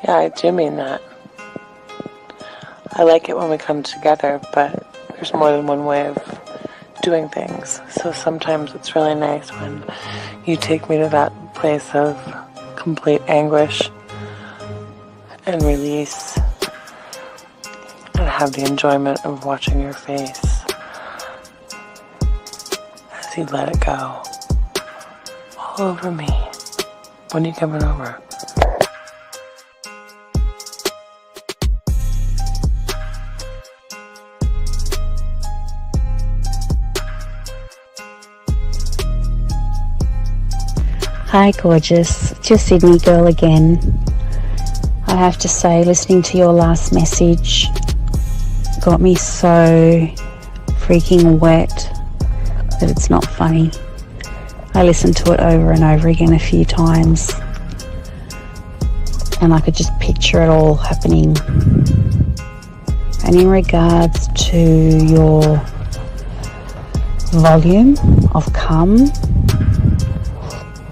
Yeah, I do mean that. I like it when we come together, but there's more than one way of doing things. So sometimes it's really nice when you take me to that place of complete anguish and release and have the enjoyment of watching your face as you let it go all over me. When are you coming over? Hi gorgeous, it's your Sydney girl again. I have to say, listening to your last message got me so freaking wet that it's not funny. I listened to it over and over again a few times and I could just picture it all happening. And in regards to your volume of come,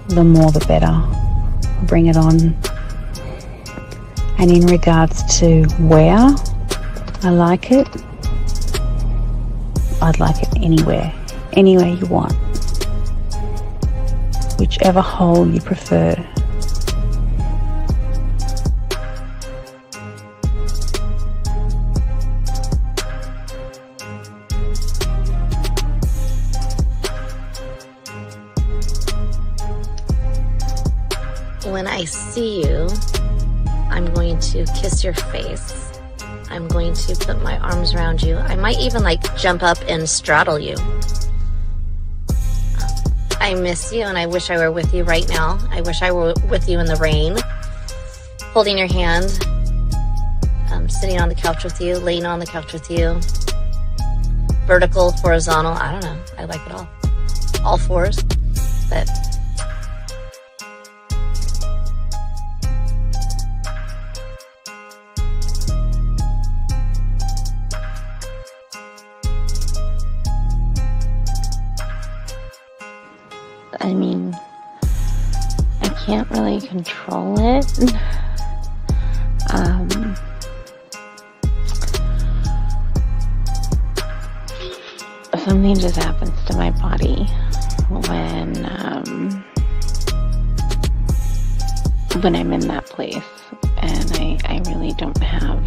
the more the better. Bring it on. And in regards to where I like it, I'd like it anywhere you want. Whichever hole you prefer. When I see you, I'm going to kiss your face. I'm going to put my arms around you. I might even jump up and straddle you. I miss you and I wish I were with you right now. I wish I were with you in the rain, holding your hand, sitting on the couch with you, laying on the couch with you, vertical, horizontal, I don't know. I like it all fours, but I mean, I can't really control it. Something just happens to my body when I'm in that place, and I really don't have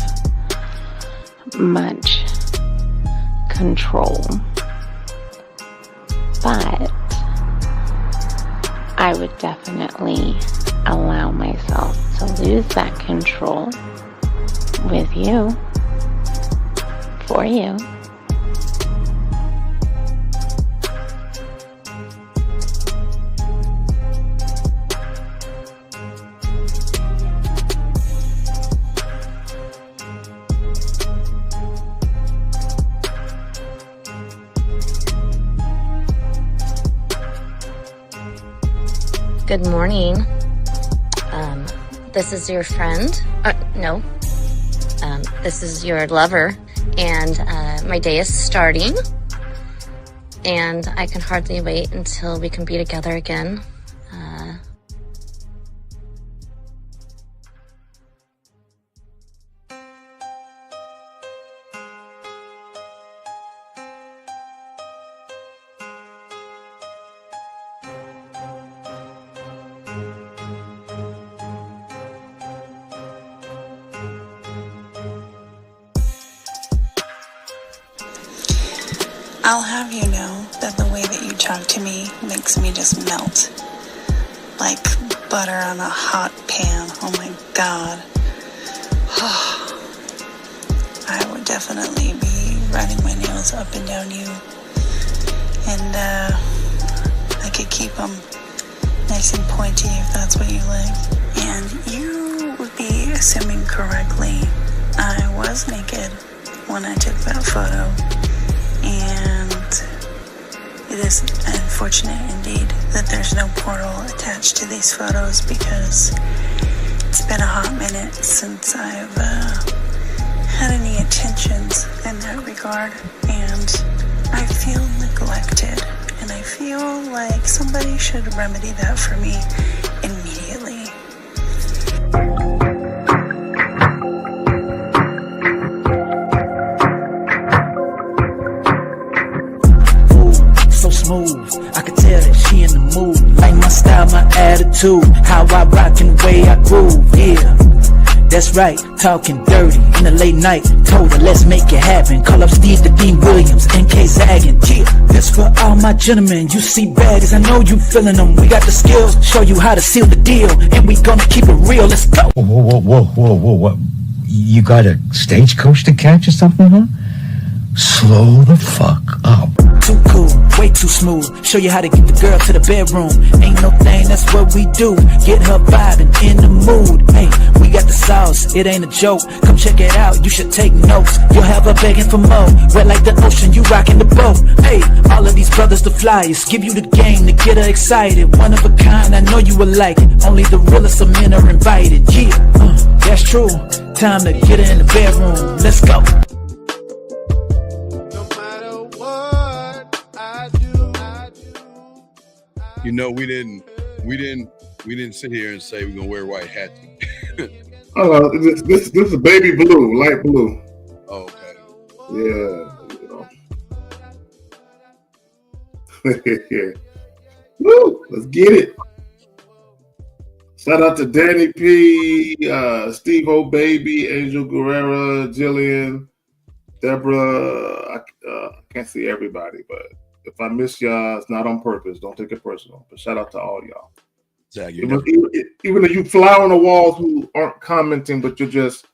much control. But I would definitely allow myself to lose that control with you, for you. Good morning. This is your friend. No. This is your lover. And my day is starting. And I can hardly wait until we can be together again. I'll have you know that the way that you talk to me makes me just melt. Like butter on a hot pan. Oh my God. I would definitely be running my nails up and down you. And I could keep them nice and pointy if that's what you like. And you would be assuming correctly I was naked when I took that photo. And it is unfortunate indeed that there's no portal attached to these photos, because it's been a hot minute since I've had any intentions in that regard, and I feel neglected, and I feel like somebody should remedy that for me immediately. attitude, how I rock and the way I groove, yeah. That's right, talking dirty in the late night. Told her, let's make it happen. Call up Steve the Dean Williams, NK Zaggin'. Yeah, that's for all my gentlemen. You see baddies, I know you feeling them. We got the skills, show you how to seal the deal, and we gonna keep it real. Let's go. Whoa. You got a stagecoach to catch or something, huh? Slow the fuck up. Too cool, way too smooth. Show you how to get the girl to the bedroom. Ain't no thing, that's what we do. Get her vibing in the mood. Hey, we got the sauce, it ain't a joke. Come check it out, you should take notes. You'll have her begging for more. Wet like the ocean, you rocking the boat. Hey, all of these brothers the flyers. Give you the game to get her excited. One of a kind, I know you will like it. Only the realest of men are invited. Yeah, that's true. Time to get her in the bedroom. Let's go. You know, we didn't sit here and say we're gonna wear white hats. This is baby blue, light blue. Oh, okay. Yeah, you know. Woo, let's get it. Shout out to Danny P, Steve O Baby, Angel Guerrera, Jillian, Deborah. I can't see everybody, but if I miss y'all, it's not on purpose. Don't take it personal. But shout out to all y'all. Zach, even though you fly on the walls who aren't commenting, but you're just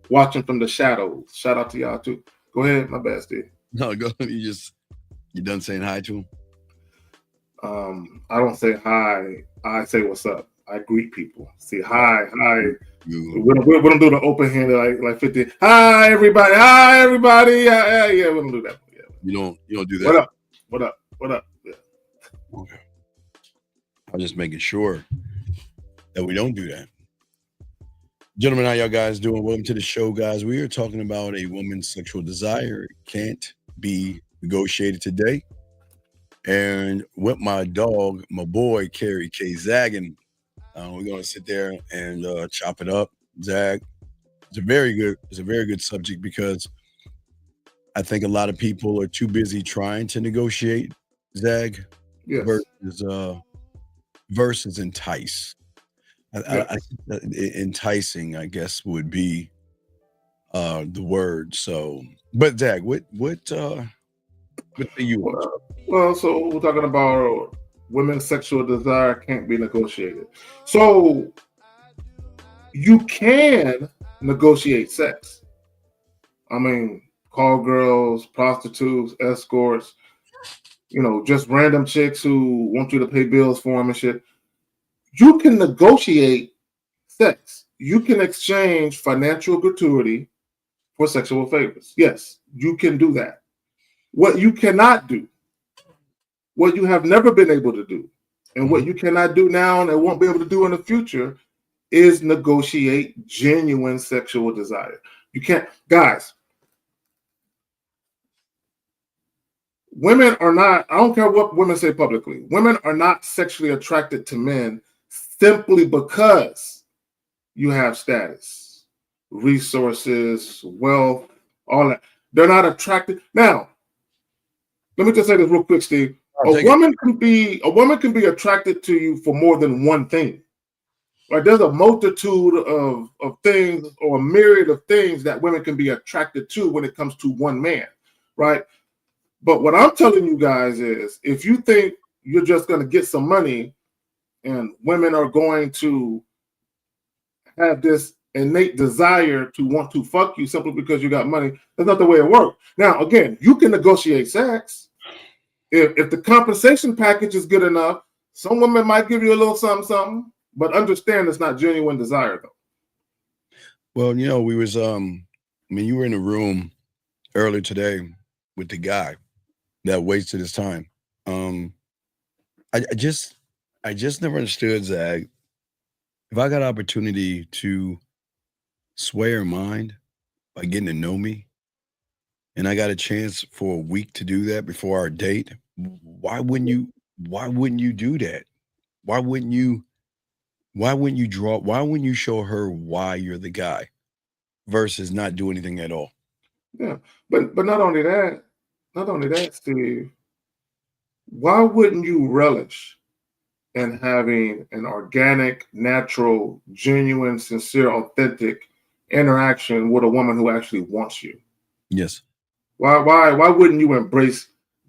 watching from the shadows. Shout out to y'all too. Go ahead, my bad, Steve. No, go. You done saying hi to him? I don't say hi. I say what's up. I greet people. See, hi. We don't do the open handed like 50. Hi everybody. Yeah, we don't do that. Yeah. You don't do that. What up? Yeah. Okay. I'm just making sure that we don't do that. Gentlemen, how y'all guys doing? Welcome to the show, guys. We are talking about a woman's sexual desire. It can't be negotiated today. And with my dog, my boy, Kerry K. Zaggin, we're going to sit there and chop it up. Zag, it's a very good subject because I think a lot of people are too busy trying to negotiate, Zag, yes, versus entice. Enticing, I guess, would be the word. So, but Zag, what say you? Well, so we're talking about women's sexual desire can't be negotiated. So you can negotiate sex. I mean, call girls, prostitutes, escorts, just random chicks who want you to pay bills for them and shit. You can negotiate sex. You can exchange financial gratuity for sexual favors. Yes, you can do that. What you cannot do, what you have never been able to do, and what you cannot do now and won't be able to do in the future is negotiate genuine sexual desire. You can't, guys. Women are not, I don't care what women say publicly, women are not sexually attracted to men simply because you have status, resources, wealth, all that. They're not attracted. Now, let me just say this real quick, Steve. A woman can be attracted to you for more than one thing. Right? There's a multitude of things or a myriad of things that women can be attracted to when it comes to one man, right? But what I'm telling you guys is, if you think you're just going to get some money and women are going to have this innate desire to want to fuck you simply because you got money, that's not the way it works. Now, again, you can negotiate sex. If the compensation package is good enough, some women might give you a little something, but understand it's not genuine desire, though. Well, we was, you were in a room earlier today with the guy that wasted his time. I just never understood, Zag. If I got opportunity to sway her mind by getting to know me, and I got a chance for a week to do that before our date, why wouldn't you do that? Why wouldn't you show her why you're the guy versus not do anything at all? Yeah, but not only that, Steve, why wouldn't you relish and having an organic, natural, genuine, sincere, authentic interaction with a woman who actually wants you. Yes. Why wouldn't you embrace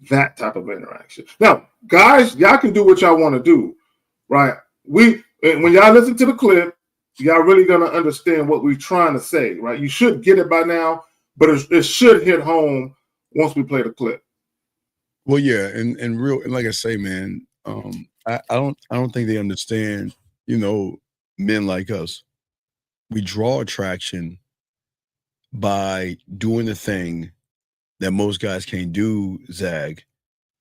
that type of interaction? Now, guys, y'all can do what y'all want to do, right? When y'all listen to the clip, y'all really gonna understand what we're trying to say, right? You should get it by now, but it should hit home once we play the clip. Well, yeah, and like I say, man, I don't think they understand, men like us. We draw attraction by doing the thing that most guys can't do, Zag,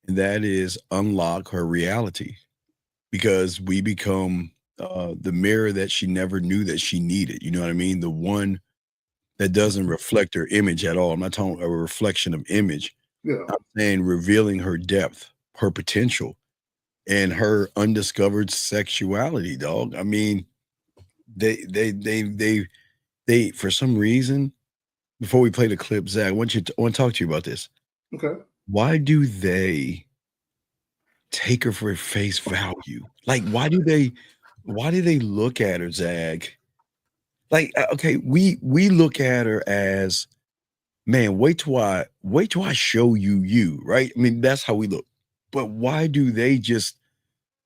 and that is unlock her reality, because we become the mirror that she never knew that she needed. You know what I mean? The one that doesn't reflect her image at all. I'm not talking a reflection of image. Yeah. I'm saying revealing her depth, her potential, and her undiscovered sexuality, dog. I mean, they for some reason, before we play the clip, Zach, I want to talk to you about this. Okay. Why do they take her for face value? Like, why do they look at her, Zag? Like, okay, we look at her as, man, wait till I show you, right? I mean, that's how we look. But why do they just,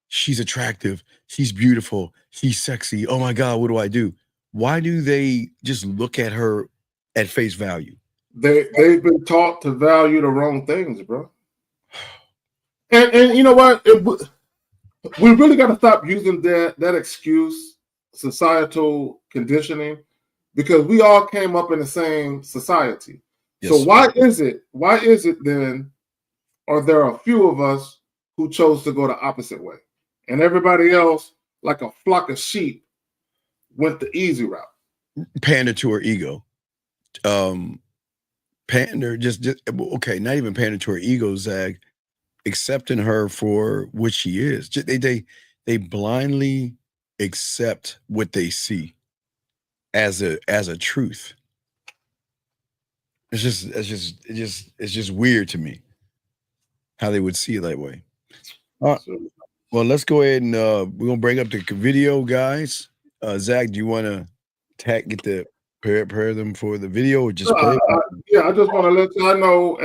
she's attractive, she's beautiful, she's sexy, oh my God, what do I do? Why do they just look at her at face value? They've been taught to value the wrong things, bro. And you know what? We really got to stop using that excuse, societal conditioning, because we all came up in the same society. Yes. So why is it then, or there are a few of us who chose to go the opposite way, and everybody else, like a flock of sheep, went the easy route? Pander to her ego. Pander, just okay, not even pander to her ego, Zag, accepting her for what she is. They blindly accept what they see as a truth. It's just weird to me how they would see it that way. Well, let's go ahead and we're gonna bring up the video, guys. Zach, do you want to prepare them for the video, or just play? Yeah, I just want to let y'all know,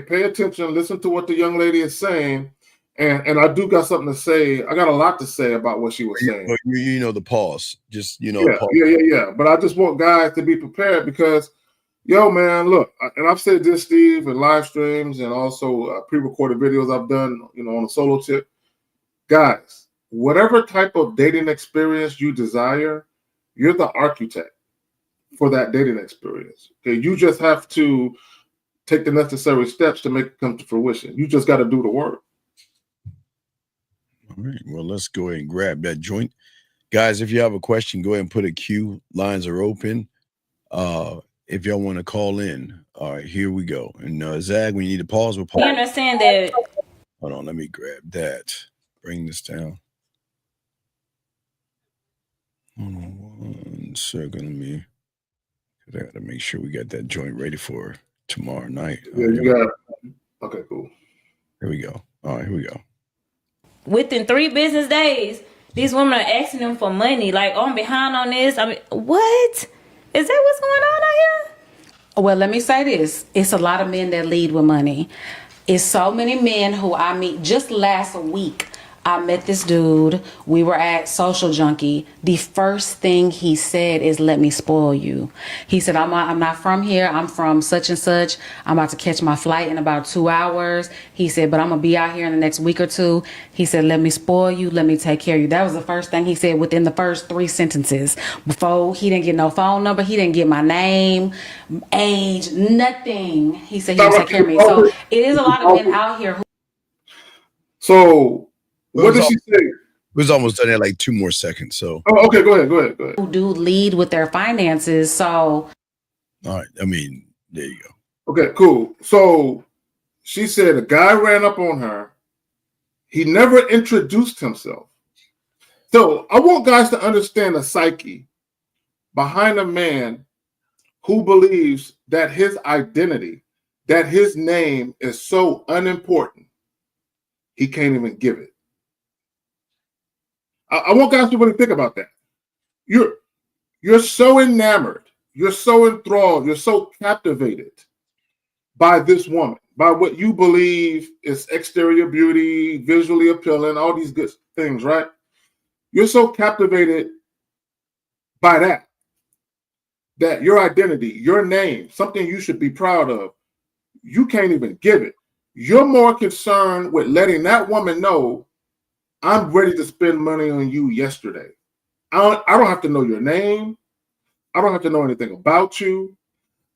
pay attention, listen to what the young lady is saying, and I do got something to say. I got a lot to say about what she was saying. But you know the pause, just pause. Yeah. But I just want guys to be prepared, because, yo, man, look, and I've said this, Steve, in live streams and also pre-recorded videos I've done, on a solo tip. Guys, whatever type of dating experience you desire, you're the architect for that dating experience. Okay, you just have to take the necessary steps to make it come to fruition. You just got to do the work. All right. Well, let's go ahead and grab that joint. Guys, if you have a question, go ahead and put a Q. Lines are open. If y'all want to call in, all right, here we go. And Zag, when you need to pause, we'll pause. You understand that? Hold on, let me grab that. Bring this down. Hold on 1 second. I got to make sure we got that joint ready for tomorrow night. Yeah, you got it. Okay, cool. Here we go. All right, here we go. Within 3 business days, these women are asking them for money. Like, oh, I'm behind on this. I mean, what? Is that what's going on out here? Well, let me say this. It's a lot of men that lead with money. It's so many men who I meet. Just last week, I met this dude. We were at Social Junkie. The first thing he said is, let me spoil you. He said, I'm not from here. I'm from such and such. I'm about to catch my flight in about 2 hours. He said, but I'm going to be out here in the next week or 2. He said, let me spoil you. Let me take care of you. That was the first thing he said within the first 3 sentences. Before, he didn't get no phone number. He didn't get my name, age, nothing. He said he would take care of me. So it is a lot of men out here who... So... what did she say? It was almost done at like 2 more seconds. So okay, go ahead. Who do lead with their finances. So all right, I mean, there you go. Okay, cool. So she said a guy ran up on her. He never introduced himself. So I want guys to understand the psyche behind a man who believes that his identity, that his name is so unimportant, he can't even give it. I want guys to really think about that. You're so enamored, you're so enthralled, you're so captivated by this woman, by what you believe is exterior beauty, visually appealing, all these good things, right? You're so captivated by that your identity, your name, something you should be proud of, you can't even give it. You're more concerned with letting that woman know, I'm ready to spend money on you yesterday. I don't have to know your name. I don't have to know anything about you.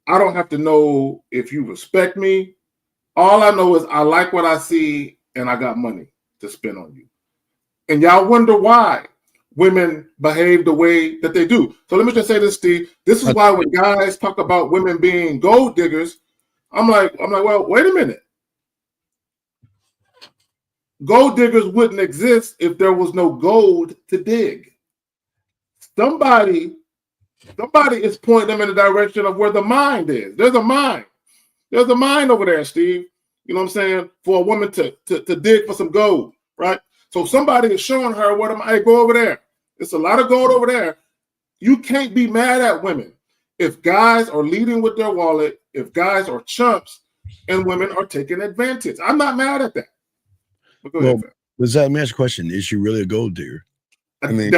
I don't have to know if you respect me. All I know is I like what I see and I got money to spend on you. And y'all wonder why women behave the way that they do. So let me just say this, Steve. This is why when guys talk about women being gold diggers, I'm like, well, wait a minute. Gold diggers wouldn't exist if there was no gold to dig. Somebody is pointing them in the direction of where the mind is. There's a mind. There's a mind over there, Steve. You know what I'm saying? For a woman to dig for some gold, right? So somebody is showing her where I go over there. It's a lot of gold over there. You can't be mad at women if guys are leading with their wallet, if guys are chumps, and women are taking advantage. I'm not mad at that. But go ahead, does that match the question? Is she really a gold digger? I mean,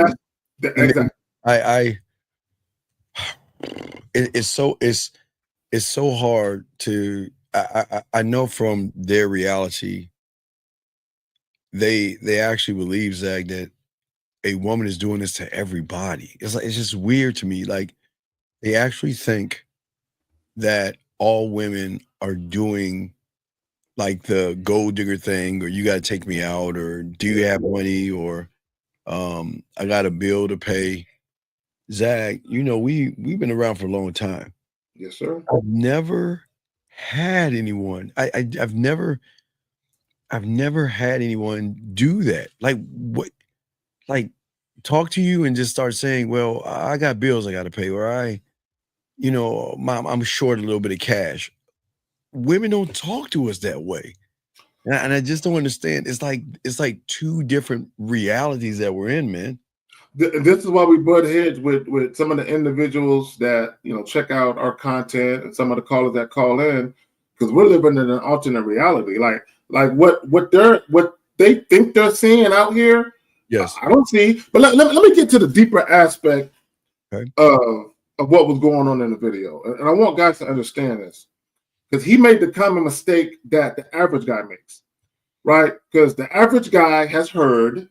exactly. It's so hard to. I know from their reality, they actually believe, Zach, that a woman is doing this to everybody. It's just weird to me. Like they actually think that all women are doing like the gold digger thing, or you got to take me out, or do you have money, or I got a bill to pay. Zach, we've been around for a long time. Yes, sir. I've never had anyone. I've never had anyone do that. Like what? Like talk to you and just start saying, "Well, I got bills I got to pay," or I'm short a little bit of cash. Women don't talk to us that way. And I just don't understand. It's like two different realities that we're in, man. This is why we butt heads with some of the individuals that check out our content and some of the callers that call in, because we're living in an alternate reality. Like what they think they're seeing out here. Yes, I don't see. But let me get to the deeper aspect of what was going on in the video, and I want guys to understand this, because he made the common mistake that the average guy makes, right? Because the average guy has heard,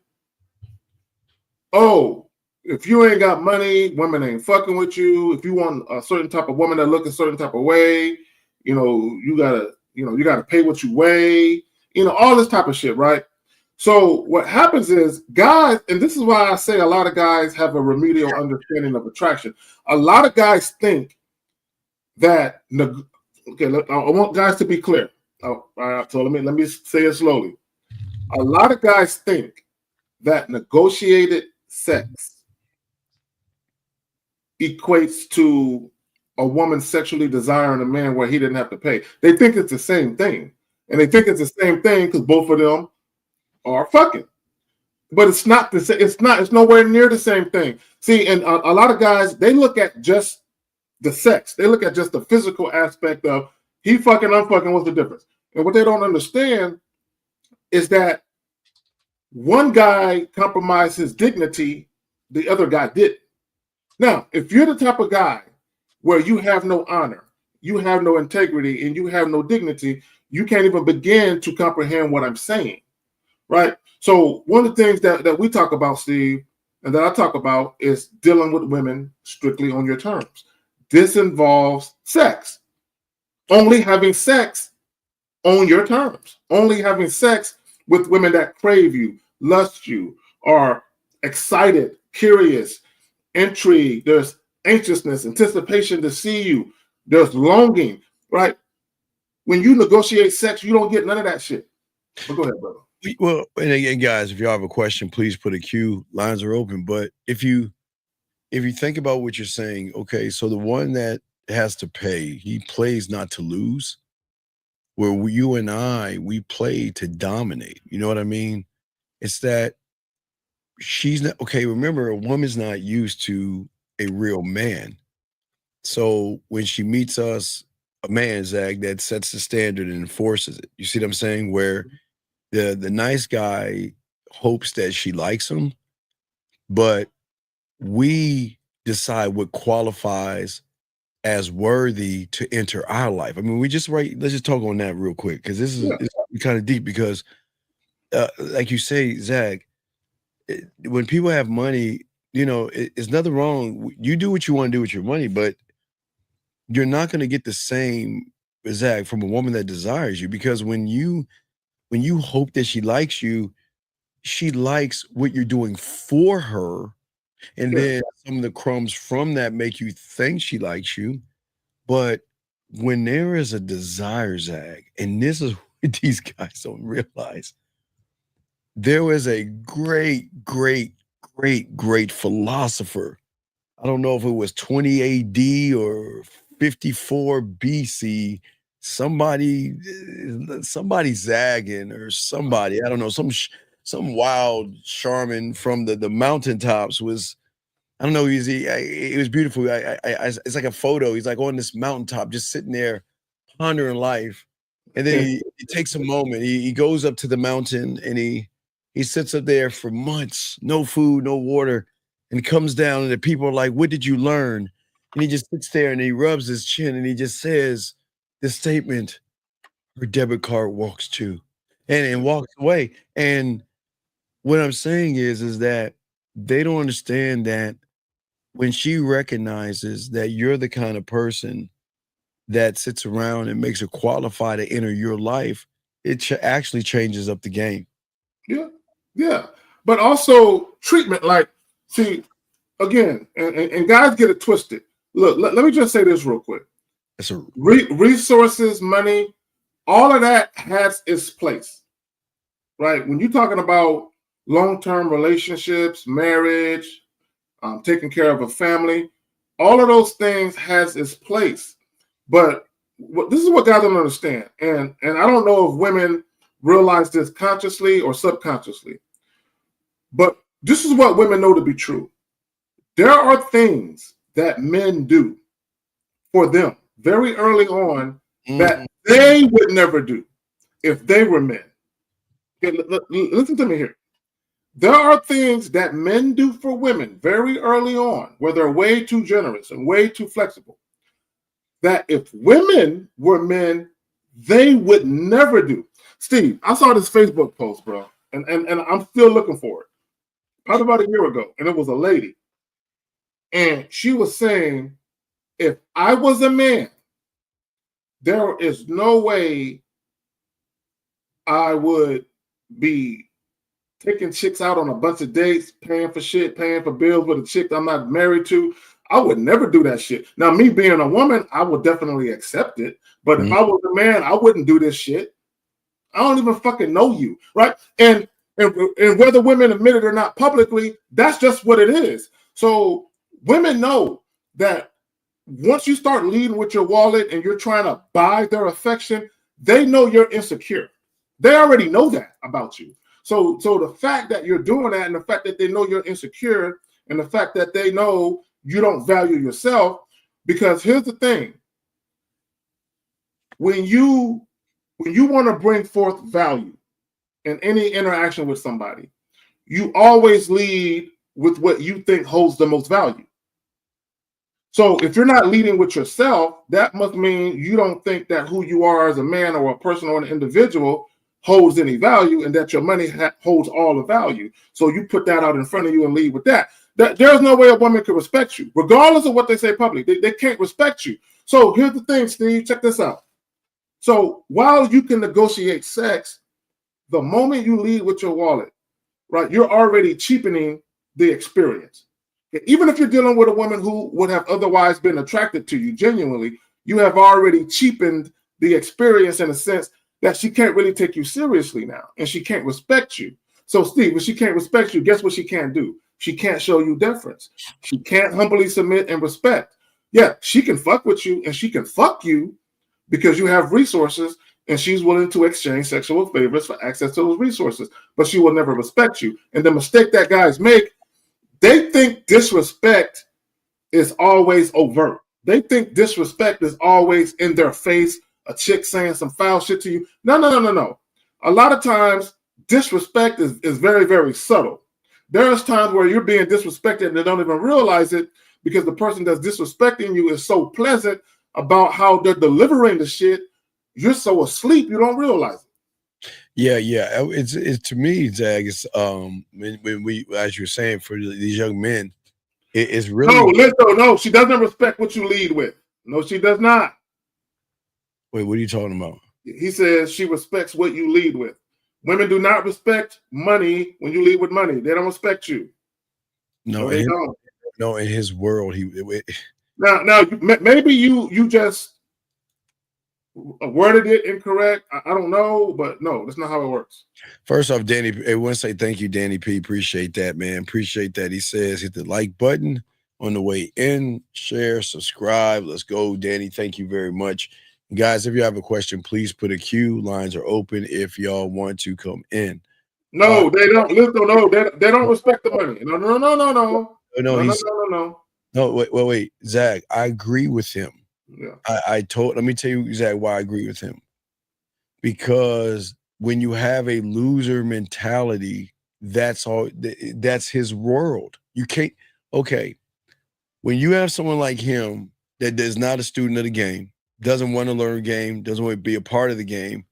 oh, if you ain't got money, women ain't fucking with you. If you want a certain type of woman that look a certain type of way, you gotta pay what you weigh, all this type of shit, right? So what happens is guys, and this is why I say a lot of guys have a remedial understanding of attraction. A lot of guys think that okay, I want guys to be clear. All right, so let me say it slowly. A lot of guys think that negotiated sex equates to a woman sexually desiring a man where he didn't have to pay. They think it's the same thing. And they think it's the same thing because both of them are fucking. But it's not the same. It's nowhere near the same thing. See, and a lot of guys, they look at just the sex. They look at just the physical aspect of he fucking, I'm fucking, what's the difference? And what they don't understand is that one guy compromised his dignity, the other guy didn't. Now, if you're the type of guy where you have no honor, you have no integrity, and you have no dignity, you can't even begin to comprehend what I'm saying, right? So one of the things that we talk about, Steve, and that I talk about is dealing with women strictly on your terms. This involves sex. Only having sex on your terms. Only having sex with women that crave you, lust you, are excited, curious, intrigue. There's anxiousness, anticipation to see you. There's longing, right? When you negotiate sex, you don't get none of that shit. But go ahead, brother. Well, and again, guys, if y'all have a question, please put a queue. Lines are open. But if you think about what you're saying, okay, so the one that has to pay, he plays not to lose. Where you and I, we play to dominate. You know what I mean? It's that she's not okay. Remember, a woman's not used to a real man. So when she meets us, a man, Zach, that sets the standard and enforces it. You see what I'm saying? Where the nice guy hopes that she likes him, but we decide what qualifies as worthy to enter our life. I mean, let's just talk on that real quick because this is Yeah, it's kind of deep because like you say, Zach, when people have money, it's nothing wrong. You do what you want to do with your money, but you're not going to get the same, Zach, from a woman that desires you because when you hope that she likes you, she likes what you're doing for her, and yeah, then some of the crumbs from that make you think she likes you. But when there is a desire, Zach, and this is what these guys don't realize, there was a great, great, great, great philosopher. I don't know if it was 20 AD or 54 BC. Somebody zagging or somebody, I don't know, some wild shaman from the mountaintops was, I don't know, it was beautiful. It's like a photo. He's like on this mountaintop, just sitting there pondering life. And then he takes a moment. He goes up to the mountain and he sits up there for months, no food, no water, and comes down. And the people are like, "What did you learn?" And he just sits there and he rubs his chin and he just says this statement: "Her debit card walks too," and walks away. And what I'm saying is that they don't understand that when she recognizes that you're the kind of person that sits around and makes her qualify to enter your life, it actually changes up the game. yeah, yeah. But also treatment, like, see, again, and guys get it twisted. Look, let me just say this real quick. That's a Resources, money, all of that has its place, right? When you're talking about long-term relationships, marriage, taking care of a family, all of those things has its place. But this is what guys don't understand, and I don't know if women realize this consciously or subconsciously, but this is what women know to be true. There are things that men do for them very early on that they would never do if they were men. Okay, listen to me here. There are things that men do for women very early on where they're way too generous and way too flexible that if women were men, they would never do. Steve, I saw this Facebook post, bro, and I'm still looking for it. Probably about a year ago, and it was a lady. And she was saying, if I was a man, there is no way I would be taking chicks out on a bunch of dates, paying for shit, paying for bills with a chick I'm not married to. I would never do that shit. Now, me being a woman, I would definitely accept it. But if I was a man, I wouldn't do this shit. I don't even fucking know you, right? And whether women admit it or not publicly, that's just what it is. So women know that once you start leading with your wallet and you're trying to buy their affection, they know you're insecure. They already know that about you. So the fact that you're doing that and the fact that they know you're insecure and the fact that they know you don't value yourself, because here's the thing. When you want to bring forth value in any interaction with somebody, you always lead with what you think holds the most value. So if you're not leading with yourself, that must mean you don't think that who you are as a man or a person or an individual holds any value and that your money holds all the value. So you put that out in front of you and lead with that. There's no way a woman can respect you, regardless of what they say publicly. They can't respect you. So here's the thing, Steve, check this out. So while you can negotiate sex, the moment you lead with your wallet, right, you're already cheapening the experience. Even if you're dealing with a woman who would have otherwise been attracted to you genuinely, you have already cheapened the experience in a sense that she can't really take you seriously now, and she can't respect you. So, Steve, when she can't respect you, guess what she can't do? She can't show you deference. She can't humbly submit and respect. Yeah, she can fuck with you, and she can fuck you because you have resources, and she's willing to exchange sexual favors for access to those resources, but she will never respect you. And the mistake that guys make, they think disrespect is always overt. They think disrespect is always in their face, a chick saying some foul shit to you. No. A lot of times, disrespect is very, very subtle. There's times where you're being disrespected and they don't even realize it because the person that's disrespecting you is so pleasant about how they're delivering the shit. You're so asleep, you don't realize it. Yeah. It's to me, Zach. It's when we, as you're saying, for these young men, it's really no. She doesn't respect what you lead with. No, she does not. Wait, what are you talking about? He says she respects what you lead with. Women do not respect money when you lead with money. They don't respect you. No, they don't. No, in his world, now maybe you just worded it incorrect. I don't know, but no, that's not how it works. First off, Danny, I want to say thank you, Danny P. Appreciate that, man. Appreciate that. He says hit the like button on the way in, share, subscribe. Let's go, Danny. Thank you very much. Guys, if you have a question, please put a queue. Lines are open if y'all want to come in. No, they don't. Listen, no, they don't respect the money. No. No, wait, Zach, I agree with him. Yeah. Let me tell you, Zach, why I agree with him. Because when you have a loser mentality, that's his world. You can't, okay. When you have someone like him that is not a student of the game, doesn't want to learn game, doesn't want to be a part of the game,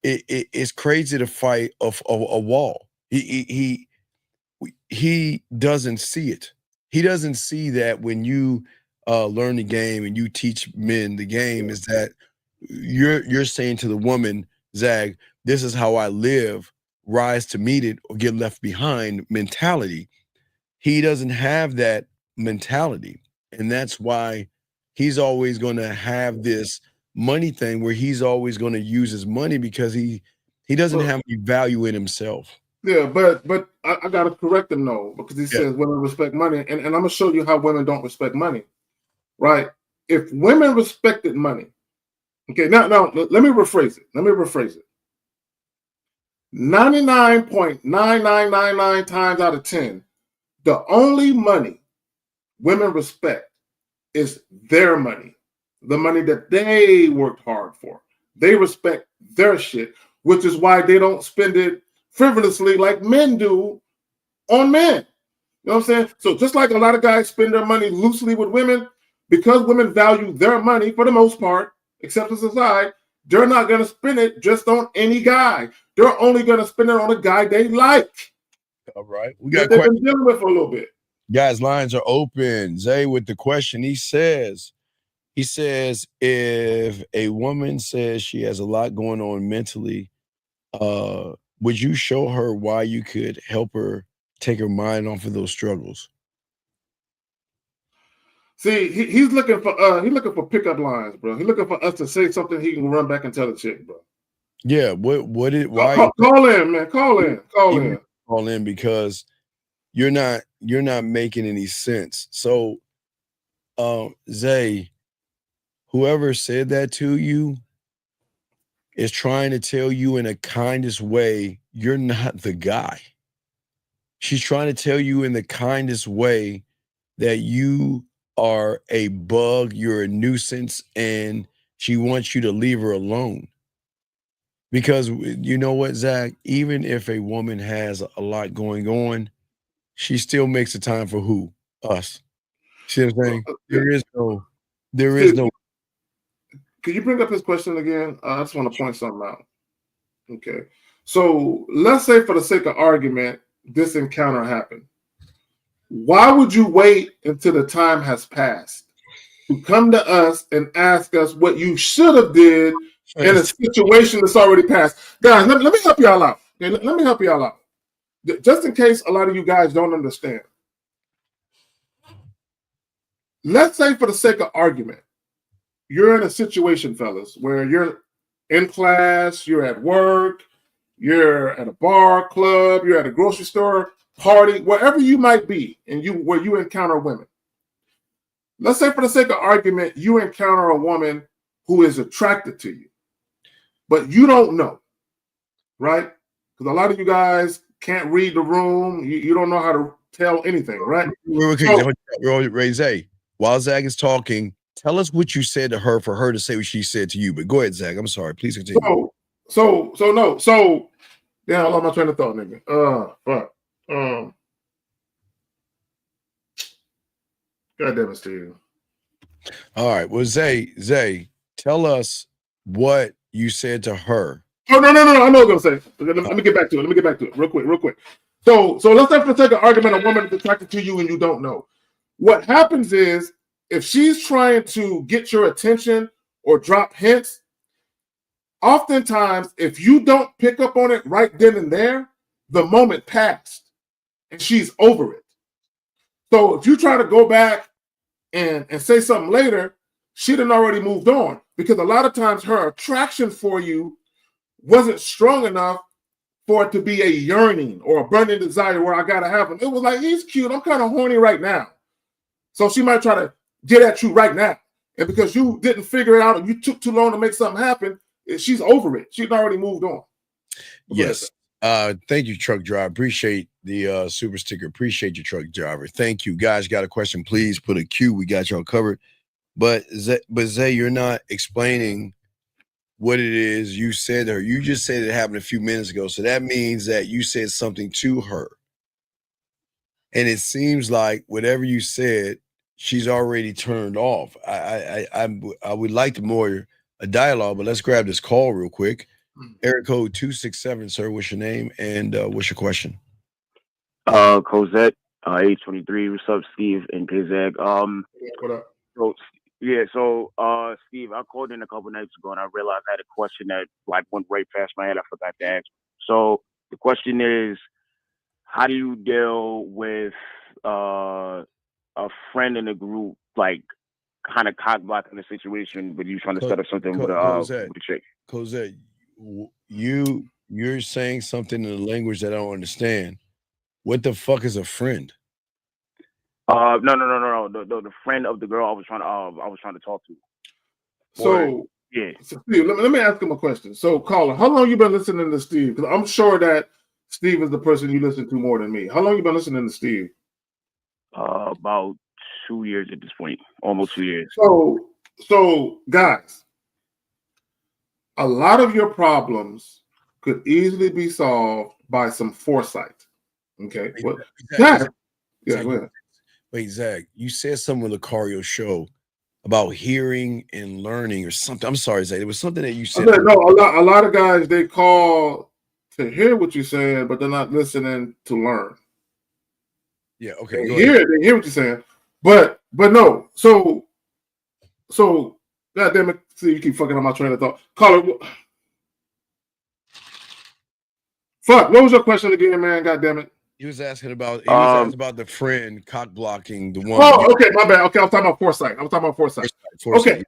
it's crazy to fight a wall. He doesn't see it. He doesn't see that when you learn the game and you teach men the game, is that you're saying to the woman, Zag, this is how I live, rise to meet it or get left behind mentality. He doesn't have that mentality. And that's why he's always going to have this money thing where he's always going to use his money because he doesn't have any value in himself. Yeah, but I got to correct him though, because he says women respect money. And I'm going to show you how women don't respect money, right? If women respected money, okay, now let me rephrase it. 99.9999 times out of 10, the only money women respect is their money, the money that they worked hard for. They respect their shit, which is why they don't spend it frivolously like men do on men. You know what I'm saying? So just like a lot of guys spend their money loosely with women, because women value their money for the most part, acceptance aside, they're not going to spend it just on any guy. They're only going to spend it on a guy they like. All right. We got they've been dealing with for a little bit. Guys, lines are open. Zay with the question. He says, if a woman says she has a lot going on mentally, would you show her why you could help her take her mind off of those struggles? See, he's looking for pickup lines, bro. He's looking for us to say something he can run back and tell the chick, bro. Yeah, why call in, man. Call in because you're not making any sense. So Zay, whoever said that to you is trying to tell you in a kindest way you're not the guy. She's trying to tell you in the kindest way that you are a bug, you're a nuisance, and she wants you to leave her alone. Because you know what, Zach, even if a woman has a lot going on, she still makes the time for who? Us. See what I'm saying? There is no. Could you bring up his question again? I just want to point something out. Okay. So let's say for the sake of argument, this encounter happened. Why would you wait until the time has passed to come to us and ask us what you should have did in a situation that's already passed? Guys, let me help y'all out. Okay? Let me help y'all out. Just in case a lot of you guys don't understand. Let's say for the sake of argument, you're in a situation, fellas, where you're in class, you're at work, you're at a bar, club, you're at a grocery store, party, wherever you might be, and where you encounter women. Let's say for the sake of argument, you encounter a woman who is attracted to you. but you don't know, right? Because a lot of you guys can't read the room. You don't know how to tell anything, right? Ray Zay, while Zach is talking, tell us what you said to her for her to say what she said to you. But go ahead, Zach. I'm sorry. Please continue. So yeah, I lost my train of thought, nigga. Fuck. God damn it, Steve. All right. Well, Zay, tell us what you said to her. Oh no! I know what I'm gonna say. Let me get back to it. Real quick. So let's have to take an argument. A woman is attracted to you and you don't know. What happens is if she's trying to get your attention or drop hints, oftentimes if you don't pick up on it right then and there, the moment passed and she's over it. So if you try to go back and say something later, she done already moved on, because a lot of times her attraction for you wasn't strong enough for it to be a yearning or a burning desire where I gotta have him. It was like, he's cute, I'm kind of horny right now. So she might try to get at you right now. And because you didn't figure it out and you took too long to make something happen, she's over it. She's already moved on. Yes. Thank you, truck driver. Appreciate the super sticker. Appreciate you, truck driver. Thank you. Guys, got a question, please put a Q. We got y'all covered. But Zay, you're not explaining what it is you said to her. You just said it happened a few minutes ago. So that means that you said something to her. And it seems like whatever you said, she's already turned off. I would like to more a dialogue, but let's grab this call real quick. Area code 267, sir. What's your name and what's your question? Cosette, age 23. What's up, Steve and Kazag? What up? So Steve, I called in a couple nights ago and I realized I had a question that like went right past my head. I forgot to ask. So the question is, how do you deal with a friend in a group like kind of cock blocking the situation, but you trying to set up something with a chick? Cosette, you're saying something in a language that I don't understand. What the fuck is a friend? No. The friend of the girl I was trying to talk to. So Steve, let me ask him a question. So, caller, how long you been listening to Steve? Because I'm sure that Steve is the person you listen to more than me. How long you been listening to Steve? About 2 years at this point, almost 2 years. So guys, a lot of your problems could easily be solved by some foresight. Okay. Zach, go ahead. Wait, Zach, you said something on the Cario show about hearing and learning or something. I'm sorry, Zach. It was something that you said. No, a lot of guys, they call to hear what you're saying, but they're not listening to learn. Yeah, okay. They hear what you're saying, but no. So God damn it! See, you keep fucking on my train of thought. Caller, fuck. What was your question again, man? God damn it! He was asking about the friend cock blocking the one. Oh, okay, my bad. Okay, I'm talking about foresight. Foresight. Okay,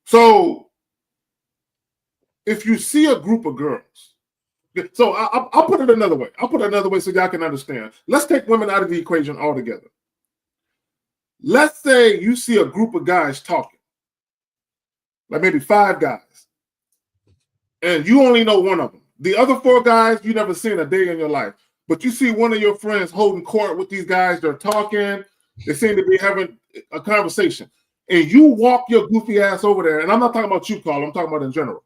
so if you see a group of girls, so I'll put it another way. So y'all can understand. Let's take women out of the equation altogether. Let's say you see a group of guys talking, like maybe 5 guys, and you only know one of them. The other 4 guys you never seen a day in your life. But you see one of your friends holding court with these guys, they're talking, they seem to be having a conversation. And you walk your goofy ass over there, and I'm not talking about you, Carl, I'm talking about in general.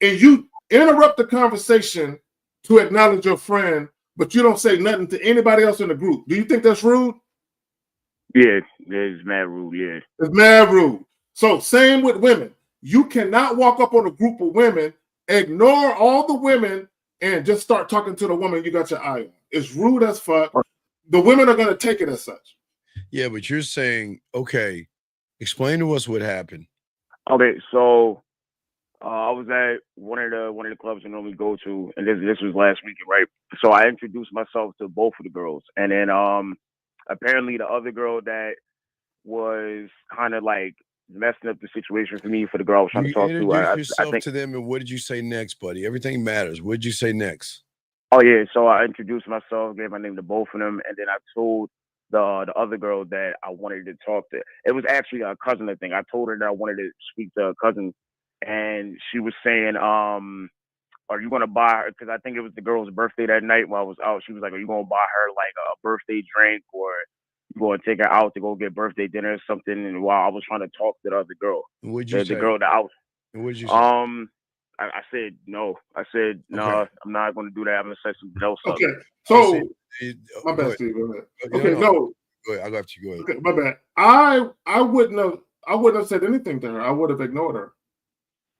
And you interrupt the conversation to acknowledge your friend, but you don't say nothing to anybody else in the group. Do you think that's rude? Yeah, it's mad rude, yeah. It's mad rude. So same with women. You cannot walk up on a group of women, ignore all the women, and just start talking to the woman you got your eye on. It's rude as fuck. The women are going to take it as such. Yeah, but you're saying, okay, explain to us what happened. Okay, so I was at one of the clubs I normally go to, and this was last weekend, right? So I introduced myself to both of the girls, and then apparently the other girl that was kind of like messing up the situation for me, for the girl I was trying to talk to. I think to them, and what did you say next, buddy? Everything matters. What did you say next? Oh yeah, so I introduced myself, gave my name to both of them, and then I told the other girl that I wanted to talk to. It was actually a cousin thing. I told her that I wanted to speak to a cousin, and she was saying, are you gonna buy her? Because I think it was the girl's birthday that night while I was out. She was like, are you gonna buy her like a birthday drink, or you gonna take her out to go get birthday dinner or something? And while I was trying to talk to the other girl, What'd you say? the girl that I was, What'd you say? I said no. I said no. Okay. I'm not gonna do that. I'm gonna set something else up. Okay, so my Go bad, ahead. Steve. Go ahead. No, Okay, no. Go ahead. I got you. Go ahead. Okay, my bad. I wouldn't have said anything to her. I would have ignored her.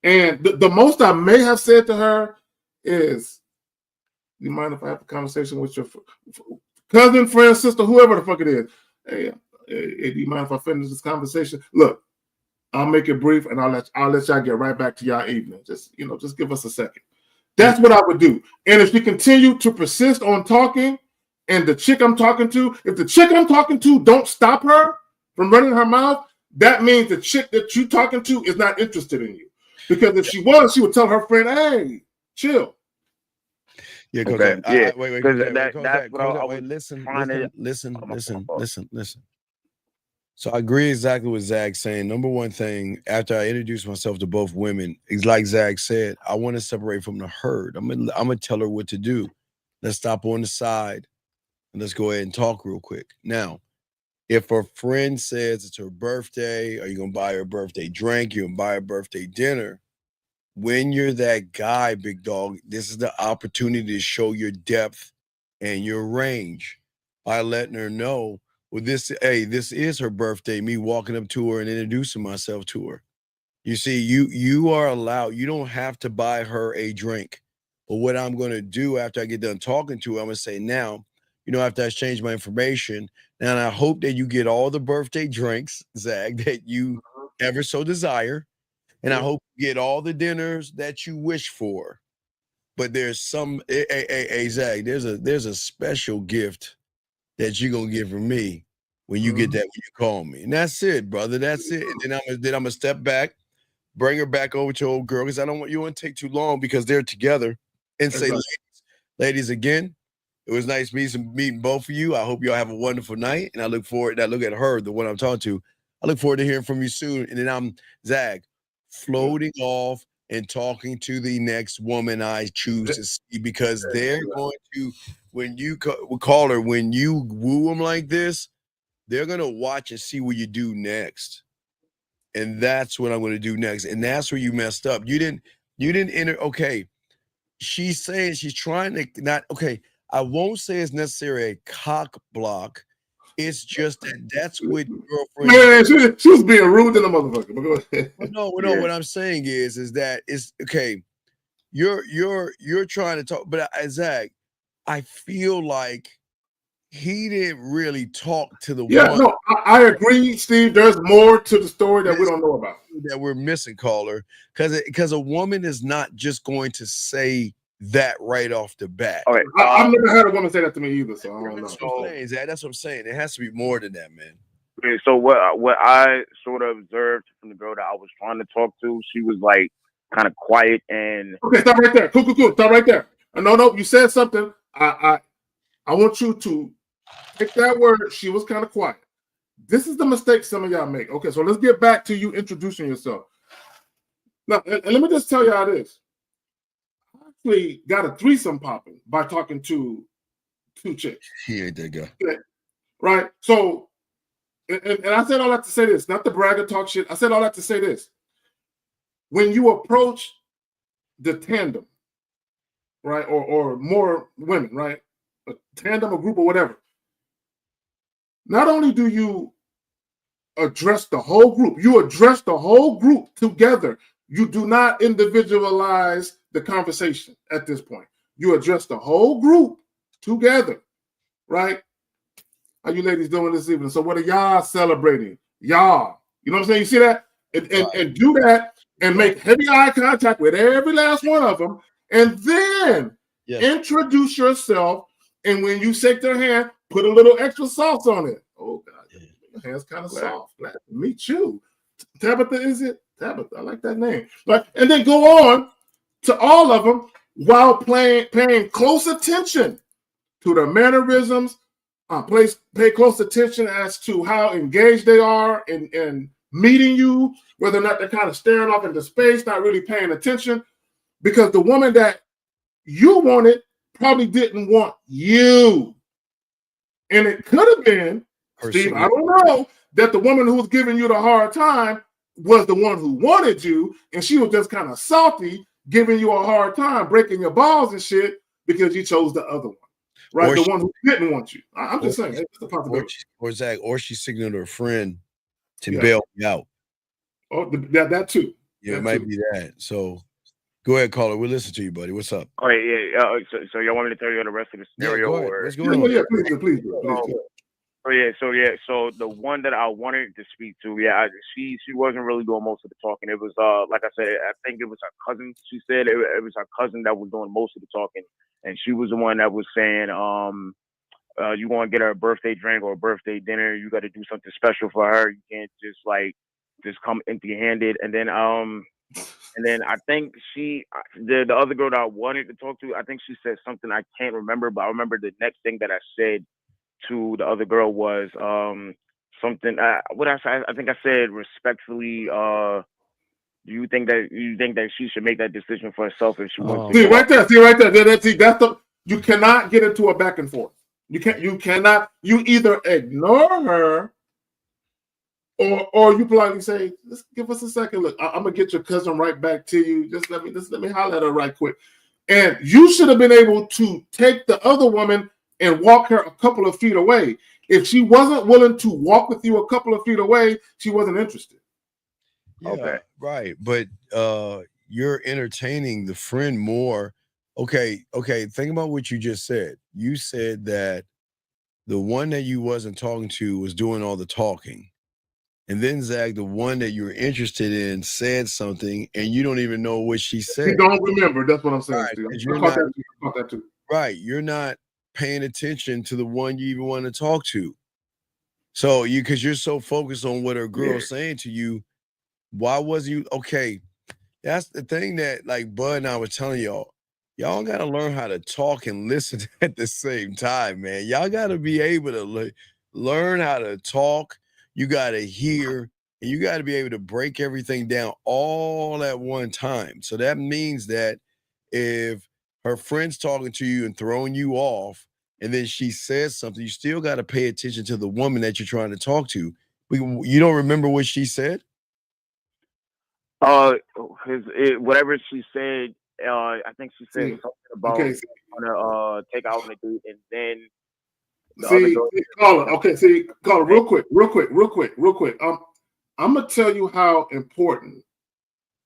And the most I may have said to her is, "You mind if I have a conversation with your cousin, friend, sister, whoever the fuck it is? Hey, do you mind if I finish this conversation? Look, I'll make it brief, and I'll let y'all get right back to y'all evening. Just give us a second." That's what I would do. And if she continued to persist on talking, and the chick I'm talking to, if the chick I'm talking to don't stop her from running her mouth, that means the chick that you're talking to is not interested in you. Because if she was, she would tell her friend, "Hey, chill." Yeah, okay. Wait, that's what I was listen. So I agree exactly with Zach saying. Number one thing, after I introduce myself to both women, it's like Zach said, I want to separate from the herd. I'm gonna tell her what to do. Let's stop on the side and let's go ahead and talk real quick. Now, if her friend says it's her birthday, are you gonna buy her a birthday drink? You're gonna buy her a birthday dinner. When you're that guy, big dog, this is the opportunity to show your depth and your range by letting her know, well, this is her birthday, me walking up to her and introducing myself to her. You see, you are allowed, you don't have to buy her a drink. But what I'm going to do after I get done talking to her, I'm going to say, now, after I exchange my information, and I hope that you get all the birthday drinks, Zach, that you ever so desire. And I hope you get all the dinners that you wish for. But there's some, hey, Zach, there's a special gift that you're gonna get from me when you get that when you call me. And that's it, brother. That's it. And then I'm gonna step back, bring her back over to old girl, because I don't want to take too long because they're together, and say, ladies, again, it was nice meeting both of you. I hope y'all have a wonderful night. And I look at her, the one I'm talking to. I look forward to hearing from you soon. And then I'm Zach, floating off and talking to the next woman I choose to see, because they're going to, when you call her, when you woo them like this, they're going to watch and see what you do next. And that's what I'm going to do next. And that's where you messed up. You didn't enter. Okay. She's saying she's trying to not, okay. I won't say it's necessarily a cock block. It's just that's what girlfriend. Man, she was being rude to the motherfucker. But go ahead. No. What I'm saying is that it's okay. You're trying to talk, but Zach, I feel like he didn't really talk to the one. No, I agree, Steve. There's more to the story that we don't know about, that we're missing, caller, because a woman is not just going to say that right off the bat. All right. I've never heard a woman say that to me either, so I don't know. That's what I'm saying. It has to be more than that, man. Okay, so what I sort of observed from the girl that I was trying to talk to, she was like kind of quiet and. Okay, stop right there. Cool. Stop right there. No, you said something. I want you to take that word. She was kind of quiet. This is the mistake some of y'all make. Okay, so let's get back to you introducing yourself. Now, and let me just tell y'all this. I actually got a threesome popping by talking to two chicks. He ain't that guy. Okay. Right? So, and I said all that to say this, not the brag or talk shit. I said all that to say this. When you approach the tandem, right, or more women, right, a tandem, a group, or whatever, not only do you address the whole group, you address the whole group together. You do not individualize the conversation at this point. You address the whole group together, right? How you ladies doing this evening? So what are y'all celebrating? Y'all, you know what I'm saying? You see that? And do that and make heavy eye contact with every last one of them. And then introduce yourself. And when you shake their hand, put a little extra sauce on it. Oh, God, your hand's kind of soft. Glad to meet you. Tabitha, is it? Tabitha, I like that name. And then go on to all of them while paying close attention to their mannerisms. Pay close attention as to how engaged they are in meeting you, whether or not they're kind of staring off into space, not really paying attention, because the woman that you wanted probably didn't want you. And it could have been, Steve, I don't know, that the woman who was giving you the hard time was the one who wanted you, and she was just kind of salty, giving you a hard time, breaking your balls and shit because you chose the other one, right? Or the one who didn't want you. I'm just saying, it's a possibility. Or Zach, or she signaled her friend to bail me out. Oh, that too. Yeah, it might be that. So go ahead, caller. We'll listen to you, buddy. What's up? All right, yeah. So y'all want me to tell you the rest of the scenario? Yeah, go ahead. What's going on? Yeah, please. So the one that I wanted to speak to, she wasn't really doing most of the talking. It was like I said, I think it was her cousin. She said it was her cousin that was doing most of the talking, and she was the one that was saying, you want to get her a birthday drink or a birthday dinner, you got to do something special for her. You can't just come empty-handed. And then I think the other girl that I wanted to talk to, I think she said something I can't remember, but I remember the next thing that I said to the other girl was something. What I said, I think I said respectfully. Do you think that she should make that decision for herself if she wants to? See right there. You cannot get into a back and forth. You cannot. You either ignore her, or you politely say, "Just give us a second. Look, I'm gonna get your cousin right back to you. Just let me holler at her right quick." And you should have been able to take the other woman and walk her a couple of feet away. If she wasn't willing to walk with you a couple of feet away, she wasn't interested. Yeah, okay, right. But you're entertaining the friend more. Okay. Think about what you just said. You said that the one that you wasn't talking to was doing all the talking. And then, Zach, the one that you're interested in said something, and you don't even know what she said. You don't remember. That's what I'm saying. Right, I caught that too. Right. You're not paying attention to the one you even want to talk to. So because you're so focused on what a girl's saying to you, why was you okay? That's the thing that like Bud and I were telling y'all got to learn how to talk and listen at the same time, man. Y'all got to be able to learn how to talk. You got to hear, and you got to be able to break everything down all at one time. So that means that if her friend's talking to you and throwing you off, and then she says something, you still got to pay attention to the woman that you're trying to talk to. You don't remember what she said? Whatever she said, I think she said something about want to take out on a date, and then caller, real quick. I'm gonna tell you how important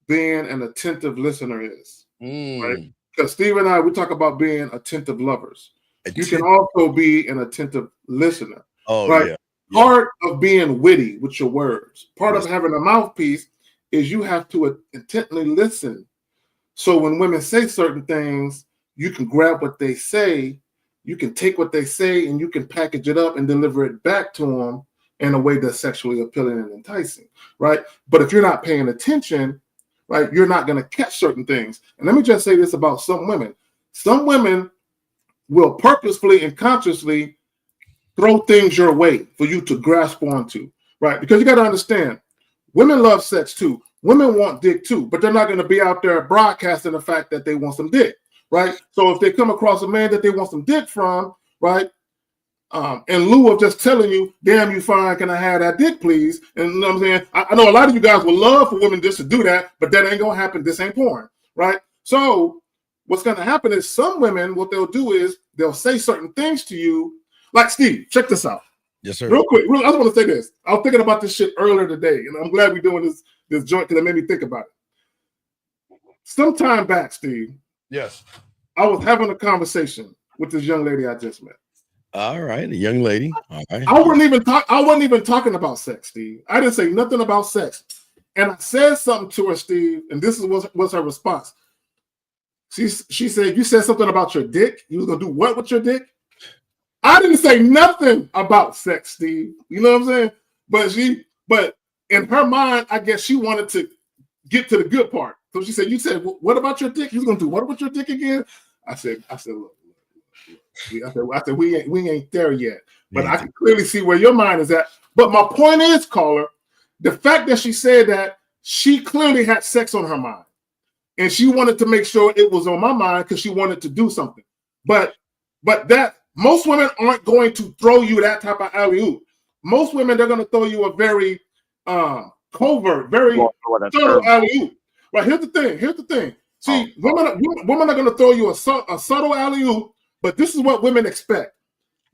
being an attentive listener is, right? Because Steve and I, we talk about being attentive lovers. You can also be an attentive listener, right? Yeah. Part of being witty with your words, part of having a mouthpiece is you have to intently listen. So when women say certain things, you can grab what they say, you can take what they say, and you can package it up and deliver it back to them in a way that's sexually appealing and enticing, right? But if you're not paying attention, right, you're not going to catch certain things. And let me just say this about some women. Some women will purposefully and consciously throw things your way for you to grasp onto, right? Because you got to understand, women love sex too. Women want dick too, but they're not going to be out there broadcasting the fact that they want some dick, right? So if they come across a man that they want some dick from, right, in lieu of just telling you, damn, you fine, can I have that dick, please? And you know what I'm saying? I know a lot of you guys would love for women just to do that, but that ain't going to happen. This ain't porn, right? So what's going to happen is some women, what they'll do is they'll say certain things to you. Like, Steve, check this out. Yes, sir. Real quick, I just want to say this. I was thinking about this shit earlier today, and I'm glad we're doing this joint because it made me think about it. Some time back, Steve. Yes. I was having a conversation with this young lady I just met. All right, a young lady. All right. I wasn't even talking about sex, Steve. I didn't say nothing about sex. And I said something to her, Steve, and this was her response. She said, "You said something about your dick. You was gonna do what with your dick?" I didn't say nothing about sex, Steve. You know what I'm saying? But in her mind, I guess she wanted to get to the good part. So she said, "You said what about your dick? You was gonna do what with your dick again?" I said, look. I said, we ain't there yet. But I can clearly see where your mind is at. But my point is, caller, The fact that she said that, she clearly had sex on her mind. And she wanted to make sure it was on my mind because she wanted to do something. But that most women aren't going to throw you that type of alley-oop. Most women, they're going to throw you a very covert, very subtle alley-oop. Right, here's the thing. See, women are going to throw you a subtle alley-oop, but this is what women expect.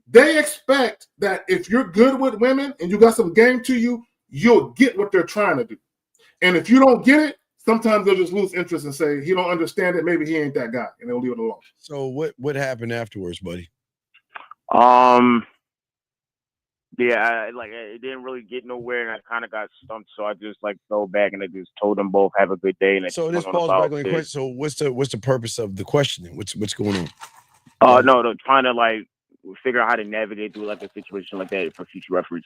They expect that if you're good with women and you got some game to you, you'll get what they're trying to do. And if you don't get it, sometimes they'll just lose interest and say, he don't understand it, maybe he ain't that guy, and they'll leave it alone. So what happened afterwards, buddy? Yeah, it didn't really get nowhere, and I kind of got stumped, so I just fell back and I just told them both have a good day. And so this falls back on the question. So what's the purpose of the questioning? What's going on? No, trying to figure out how to navigate through a situation like that for future reference.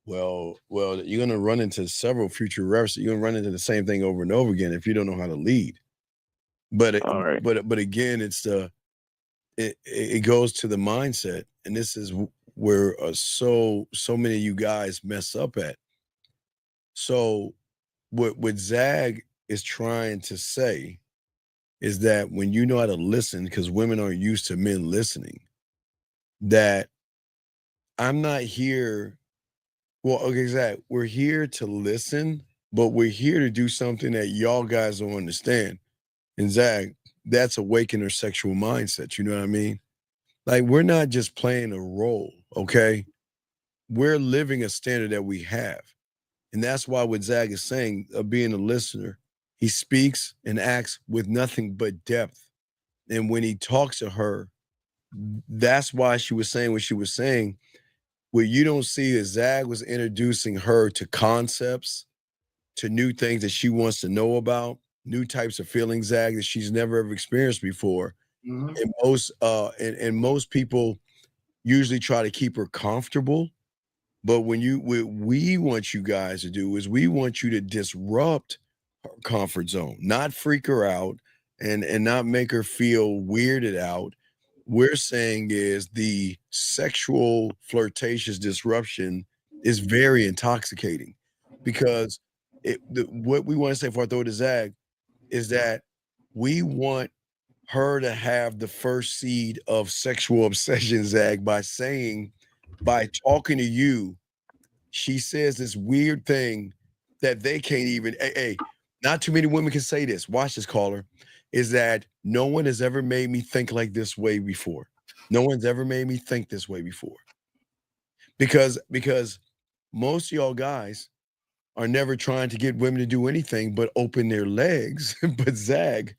Well, you're gonna run into several future references. You're gonna run into the same thing over and over again if you don't know how to lead. But again, it's it goes to the mindset, and this is where so many of you guys mess up at. So what Zag is trying to say is that when you know how to listen, because women aren't used to men listening, that I'm not here. Well, okay, Zach, we're here to listen, but we're here to do something that y'all guys don't understand. And Zach, that's awaken her sexual mindset. You know what I mean? Like, we're not just playing a role, okay? We're living a standard that we have. And that's why what Zach is saying, being a listener, he speaks and acts with nothing but depth. And when he talks to her, that's why she was saying what she was saying. What you don't see is Zag was introducing her to concepts, to new things that she wants to know about, new types of feelings, Zag, that she's never ever experienced before. Mm-hmm. And most people usually try to keep her comfortable. But what we want you guys to do is we want you to disrupt her comfort zone, not freak her out and not make her feel weirded out. We're saying is the sexual flirtatious disruption is very intoxicating, because what we want to say before I throw it to Zag is that we want her to have the first seed of sexual obsession, Zag, by talking to you. She says this weird thing that they can't even, hey, not too many women can say this. Watch this, caller. Is that no one has ever made me think like this way before. No one's ever made me think this way before. Because most of y'all guys are never trying to get women to do anything but open their legs. But Zag,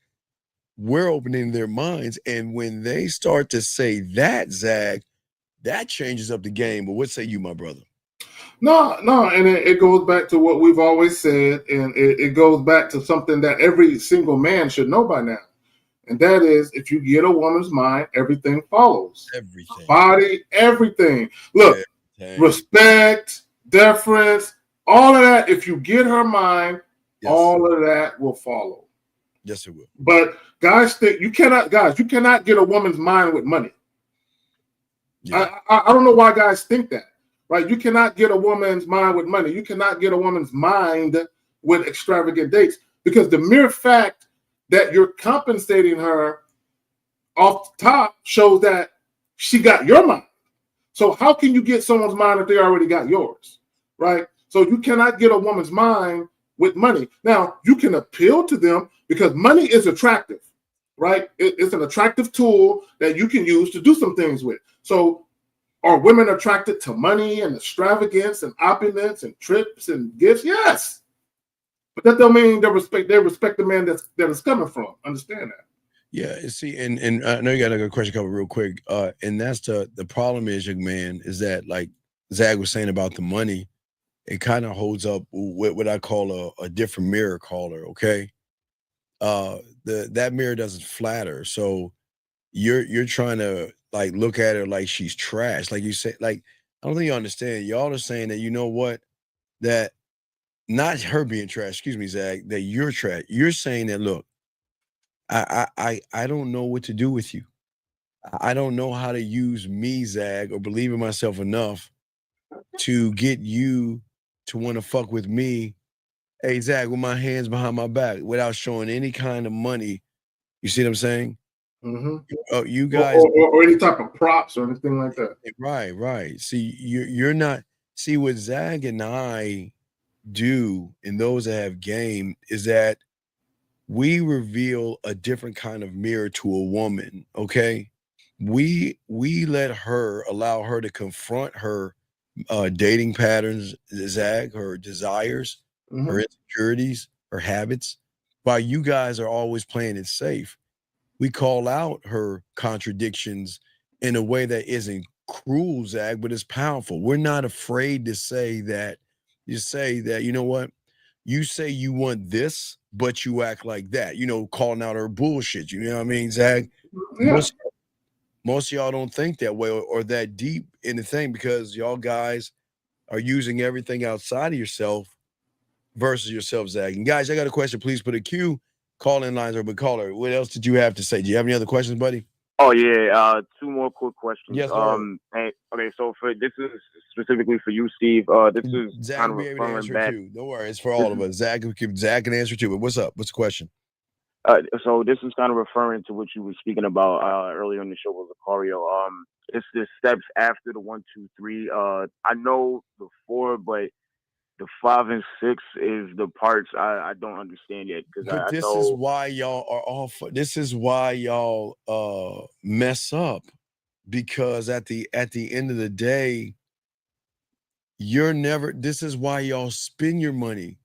we're opening their minds. And when they start to say that, Zag, that changes up the game. But what say you, my brother? No, and it goes back to what we've always said, and it goes back to something that every single man should know by now. And that is, if you get a woman's mind, everything follows. Everything. Body, everything. Look, respect, deference, all of that. If you get her mind, all of that will follow. Yes, it will. But guys think you cannot get a woman's mind with money. Yeah. I don't know why guys think that. Right? You cannot get a woman's mind with money. You cannot get a woman's mind with extravagant dates, because the mere fact that you're compensating her off the top shows that she got your mind. So how can you get someone's mind if they already got yours? Right? So you cannot get a woman's mind with money. Now, you can appeal to them because money is attractive, right? It's an attractive tool that you can use to do some things with. So are women attracted to money and extravagance and opulence and trips and gifts? Yes. But that don't mean they respect the man that is coming from. Understand that. Yeah, see, and I know you got a question coming real quick. And that's the problem is, young man, is that like Zag was saying about the money, it kind of holds up what I call a different mirror caller, okay? That mirror doesn't flatter. So you're trying to like look at her like she's trash. Like you say, like, I don't think you understand. Y'all are saying that, you know what, that not her being trash, excuse me, Zag, that you're trash. You're saying that, look, I don't know what to do with you. I don't know how to use me, Zag, or believe in myself enough to get you to want to fuck with me, hey Zach, with my hands behind my back without showing any kind of money. You see what I'm saying? You guys, or any type of props or anything like that. right. See, you're not. See what Zach and I do, and those that have game, is that we reveal a different kind of mirror to a woman. Okay, we allow her to confront her dating patterns, Zach, her desires, her insecurities, her habits, while you guys are always playing it safe. We call out her contradictions in a way that isn't cruel, Zach, but it's powerful. We're not afraid to say that. You know what? You say you want this, but you act like that. Calling out her bullshit. You know what I mean, Zach? Yeah. Most of y'all don't think that way or that deep in the thing because y'all guys are using everything outside of yourself versus yourself, Zach. And guys, I got a question. Please put a Q. Call-in lines are open. Caller, what else did you have to say? Do you have any other questions, buddy? Oh yeah, two more quick questions. Yes, sir. Okay, so this is specifically for you, Steve. This is Zach kind will of be able to referring answer back. it too. Don't worry, it's for all of us. Zach can answer too. But what's up? What's the question? So this is kind of referring to what you were speaking about earlier in the show with Lucario. It's the steps after the 1, 2, 3. I know the 4, but the 5 and 6 is the parts I don't understand yet because But I this is know. why y'all are off. This is why y'all mess up because at the end of the day, you're never. This is why y'all spend your money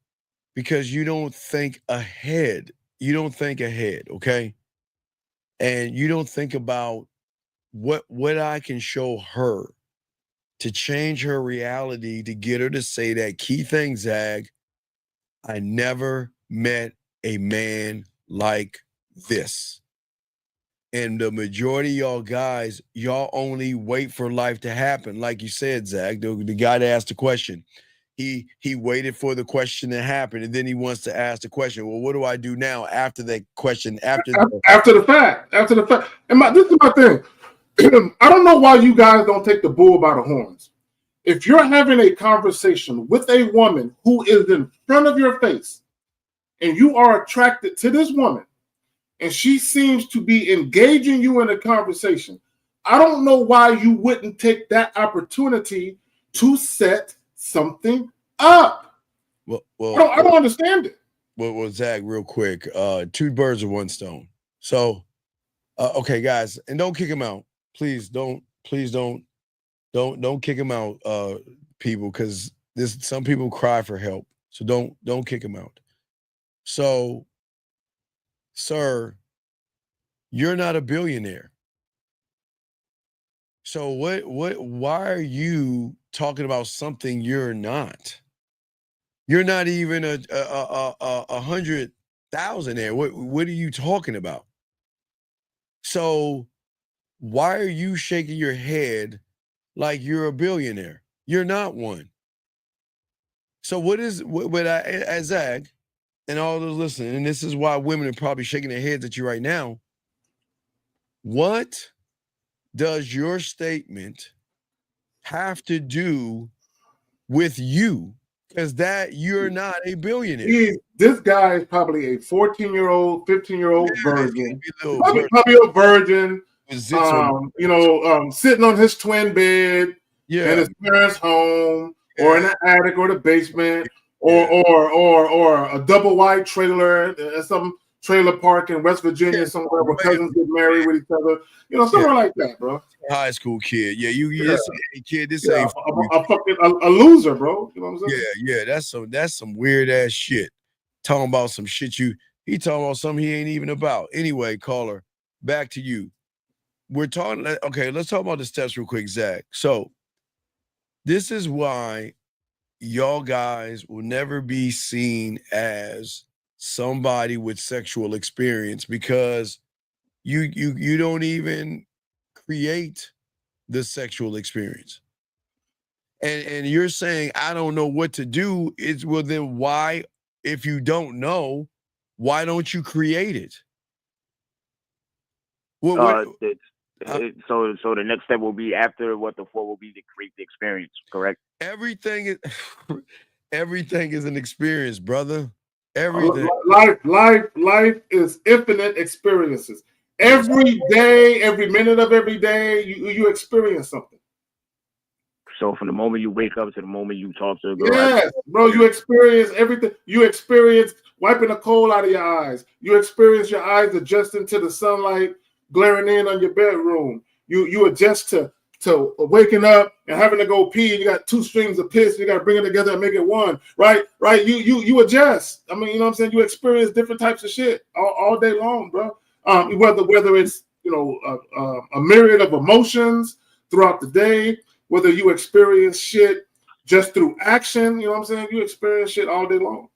because you don't think ahead. You don't think ahead, okay? And you don't think about what I can show her to change her reality to get her to say that key thing, Zag. I never met a man like this. And the majority of y'all guys, y'all only wait for life to happen. Like you said, Zach, the guy that asked the question, he waited for the question to happen, and then he wants to ask the question. Well, what do I do now after that question? After the fact. And this is my thing. I don't know why you guys don't take the bull by the horns. If you're having a conversation with a woman who is in front of your face, and you are attracted to this woman, and she seems to be engaging you in a conversation, I don't know why you wouldn't take that opportunity to set something up. Well, I don't understand it. Well, Zach, real quick, two birds with one stone. So, okay, guys, and don't kick him out. Please don't kick him out, people, because some people cry for help. So don't kick him out. So, sir, you're not a billionaire. So why are you talking about something you're not? You're not even a 100,000 there. What are you talking about? So why are you shaking your head like you're a billionaire? You're not one. So as Zach and all those listening, and this is why women are probably shaking their heads at you right now. What does your statement have to do with you? Because that you're not a billionaire. This guy is probably a 14-year-old, 15-year-old virgin. Probably a virgin. Sitting on his twin bed in his parents' home, or in the attic or the basement, or a double wide trailer at some trailer park in West Virginia somewhere where cousins get married with each other. Somewhere like that, bro. High school kid. Yeah, this kid, this ain't a loser, bro. You know what I'm saying? Yeah, that's some weird ass shit. Talking about some shit he talking about something he ain't even about. Anyway, caller, back to you. We're talking, okay, let's talk about the steps real quick, Zach. So this is why y'all guys will never be seen as somebody with sexual experience because you don't even create the sexual experience. And you're saying, I don't know what to do. Well, then why, if you don't know, why don't you create it? So the next step will be after what the 4 will be to create the experience, correct? Everything Everything is an experience, brother. Everything. Life is infinite experiences. Every day, every minute of every day, you experience something. So from the moment you wake up to the moment you talk to a girl, Yes, bro, you experience everything. You experience wiping the coal out of your eyes. You experience your eyes adjusting to the sunlight glaring in on your bedroom. You adjust to waking up and having to go pee. You got 2 streams of piss. You got to bring it together and make it one. Right. You adjust. I mean, you know what I'm saying? You experience different types of shit all day long, bro. Whether it's a myriad of emotions throughout the day, whether you experience shit just through action, you know what I'm saying? You experience shit all day long.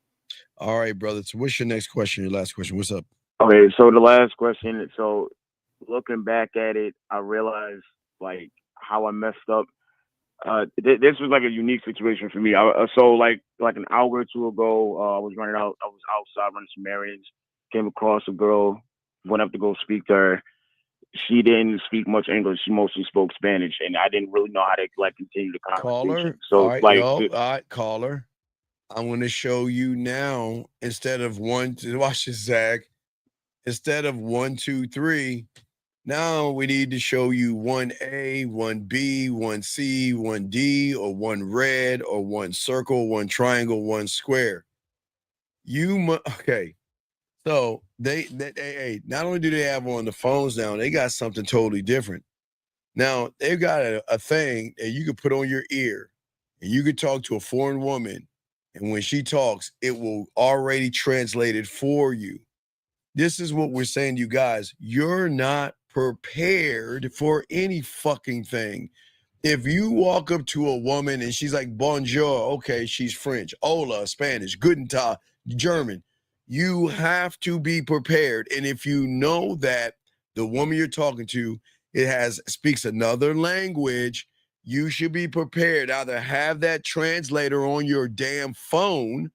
All right, brother. So what's your next question? Your last question? What's up? Okay, so the last question. So looking back at it, I realized like how I messed up. This was like a unique situation for me. So like an hour or two ago, I was outside running some errands. Came across a girl. Went up to go speak to her. She didn't speak much English. She mostly spoke Spanish, and I didn't really know how to like continue the conversation. Caller. So all right, caller. I'm going to show you now instead of watch this, Zach. Instead of 1, 2, 3. Now we need to show you 1A, 1B, 1C, 1D, or 1 red, or 1 circle, 1 triangle, 1 square. Okay. So they not only do they have on the phones now, they got something totally different. Now they've got a thing that you could put on your ear, and you could talk to a foreign woman, and when she talks, it will already translate it for you. This is what we're saying to you guys. You're not prepared for any fucking thing. If you walk up to a woman and she's like, bonjour, okay, she's French, hola, Spanish, guten tag, German, you have to be prepared. And if you know that the woman you're talking to, speaks another language, you should be prepared. Either have that translator on your damn phone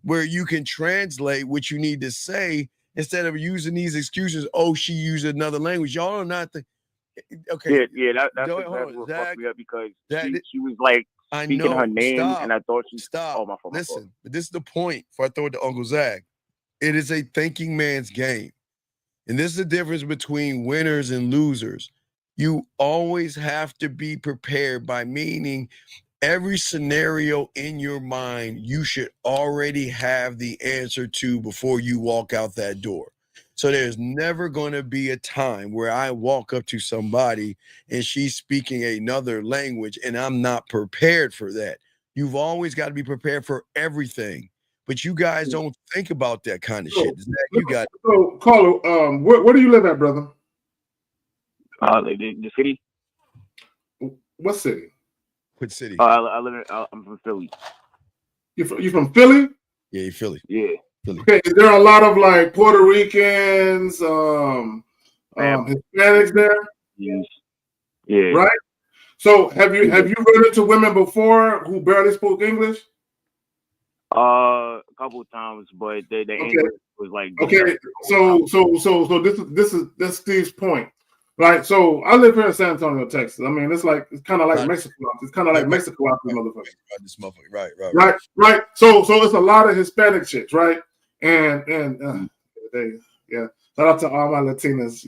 where you can translate what you need to say, instead of using these excuses. Oh, she used another language. Y'all are not okay. Yeah, that's exactly what fucked me up because she was like I speaking know. her name, and I thought she stop. Oh, my fault. Listen, but this is the point. Before I throw it to Uncle Zach, it is a thinking man's game, and this is the difference between winners and losers. You always have to be prepared, by meaning every scenario in your mind, you should already have the answer to before you walk out that door. So there's never going to be a time where I walk up to somebody and she's speaking another language and I'm not prepared for that. You've always got to be prepared for everything. But you guys don't think about that kind of shit. Zach, you got it. So, caller, where do you live at, brother? The city. What city? What city? I'm from Philly. You from Philly? Yeah, you Philly. Yeah. Philly. Okay, is there a lot of like Puerto Ricans, Hispanics there? Yes. Yeah. Right. So have you run into women before who barely spoke English? A couple of times, but the English was like okay. So this is Steve's point. Right, so I live here in San Antonio, Texas. I mean, it's kind of like Mexico. It's kind of like Mexico out this motherfucker. This motherfucker, right. So it's a lot of Hispanic chicks, right? And shout out to all my Latinas.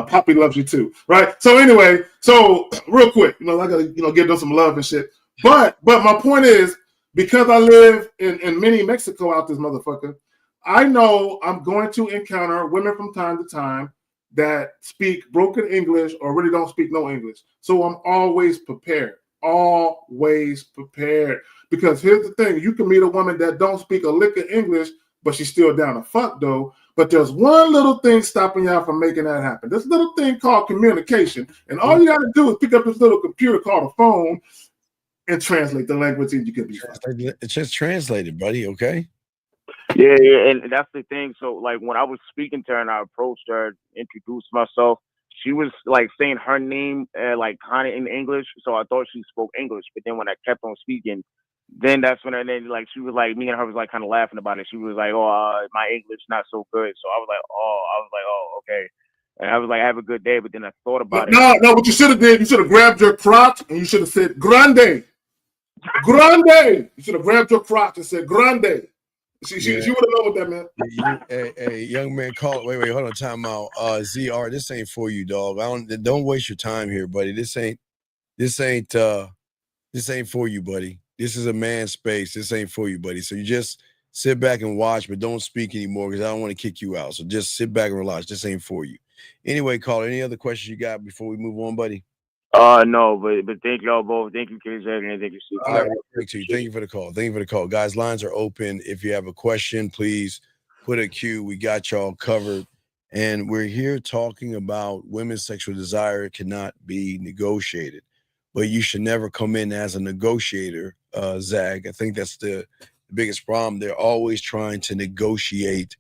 Poppy loves you too, right? So anyway, real quick, I gotta give them some love and shit. But my point is, because I live in mini Mexico out this motherfucker, I know I'm going to encounter women from time to time that speak broken English or really don't speak no English. So I'm always prepared. Because here's the thing. You can meet a woman that don't speak a lick of English, but she's still down to fuck though. But there's one little thing stopping y'all from making that happen. This little thing called communication. And all you got to do is pick up this little computer called a phone and translate the language and you can be fine. It's just translated, buddy, okay? Yeah, and that's the thing. So, like, when I was speaking to her and I approached her, introduced myself, she was like saying her name, like kind of in English. So I thought she spoke English. But then when I kept on speaking, then that's when she was like, me and her was like kind of laughing about it. She was like, "Oh, my English not so good." So I was like, "Oh, okay." And I was like, "Have a good day." But then I thought about it. No, what you should have did, you should have grabbed your crotch and you should have said "grande." Grande. You should have grabbed your crotch and said grande. She would have known what that meant. Hey, young man, call. Wait, hold on, time out. ZR, this ain't for you, dog. Don't waste your time here, buddy. This ain't for you, buddy. This is a man's space. This ain't for you, buddy. So you just sit back and watch, but don't speak anymore because I don't want to kick you out. So just sit back and relax. This ain't for you. Anyway, caller, any other questions you got before we move on, buddy? No, but thank y'all both. Thank you, KZ, and thank you, Steve. All right, thank you for the call. Thank you for the call. Guys, lines are open. If you have a question, please put a Q. We got y'all covered. And we're here talking about women's sexual desire cannot be negotiated. But you should never come in as a negotiator, Zag. I think that's the biggest problem. They're always trying to negotiate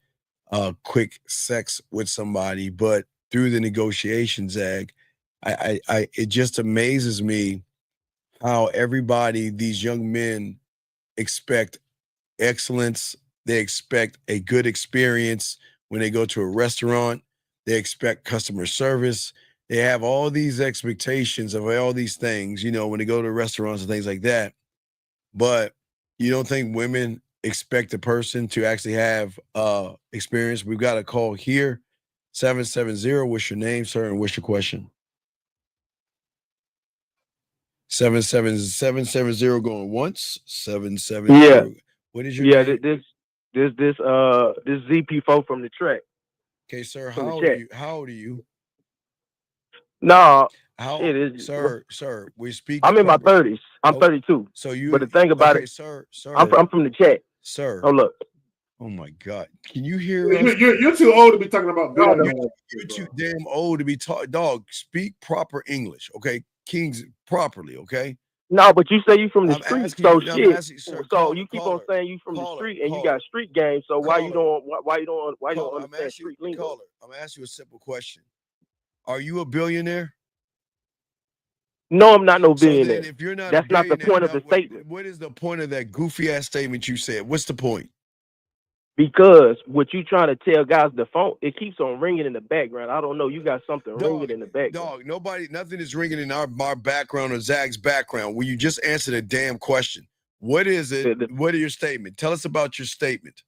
quick sex with somebody. But through the negotiation, Zag, it just amazes me how everybody, these young men, expect excellence. They expect a good experience when they go to a restaurant. They expect customer service. They have all these expectations of all these things, when they go to restaurants and things like that. But you don't think women expect a person to actually have experience? We've got a call here, 770. What's your name, sir, and what's your question? 770 going once. 770. Yeah. What is your name? This ZP4 from the track. Okay, sir. How old are you? No. It is, sir. We speak. I'm in my 30s. I'm 32. So you. But the thing about it, sir. I'm from the chat. Sir. Oh look. Oh my God! Can you hear us? You're too old to be talking about. You're too damn old to be talking. Dog, speak proper English, okay? Kings properly, okay? No, but you say you from the street, so shit. Sir, so you keep on saying you from the street and you got street game. So why you don't understand street lingo? I'm asking you a simple question. Are you a billionaire? No, I'm not no billionaire. If you're not, that's not the point of the statement. What is the point of that goofy ass statement you said? What's the point? Because what you trying to tell guys, the phone, it keeps on ringing in the background. I don't know. You got something ringing in the background. Dog, nothing is ringing in our background or Zag's background. Will you just answer the damn question? What is it? What are your statement? Tell us about your statement.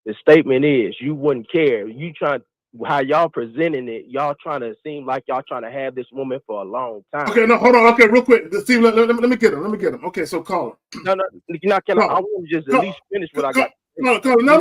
The statement is you wouldn't care. You trying how y'all presenting it. Y'all trying to seem like y'all trying to have this woman for a long time. Okay, no, hold on. Okay, real quick. Steve, let me get him. Okay, so call her. No, I want to just at least finish what I got. No. Hold on,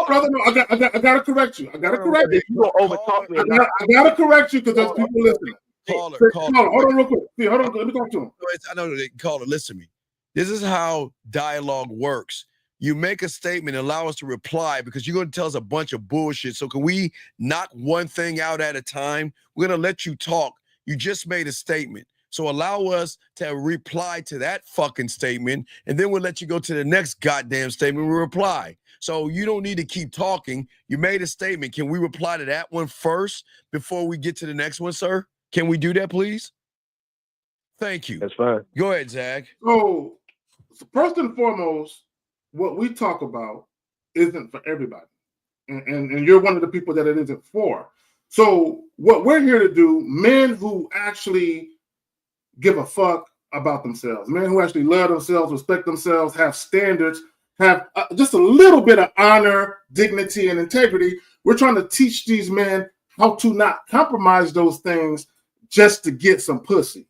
brother. No, I gotta correct you. I gotta correct you. You don't overtalk me. I gotta correct you because there's people listening. Caller. Hold on, real quick. See, hold on. Let me talk to him. I know they call it. Listen to me. This is how dialogue works. You make a statement, allow us to reply because you're going to tell us a bunch of bullshit. So can we knock one thing out at a time? We're going to let you talk. You just made a statement. So allow us to reply to that fucking statement, and then we'll let you go to the next goddamn statement. We'll reply. So you don't need to keep talking. You made a statement. Can we reply to that one first before we get to the next one, sir? Can we do that, please? Thank you. That's fine. Go ahead, Zag. So first and foremost, what we talk about isn't for everybody. And you're one of the people that it isn't for. So what we're here to do, men who actually give a fuck about themselves, men who actually love themselves, respect themselves, have standards, have just a little bit of honor, dignity, and integrity. We're trying to teach these men how to not compromise those things just to get some pussy.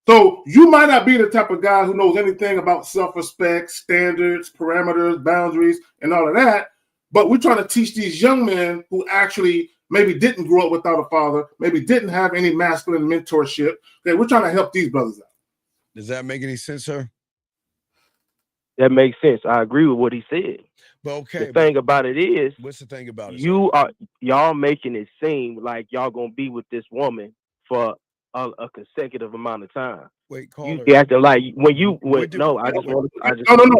So you might not be the type of guy who knows anything about self-respect, standards, parameters, boundaries, and all of that, but we're trying to teach these young men who actually maybe didn't grow up without a father, maybe didn't have any masculine mentorship, that we're trying to help these brothers out. Does that make any sense, sir? That makes sense. I agree with what he said. But okay. The thing about it is, what's the thing about it? Y'all making it seem like y'all gonna be with this woman for a consecutive amount of time. Wait, caller. You acting like I just want to. No.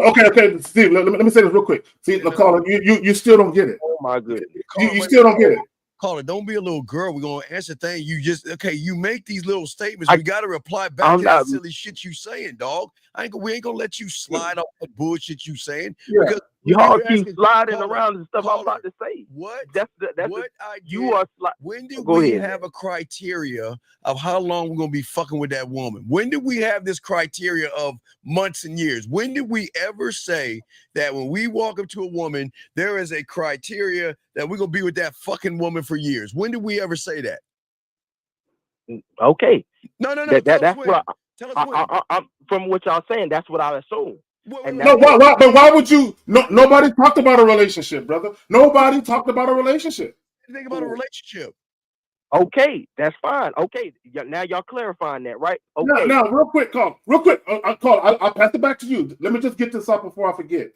Okay. Steve, let me say this real quick. See, caller, you still don't get it. Oh my goodness. You still don't get it. Caller, don't be a little girl. We're gonna answer things. You make these little statements. We gotta reply back to that silly shit you saying, dog. We ain't gonna let you slide off that bullshit you saying because Y'all keep asking, sliding caller, around and stuff I'm caller, about to say. what That's I you get. are When did Go we ahead, have man. a criteria of how long we're gonna be fucking with that woman? When did we have this criteria of months and years? When did we ever say that when we walk up to a woman, there is a criteria that we're gonna be with that fucking woman for years? When did we ever say that? Okay. No. That's what Tell us when. I'm from what y'all saying. That's what I assume. And No, but why would you? No, nobody talked about a relationship, brother. Nobody talked about a relationship. Think about a relationship. Okay, that's fine. Okay, now y'all clarifying that, right? Okay. Now, real quick, call. Real quick, I'll pass it back to you. Let me just get this up before I forget.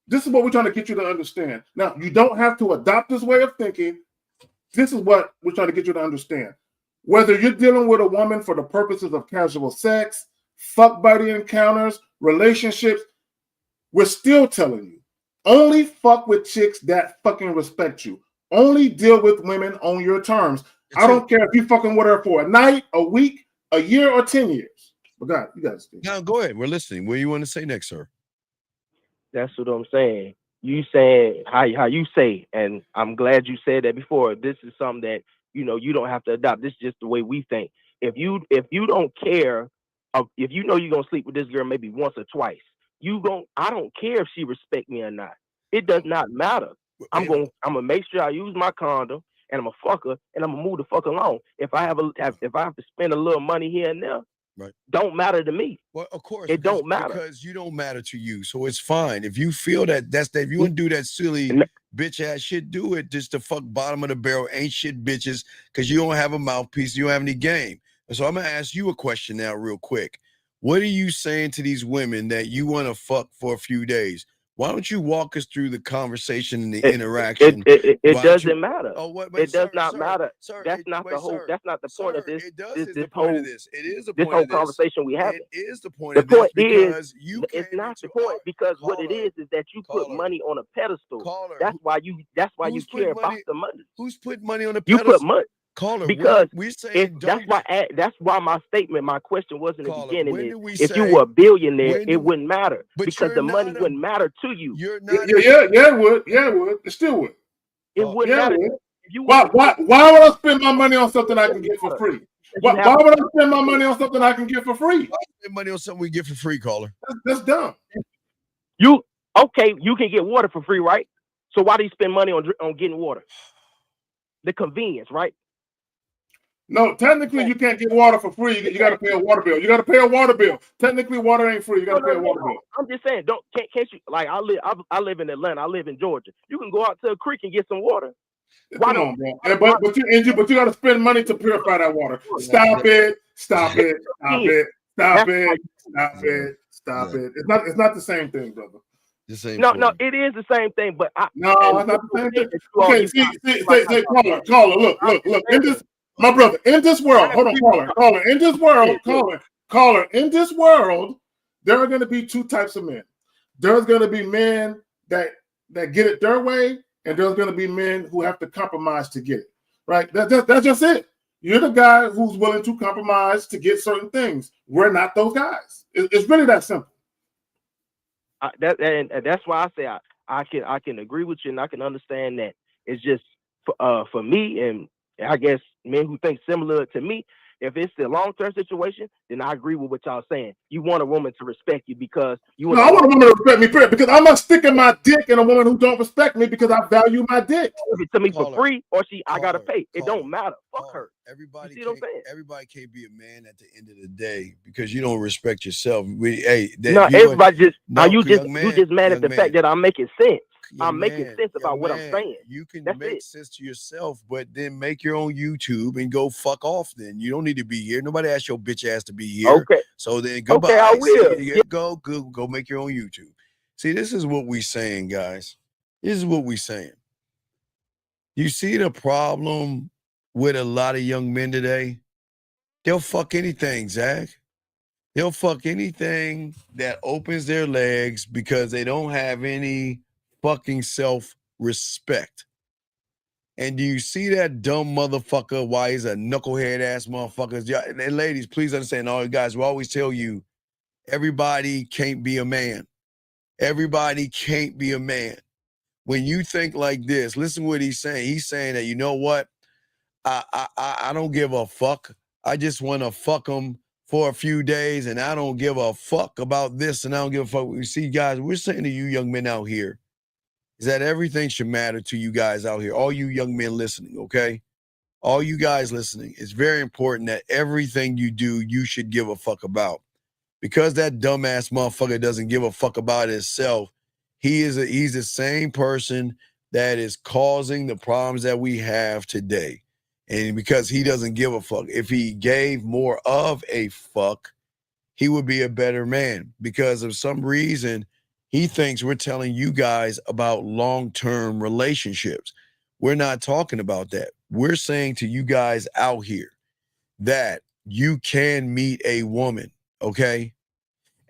This is what we're trying to get you to understand. Now, you don't have to adopt this way of thinking. This is what we're trying to get you to understand. Whether you're dealing with a woman for the purposes of casual sex, fuck buddy encounters, relationships, we're still telling you, only fuck with chicks that fucking respect you. Only deal with women on your terms. I don't care if you fucking with her for a night, a week, a year, or 10 years. But God, you guys speak. Now go ahead. We're listening. What do you want to say next, sir? That's what I'm saying. You saying how you say, and I'm glad you said that before. This is something that you don't have to adopt. This is just the way we think. If you don't care, if you know you're gonna sleep with this girl maybe once or twice, I don't care if she respect me or not. It does not matter. I'm gonna make sure I use my condom, and I'm a fucker, and I'm gonna move the fuck along. If I have to spend a little money here and there, right, don't matter to me. Well, of course, it don't matter because you don't matter to you. So it's fine if you feel that if you want to do that silly bitch ass shit, do it just to fuck bottom of the barrel ain't shit bitches because you don't have a mouthpiece, you don't have any game. And so I'm gonna ask you a question now, real quick. What are you saying to these women that you want to fuck for a few days? Why don't you walk us through the conversation and the interaction? It doesn't matter. Oh, what? It does not matter. That's not the whole. That's not the point of this. It is the point of this. It is the this point whole of this. conversation we have. It is the point The of this point because is, you it's not the point because what it is that you put money on a pedestal. That's why you care about the money. Who's put money on a You pedestal? put money. Caller, Because we're saying that's why my statement, my question was in the beginning is if you say- were a billionaire, when it do- wouldn't matter but because you're the not money a- wouldn't matter to you. You're not. Yeah, it would. Yeah, it would. It still would. It wouldn't Yeah, matter. it would. If you Why was a- would I spend my money on something I can get for free? Why would I spend my money on something I can get for free? Why spend money on something we get for free, caller? That's dumb. You can get water for free, right? So why do you spend money on getting water? The convenience, right? No, technically you can't get water for free. You got to pay a water bill. You got to pay a water bill. Technically, water ain't free. You got to pay a water bill. I'm just saying, can't you like I live in Atlanta. I live in Georgia. You can go out to a creek and get some water. Come on, bro. But you got to spend money to purify that water. Stop it. Stop it. Stop it. Stop it. Stop it. Stop it. It's not the same thing, brother. No, it is the same thing, but no, it's not the same thing. Okay, see, caller, look. In this, my brother, in this world, hold on, caller. In this world, caller. In this world, there are going to be two types of men. There's going to be men that get it their way, and there's going to be men who have to compromise to get it. Right? That's just it. You're the guy who's willing to compromise to get certain things. We're not those guys. It's really that simple. That's why I say I can agree with you and I can understand that. It's just for me and I guess men who think similar to me. If it's a long-term situation, then I agree with what y'all saying. You want a woman to respect you because you. No, I want a woman to respect me, because I'm not sticking my dick in a woman who don't respect me because I value my dick. Give it to me for free, or I gotta pay. It don't matter. Fuck her. Everybody, you see what I'm saying? Everybody can't be a man at the end of the day because you don't respect yourself. Everybody just you just mad at the fact that I'm making sense. I'm making sense about what I'm saying. You can make sense to yourself, but then make your own YouTube and go fuck off. Then you don't need to be here. Nobody asked your bitch ass to be here. Okay. So then goodbye. Okay, I will. Go make your own YouTube. See, this is what we saying, guys. This is what we saying. You see the problem with a lot of young men today? They'll fuck anything, Zach. They'll fuck anything that opens their legs because they don't have any fucking self-respect. And do you see that dumb motherfucker? Why he's a knucklehead ass motherfucker? And ladies, please understand, all you guys will always tell you, everybody can't be a man. Everybody can't be a man. When you think like this, listen what he's saying. He's saying that, you know what? I don't give a fuck. I just want to fuck them for a few days, and I don't give a fuck about this, and I don't give a fuck. You see, guys, we're saying to you young men out here is that everything should matter to you guys out here. All you young men listening, okay? All you guys listening, it's very important that everything you do, you should give a fuck about. Because that dumbass motherfucker doesn't give a fuck about himself, he's the same person that is causing the problems that we have today. And because he doesn't give a fuck, if he gave more of a fuck, he would be a better man. Because of some reason, he thinks we're telling you guys about long-term relationships. We're not talking about that. We're saying to you guys out here that you can meet a woman, okay?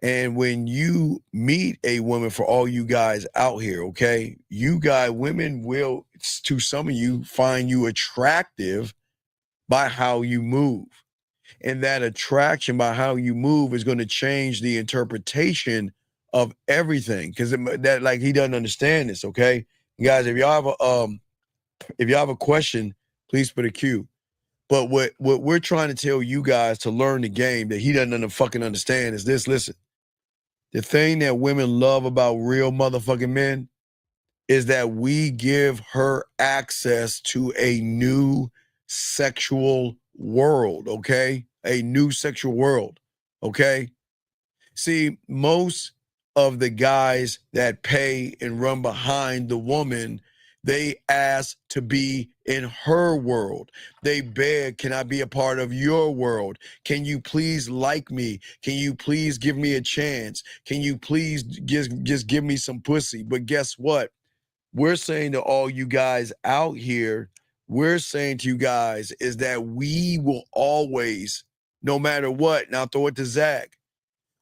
And when you meet a woman, for all you guys out here, okay, you guys, women will, to some of you, find you attractive by how you move. And that attraction by how you move is going to change the interpretation of everything. Because that, like, he doesn't understand this, okay? Guys, if y'all have a question, please put a Q. But what we're trying to tell you guys to learn the game that he doesn't fucking understand is this. Listen, the thing that women love about real motherfucking men is that we give her access to a new sexual world, okay? A new sexual world, okay? See, most of the guys that pay and run behind the woman, they ask to be in her world. They beg, can I be a part of your world? Can you please like me? Can you please give me a chance? Can you please just give me some pussy? But guess what? We're saying to all you guys out here, we're saying to you guys is that we will always, no matter what, now throw it to Zach,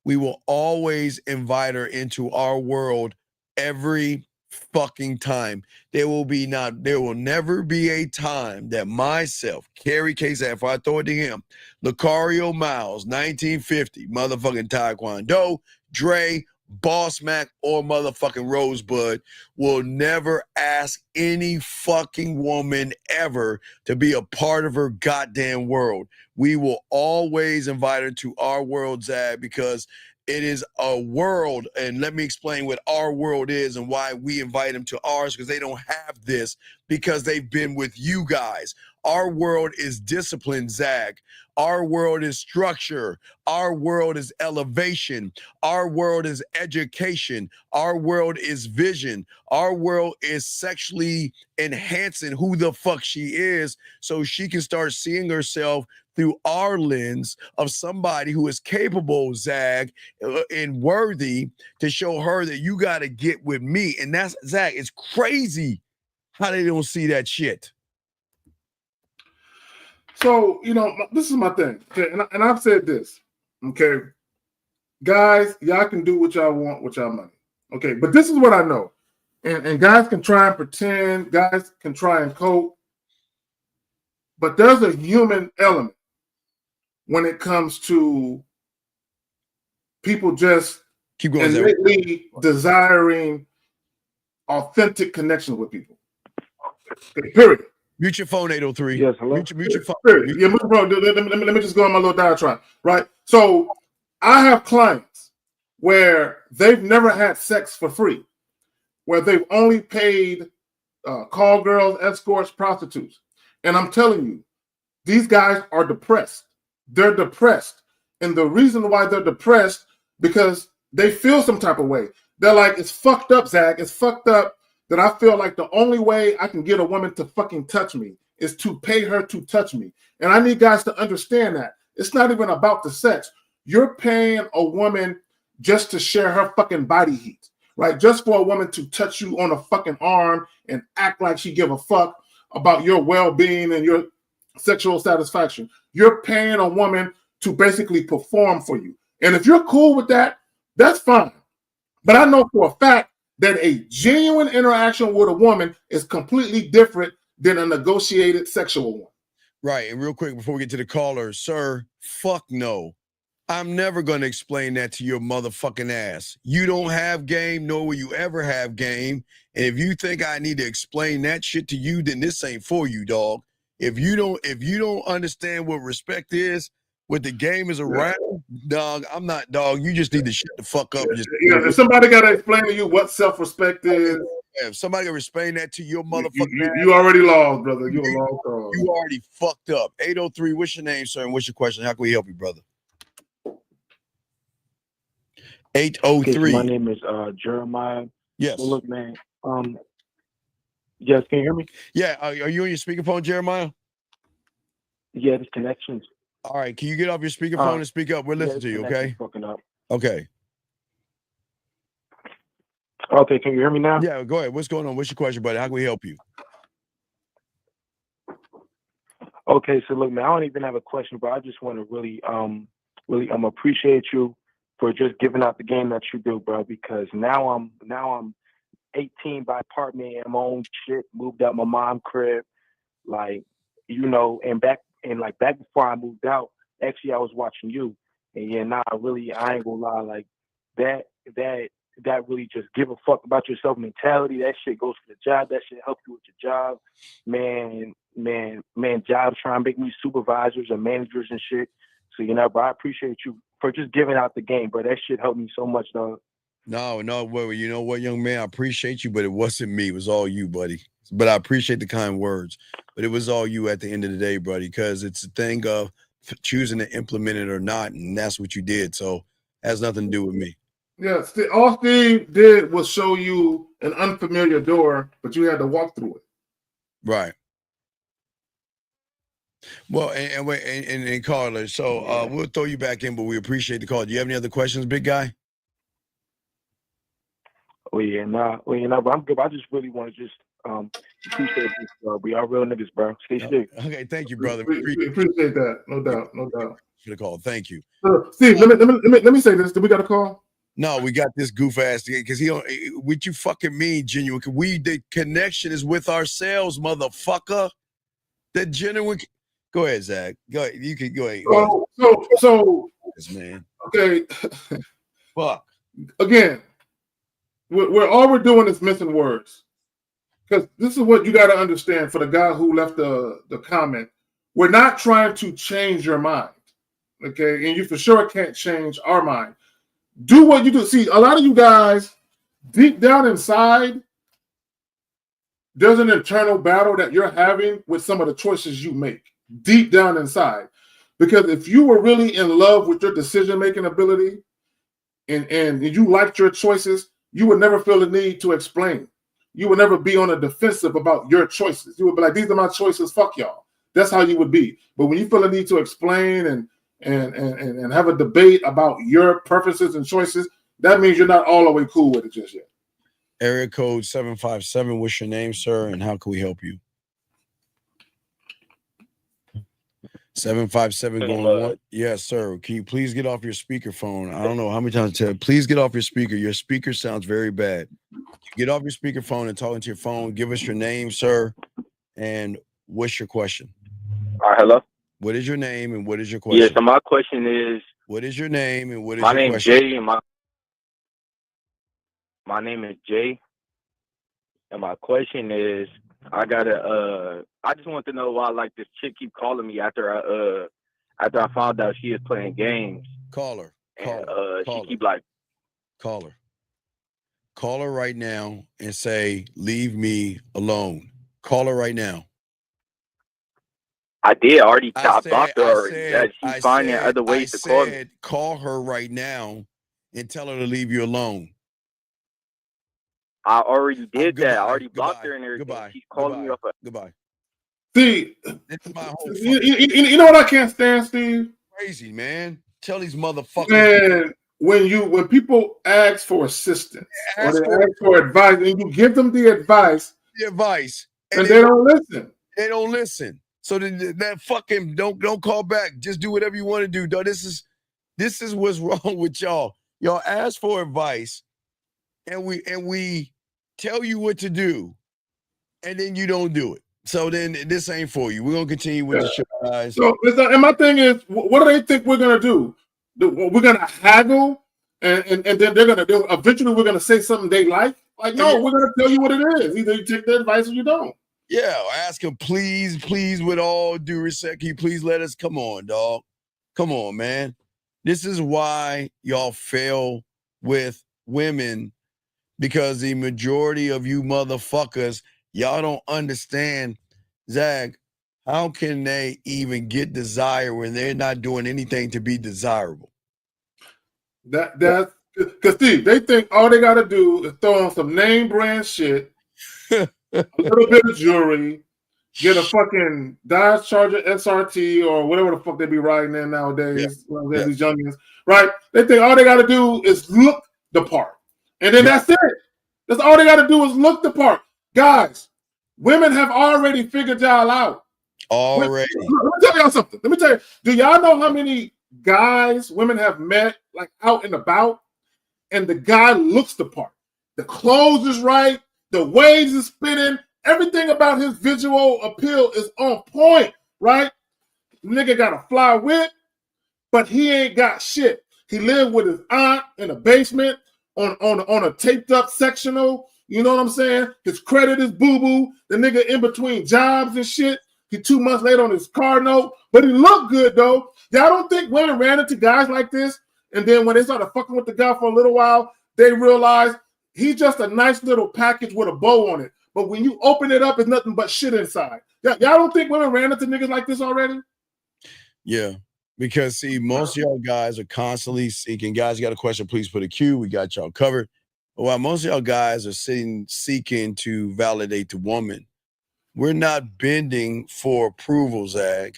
we will always invite her into our world every fucking time. There will never be a time that myself, Kerry Kazan, if I throw it to him, Lucario Miles, 1950, motherfucking Taekwondo, Dre, Boss Mac, or motherfucking Rosebud will never ask any fucking woman ever to be a part of her goddamn world. We will always invite her to our world, Zach, because it is a world. And let me explain what our world is and why we invite them to ours, because they don't have this because they've been with you guys. Our world is discipline, Zach. Our world is structure. Our world is elevation. Our world is education. Our world is vision. Our world is sexually enhancing who the fuck she is so she can start seeing herself through our lens of somebody who is capable, Zach, and worthy to show her that you got to get with me. And that's, Zach, it's crazy how they don't see that shit. So, this is my thing, okay? And I've said this, okay? Guys, y'all can do what y'all want with y'all money, okay? But this is what I know. And guys can try and pretend, guys can try and cope, but there's a human element when it comes to people just keep going, innately desiring authentic connections with people. Okay, period. Mute your phone, 803. Yes, hello. Mute your phone. Period. Yeah, bro, let me just go on my little diatribe, right? So I have clients where they've never had sex for free, where they've only paid call girls, escorts, prostitutes. And I'm telling you, these guys are depressed. They're depressed. And the reason why they're depressed, because they feel some type of way. They're like, it's fucked up, Zach. It's fucked up that I feel like the only way I can get a woman to fucking touch me is to pay her to touch me. And I need guys to understand that. It's not even about the sex. You're paying a woman just to share her fucking body heat, right? Just for a woman to touch you on a fucking arm and act like she give a fuck about your well-being and your sexual satisfaction. You're paying a woman to basically perform for you. And if you're cool with that, that's fine. But I know for a fact that a genuine interaction with a woman is completely different than a negotiated sexual one. Right. And real quick, before we get to the caller, sir, fuck no. I'm never going to explain that to your motherfucking ass. You don't have game, nor will you ever have game. And if you think I need to explain that shit to you, then this ain't for you, dog. If you don't understand what respect is, what the game is around, dog, I'm not, dog. You just need to shut the fuck up. If somebody got to explain to you what self-respect is. If somebody can explain that to your motherfucking ass, you already lost, brother. You a lost cause. You already fucked up. 803, what's your name, sir? And what's your question? How can we help you, brother? 803. Okay, so my name is Jeremiah. Yes. Well, look, man. Yes, can you hear me? Yeah. Are you on your speakerphone, Jeremiah? Yeah, this connection's. All right. Can you get off your speakerphone and speak up? We're listening to you, okay? Fucking up. Okay. Okay, can you hear me now? Yeah, go ahead. What's going on? What's your question, buddy? How can we help you? Okay, so look, man, I don't even have a question, but I just want to really appreciate you for just giving out the game that you do, bro. Because now I'm 18 by apartment in my own shit, moved out my mom's crib, like, you know, and back before I moved out, actually I was watching you, and yeah, I ain't gonna lie, like that really just give a fuck about yourself mentality. That shit goes for the job. That shit help you with your job, man. Jobs trying to make me supervisors and managers and shit. So but I appreciate you for just giving out the game, bro. That shit helped me so much, dog. No, well, you know what, young man, I appreciate you, but it wasn't me. It was all you, buddy. But I appreciate the kind words. But it was all you at the end of the day, buddy, because it's a thing of choosing to implement it or not, and that's what you did. So it has nothing to do with me. Yeah, all Steve did was show you an unfamiliar door, but you had to walk through it. Right. Well, and Carla, so we'll throw you back in, but we appreciate the call. Do you have any other questions, big guy? But I'm good. I just really want to just appreciate this, bro. We are real niggas, bro. Stay safe. Okay, thank you, brother. We appreciate that. No doubt. For the call. Thank you. Steve, let me say this. Did we got a call? No, we got this goof ass because he don't. What you fucking mean, genuine? The connection is with ourselves, motherfucker. The genuine. Go ahead, Zach. Go ahead. You can go ahead. So this man. Okay. Fuck. Again, we're doing is missing words. Because this is what you got to understand for the guy who left the comment. We're not trying to change your mind. Okay, and you for sure can't change our mind. Do what you do. See, a lot of you guys, deep down inside, there's an internal battle that you're having with some of the choices you make deep down inside. Because if you were really in love with your decision-making ability and you liked your choices, you would never feel the need to explain. You would never be on a defensive about your choices. You would be like, these are my choices, fuck y'all. That's how you would be. But when you feel the need to explain and have a debate about your preferences and choices, that means you're not all the way cool with it just yet. Area code 757. What's your name, sir, and how can we help you? 757 going on. Yes, sir. Can you please get off your speakerphone? I don't know how many times to tell. Please get off your speaker. Your speaker sounds very bad. Get off your speakerphone and talk into your phone. Give us your name, sir, and what's your question? All right, hello. What is your name and what is your question? Yeah, so my question is, what is your name and what is my your name question? Jay, and my name is Jay, and my question is, I just want to know why like this chick keep calling me after I found out she is playing games. Call her. She keep like, call her right now and say, leave me alone. Call her right now. I did already. I blocked her already. She's finding other ways to call me. Call her right now and tell her to leave you alone. I already did that. I already blocked her and everything. Goodbye. She's calling me up. Goodbye. See, this is my whole you know what I can't stand, Steve? Crazy, man. Tell these motherfuckers. Man, when people ask for assistance or they ask for advice and you give them the advice, and they don't listen. They don't listen. So that fucking don't call back. Just do whatever you want to do, dog. This is what's wrong with y'all. Y'all ask for advice, and we tell you what to do, and then you don't do it. So then this ain't for you. We're gonna continue with the show, guys. So and my thing is, what do they think we're gonna do? we're gonna haggle, and then eventually we're gonna say something they like. Like, no, we're gonna tell you what it is. Either you take the advice or you don't. Yeah, ask him, please, with all due respect, can you please let us? Come on, dog. Come on, man. This is why y'all fail with women, because the majority of you motherfuckers, y'all don't understand, Zag, how can they even get desire when they're not doing anything to be desirable? That's because Steve, they think all they gotta do is throw on some name brand shit, a little bit of jewelry, get a fucking Dodge Charger SRT or whatever the fuck they be riding in nowadays. Yeah. These youngins, right? They think all they gotta do is look the part, and then that's it. That's all they gotta do is look the part. Guys, women have already figured y'all out. Already. Let me tell y'all something. Let me tell you. Do y'all know how many guys women have met like out and about, and the guy looks the part? The clothes is right, the waves is spinning, everything about his visual appeal is on point, right? Nigga got a fly whip, but he ain't got shit. He lived with his aunt in a basement on a taped up sectional. You know what I'm saying? His credit is boo-boo. The nigga in between jobs and shit. He 2 months late on his car note, but he looked good though. Y'all don't think women ran into guys like this, and then when they started fucking with the guy for a little while, they realized he's just a nice little package with a bow on it. But when you open it up, it's nothing but shit inside. Y'all don't think women ran into niggas like this already? Yeah, because see, most of y'all guys are constantly seeking. Guys, you got a question, please put a Q. We got y'all covered. But while most of y'all guys are seeking to validate the woman, we're not bending for approval, Zag.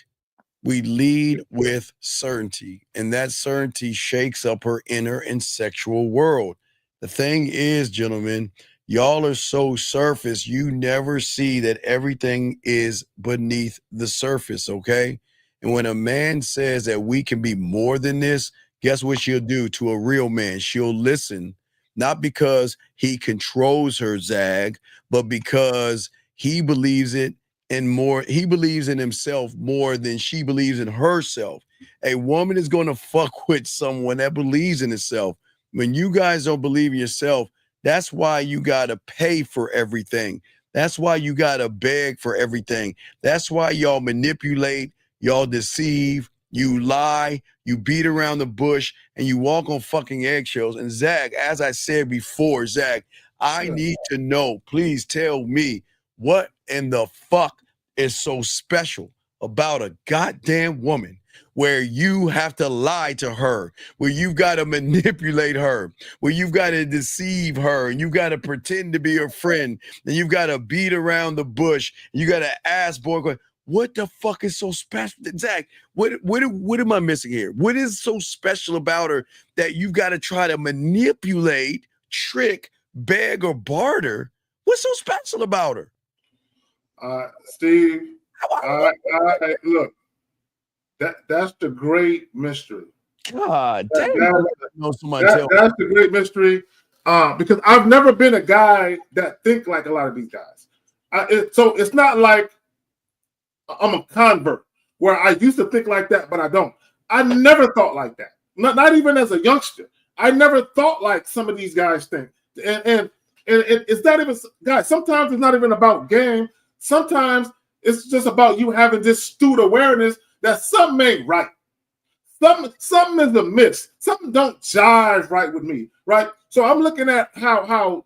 We lead with certainty, and that certainty shakes up her inner and sexual world. The thing is, gentlemen, y'all are so surface, you never see that everything is beneath the surface, okay? And when a man says that we can be more than this, guess what she'll do to a real man? She'll listen, not because he controls her, Zag, but because he believes it and more. He believes in himself more than she believes in herself. A woman is going to fuck with someone that believes in herself. When you guys don't believe in yourself, that's why you got to pay for everything. That's why you got to beg for everything. That's why y'all manipulate, y'all deceive, you lie, you beat around the bush, and you walk on fucking eggshells. And Zach, as I said before, Zach, I need to know, please tell me, what in the fuck is so special about a goddamn woman where you have to lie to her, where you've got to manipulate her, where you've got to deceive her, and you've got to pretend to be her friend, and you've got to beat around the bush, and you got to ask boy, what the fuck is so special? Zach, what am I missing here? What is so special about her that you've got to try to manipulate, trick, beg, or barter? What's so special about her? Steve, look, that's the great mystery. God damn, that's the great mystery. Because I've never been a guy that think like a lot of these guys. So it's not like I'm a convert where I used to think like that, but I don't. I never thought like that. Not even as a youngster. I never thought like some of these guys think. And it's not even, guys, sometimes it's not even about game. Sometimes it's just about you having this astute awareness that something ain't right. Something is amiss. Something don't jive right with me, right? So I'm looking at how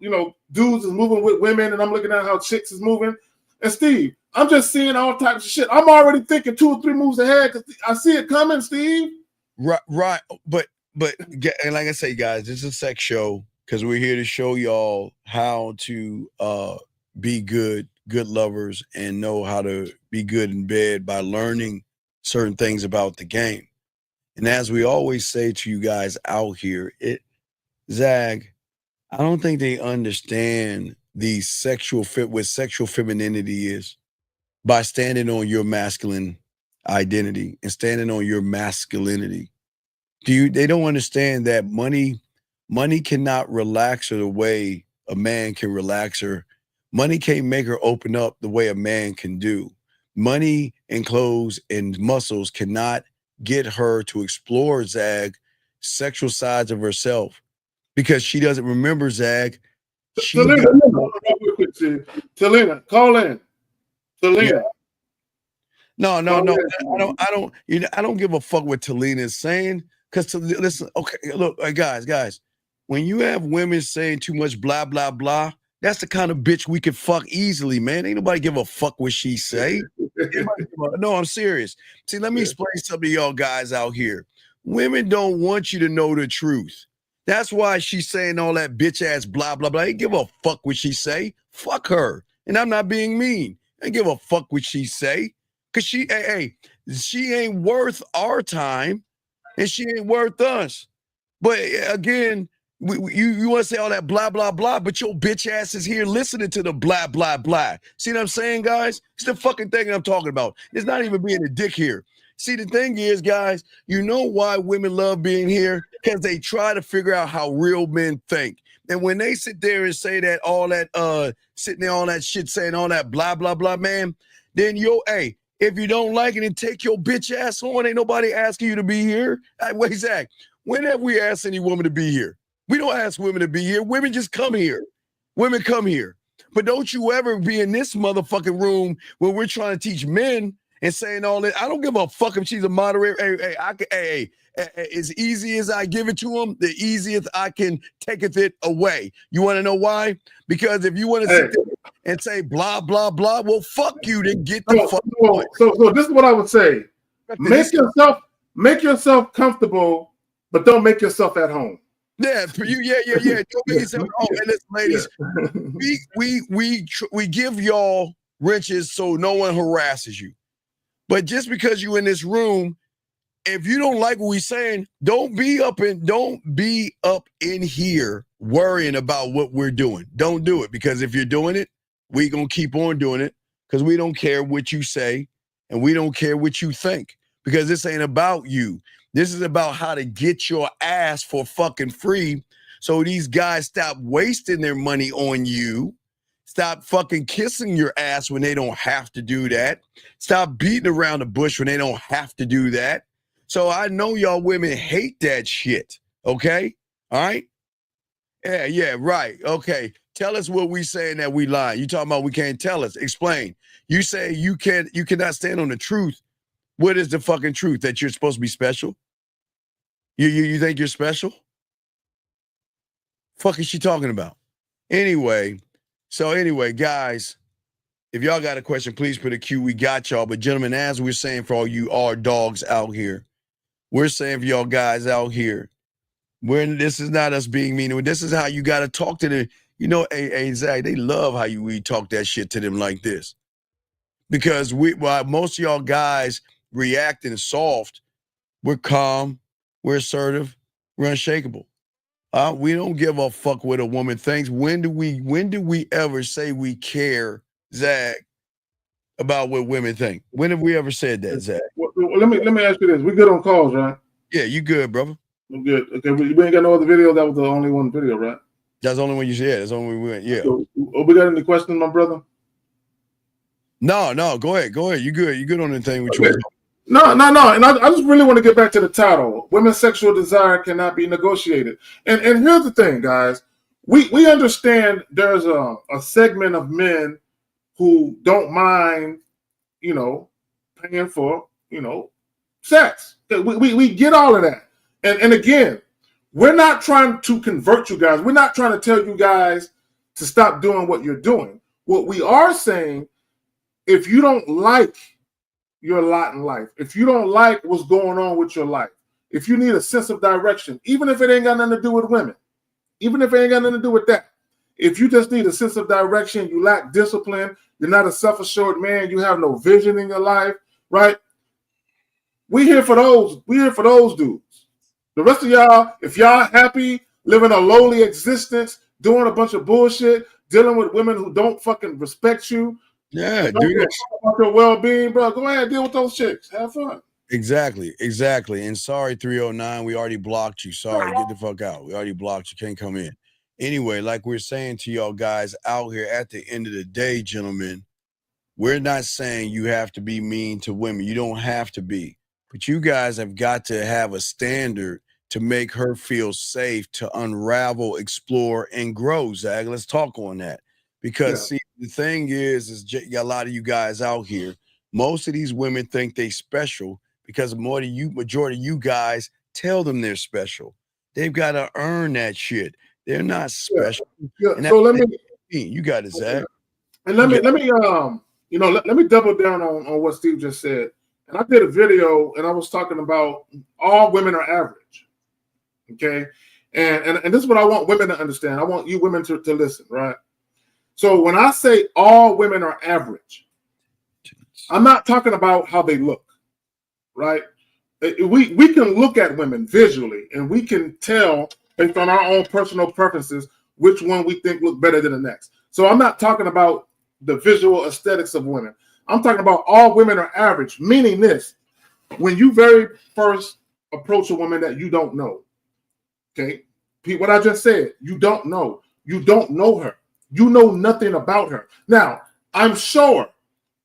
dudes is moving with women, and I'm looking at how chicks is moving. And Steve, I'm just seeing all types of shit. I'm already thinking 2 or 3 moves ahead because I see it coming, Steve. Right. But and like I say, guys, this is a sex show because we're here to show y'all how to be good lovers and know how to be good in bed by learning certain things about the game. And as we always say to you guys out here, Zag, I don't think they understand the sexual fit, what sexual femininity is, by standing on your masculine identity and standing on your masculinity. They don't understand that money cannot relax her the way a man can relax her. Money can't make her open up the way a man can do. Money and clothes and muscles cannot get her to explore, Zag, sexual sides of herself because she doesn't remember, Zag. Talina, call in. Talina. Yeah. No. I don't give a fuck what Talina is saying. Because listen, okay, look, guys, when you have women saying too much blah blah blah, that's the kind of bitch we can fuck easily, man. Ain't nobody give a fuck what she say. No, I'm serious. See, let me explain something to y'all guys out here. Women don't want you to know the truth. That's why she's saying all that bitch ass blah blah blah. Ain't give a fuck what she say. Fuck her. And I'm not being mean. Ain't give a fuck what she say. Cause she ain't worth our time. And she ain't worth us. But again, you want to say all that blah, blah, blah, but your bitch ass is here listening to the blah, blah, blah. See what I'm saying, guys? It's the fucking thing I'm talking about. It's not even being a dick here. See, the thing is, guys, you know why women love being here? Because they try to figure out how real men think. And when they sit there and say that, all that, sitting there, all that shit, saying all that blah, blah, blah, man, then if you don't like it, then take your bitch ass on. Ain't nobody asking you to be here. Wait, Zach, when have we asked any woman to be here? We don't ask women to be here. Women just come here. Women come here. But don't you ever be in this motherfucking room where we're trying to teach men and saying all that. I don't give a fuck if she's a moderator. As easy as I give it to them, the easiest I can taketh it away. You want to know why? Because if you want to sit there and say blah, blah, blah, well, fuck you, then get the fuck away. So this is what I would say. Make yourself comfortable, but don't make yourself at home. Yeah. Don't make yourself at home. And listen, ladies, we give y'all wrenches so no one harasses you. But just because you're in this room, if you don't like what we're saying, don't be up in here worrying about what we're doing. Don't do it, because if you're doing it, we're gonna keep on doing it, because we don't care what you say and we don't care what you think, because this ain't about you. This is about how to get your ass for fucking free. So these guys stop wasting their money on you. Stop fucking kissing your ass when they don't have to do that. Stop beating around the bush when they don't have to do that. So I know y'all women hate that shit. Okay? All right? Yeah, right. Okay. Tell us what we saying that we lying. You talking about we can't tell us. Explain. You say you cannot stand on the truth. What is the fucking truth? That you're supposed to be special? You think you're special? Fuck is she talking about? Anyway, guys, if y'all got a question, please put a Q. We got y'all. But gentlemen, as we're saying for all you our dogs out here, we're saying for y'all guys out here, this is not us being mean. This is how you got to talk to them. You know, hey, Zach, they love how we talk that shit to them like this. Because most of y'all guys reacting soft, we're calm, we're assertive, we're unshakable. We don't give a fuck what a woman thinks. When do we ever say we care, Zach, about what women think? When have we ever said that, Zach? Well, let me ask you this. We good on calls, right? Yeah, you good, brother. I'm good. Okay, we ain't got no other video. That was the only one video, right? That's the only one you said. That's the only one we went. Yeah. So, we got any questions, my brother? No. Go ahead. You good? You good on the thing we okay. No. And I just really want to get back to the title. Women's sexual desire cannot be negotiated. And here's the thing, guys. We understand there's a segment of men who don't mind, paying for, sex. We get all of that. And again, we're not trying to convert you guys. We're not trying to tell you guys to stop doing what you're doing. What we are saying, if you don't like your lot in life, if you don't like what's going on with your life, if you need a sense of direction, even if it ain't got nothing to do with women, even if it ain't got nothing to do with that, if you just need a sense of direction, you lack discipline, you're not a self-assured man, you have no vision in your life, right? We're here for those. We're here for those dudes. The rest of y'all, if y'all happy, living a lowly existence, doing a bunch of bullshit, dealing with women who don't fucking respect you, yeah, don't care about your well-being, bro, go ahead and deal with those chicks. Have fun. Exactly. And sorry, 309, we already blocked you. Sorry, get the fuck out. We already blocked you. Can't come in. Anyway, like we're saying to y'all guys out here, at the end of the day, gentlemen, we're not saying you have to be mean to women. You don't have to be. But you guys have got to have a standard to make her feel safe to unravel, explore, and grow, Zach. Let's talk on that. Because see, the thing is you got a lot of you guys out here. Most of these women think they special because majority of you guys tell them they're special. They've got to earn that shit. They're not special. And so let me. You got it, Zach. And let me let me double down on what Steve just said. And I did a video and I was talking about all women are average. Okay. And this is what I want women to understand. I want you women to listen, right? So when I say all women are average, I'm not talking about how they look, right? We can look at women visually and we can tell based on our own personal preferences which one we think look better than the next. So I'm not talking about the visual aesthetics of women. I'm talking about all women are average, meaning this: when you very first approach a woman that you don't know, okay, Pete, what I just said, you don't know her. You know nothing about her. Now, I'm sure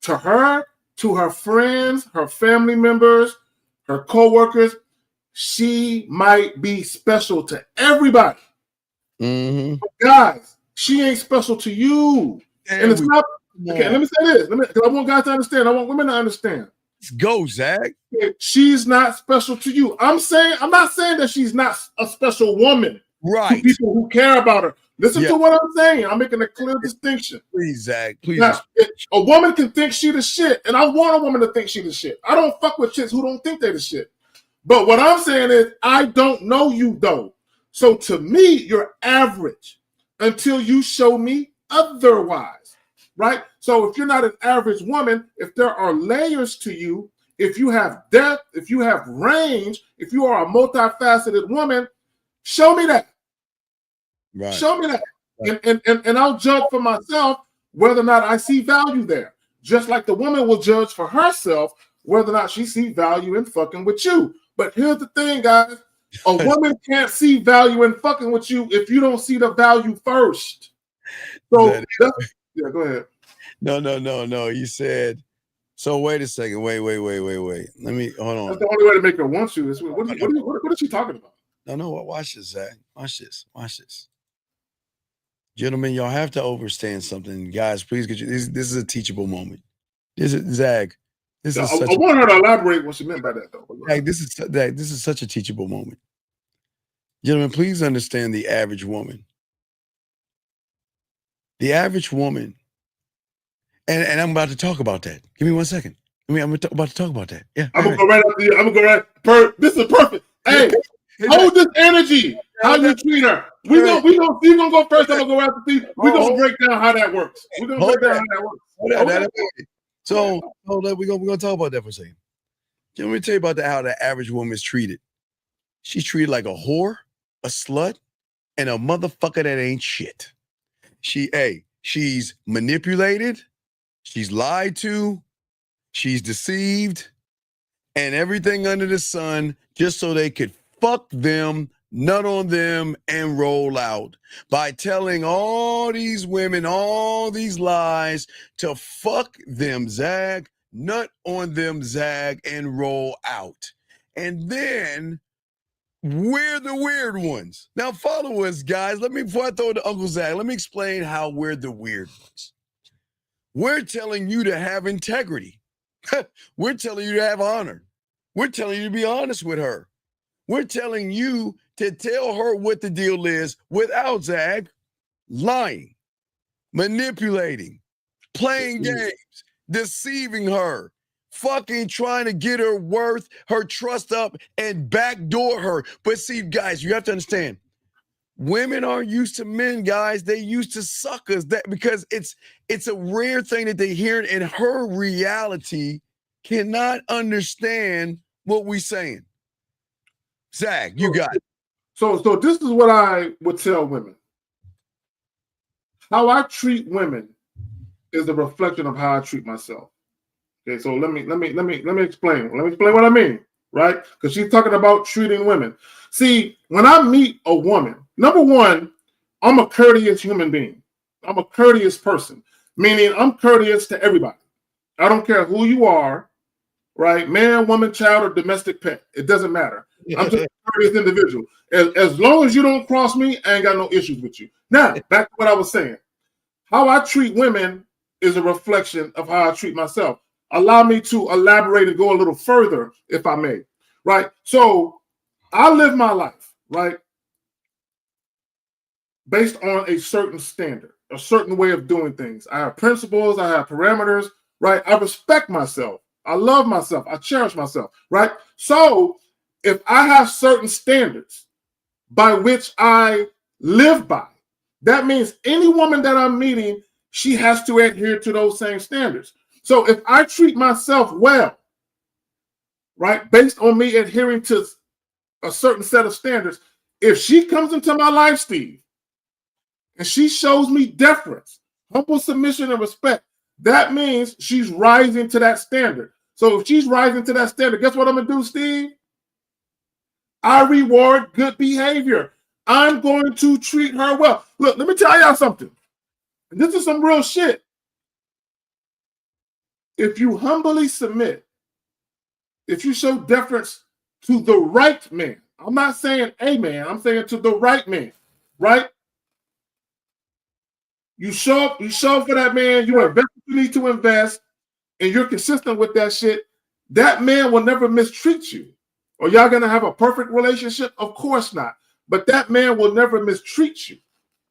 to her, to her friends, her family members, her co-workers, she might be special to everybody. Mm-hmm. But guys, she ain't special to you. And it's not. Okay, let me say this. I want guys to understand. I want women to understand. Let's go, Zach. She's not special to you. I'm not saying that she's not a special woman. Right. To people who care about her. Listen to what I'm saying. I'm making a clear distinction. Please, Zach. Please. Now, a woman can think she the shit, and I want a woman to think she the shit. I don't fuck with chicks who don't think they the shit. But what I'm saying is, I don't know you though. So to me, you're average until you show me otherwise, right? So if you're not an average woman, if there are layers to you, if you have depth, if you have range, if you are a multifaceted woman, show me that. Right. Show me that. Right. And I'll judge for myself whether or not I see value there. Just like the woman will judge for herself whether or not she sees value in fucking with you. But here's the thing, guys. A woman can't see value in fucking with you if you don't see the value first. So, yeah, go ahead. No. You said, so wait a second. Wait. Let me, hold on. That's the only way to make her want you. What is she talking about? No. Watch this, Zach. Watch this. Gentlemen, y'all have to understand something. Guys, please get you. This is a teachable moment. This is Zach. I want her to elaborate what she meant by that, though. Zach, this is such a teachable moment. Gentlemen, please understand the average woman. The average woman, and I'm about to talk about that. Give me 1 second. I'm about to talk about that. Yeah. I'm gonna go right after you. I'm gonna go right. This is perfect. Hey, hold this energy. How you treat her? We gonna go first. I'm gonna go after you. We're gonna break down how that works. We're gonna break down how that works. So we're gonna talk about that for a second. Let me tell you about how the average woman is treated. She's treated like a whore, a slut, and a motherfucker that ain't shit. She's manipulated, she's lied to, she's deceived, and everything under the sun just so they could fuck them, nut on them, and roll out by telling all these women all these lies to fuck them, Zag, nut on them, Zag, and roll out. And then we're the weird ones. Now follow us, guys. Before I throw it to Uncle Zach, let me explain how we're the weird ones. We're telling you to have integrity. We're telling you to have honor. We're telling you to be honest with her. We're telling you to tell her what the deal is without, Zag, lying, manipulating, playing games, deceiving her, fucking trying to get her worth, her trust up, and backdoor her. But see, guys, you have to understand, women aren't used to men, guys. They used to suckers. Because it's a rare thing that they hear, and her reality cannot understand what we're saying. Zach, you got it. So this is what I would tell women. How I treat women is a reflection of how I treat myself. Okay, so let me explain. Let me explain what I mean, right? Because she's talking about treating women. See, when I meet a woman, number one, I'm a courteous human being. I'm a courteous person, meaning I'm courteous to everybody. I don't care who you are. right? Man, woman, child, or domestic pet. It doesn't matter. I'm just a courteous individual. As long as you don't cross me, I ain't got no issues with you. Now, back to what I was saying. How I treat women is a reflection of how I treat myself. Allow me to elaborate and go a little further, if I may, right? So I live my life, right, based on a certain standard, a certain way of doing things. I have principles, I have parameters, right? I respect myself. I love myself. I cherish myself, right? So if I have certain standards by which I live by, that means any woman that I'm meeting, she has to adhere to those same standards. So if I treat myself well, right, based on me adhering to a certain set of standards, if she comes into my life, Steve, and she shows me deference, humble submission, and respect, that means she's rising to that standard. So if she's rising to that standard, guess what I'm going to do, Steve? I reward good behavior. I'm going to treat her well. Look, let me tell y'all something. This is some real shit. If you humbly submit, if you show deference to the right man, I'm not saying a man, I'm saying to the right man, right? You show up for that man, you invest what you need to invest, and you're consistent with that shit, that man will never mistreat you. Are y'all gonna have a perfect relationship? Of course not. But that man will never mistreat you.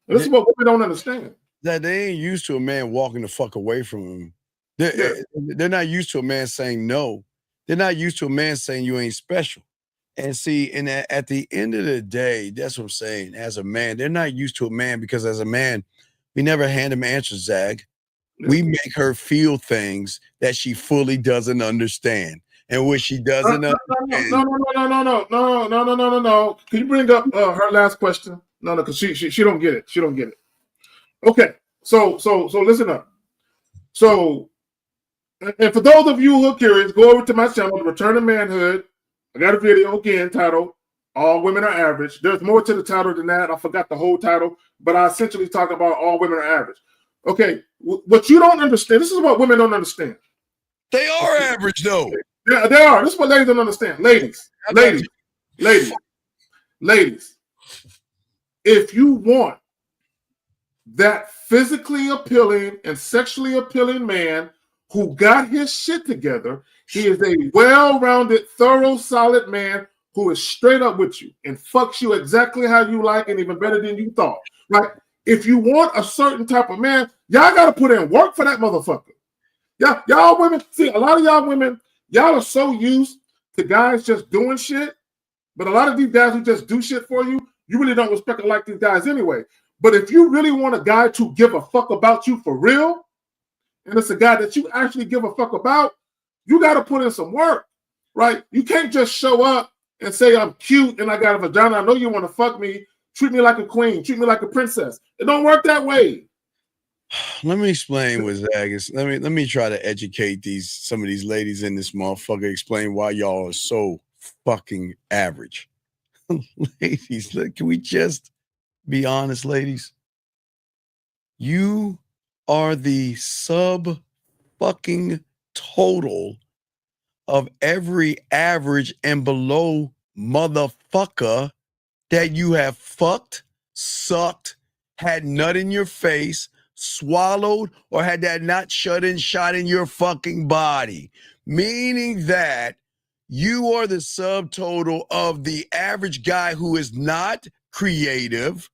And this is what women don't understand. That they ain't used to a man walking the fuck away from him. They're not used to a man saying no. They're not used to a man saying you ain't special. And see, and at the end of the day, that's what I'm saying. As a man, they're not used to a man because as a man, we never hand him answers, Zag. We make her feel things that she fully doesn't understand. And what she doesn't understand. No. Can you bring up her last question? No, because she don't get it. She don't get it. Okay. So listen up. So, and for those of you who are curious, go over to my channel, Return to Manhood. I got a video again titled All Women Are Average. There's more to the title than that. I forgot the whole title, but I essentially talk about all women are average. Okay, what you don't understand, this is what women don't understand. They are average, though. Yeah, they are. This is what ladies don't understand. Ladies, if you want that physically appealing and sexually appealing man who got his shit together, he is a well-rounded, thorough, solid man who is straight up with you and fucks you exactly how you like and even better than you thought, right? If you want a certain type of man, y'all got to put in work for that motherfucker. Yeah, y'all women, see, a lot of y'all women, y'all are so used to guys just doing shit, but a lot of these guys who just do shit for you, you really don't respect or like these guys anyway. But if you really want a guy to give a fuck about you for real, and it's a guy that you actually give a fuck about, you got to put in some work, right? You can't just show up and say, I'm cute and I got a vagina. I know you want to fuck me. Treat me like a queen. Treat me like a princess. It don't work that way. Let me explain what Zag is. Let me try to educate some of these ladies in this motherfucker. Explain why y'all are so fucking average. Ladies, can we just be honest, ladies? You are the sub fucking total of every average and below motherfucker that you have fucked, sucked, had nut in your face, swallowed, or had that nut shut in shot in your fucking body. Meaning that you are the subtotal of the average guy who is not creative,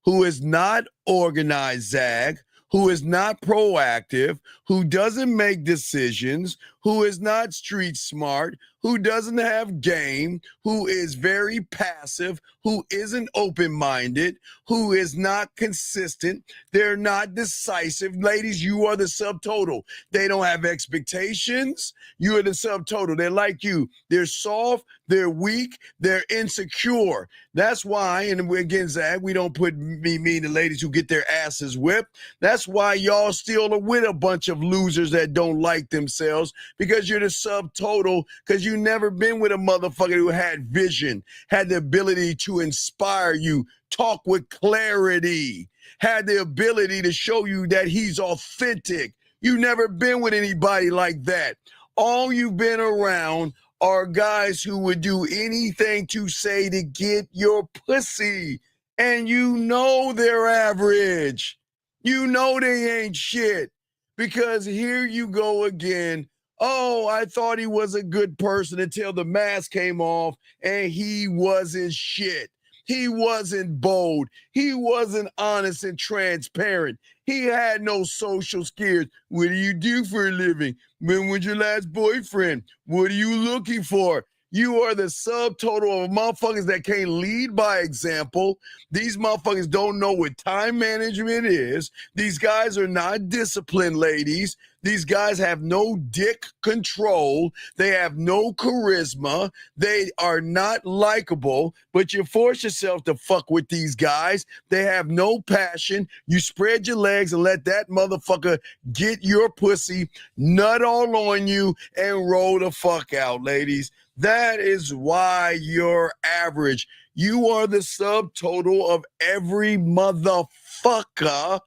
who is not organized, Zag, who is not proactive, who doesn't make decisions, who is not street smart, who doesn't have game, who is very passive, who isn't open-minded, who is not consistent. They're not decisive. Ladies, you are the subtotal. They don't have expectations. You are the subtotal. They're like you. They're soft. They're weak. They're insecure. That's why, and again, Zach, we don't put me the ladies who get their asses whipped. That's why y'all still are with a bunch of losers that don't like themselves, because you're the subtotal, because you never been with a motherfucker who had vision, had the ability to inspire you, talk with clarity, had the ability to show you that he's authentic. You never been with anybody like that. all you've been around are guys who would do anything to say to get your pussy. And you know they're average. You know they ain't shit. Because here you go again. Oh, I thought he was a good person until the mask came off and he wasn't shit. He wasn't bold. He wasn't honest and transparent. He had no social skills. What do you do for a living? When was your last boyfriend? What are you looking for? You are the subtotal of motherfuckers that can't lead by example. These motherfuckers don't know what time management is. These guys are not disciplined, ladies. These guys have no dick control. They have no charisma. They are not likable, but you force yourself to fuck with these guys. They have no passion. You spread your legs and let that motherfucker get your pussy, nut all on you, and roll the fuck out, ladies. That is why you're average. You are the subtotal of every motherfucker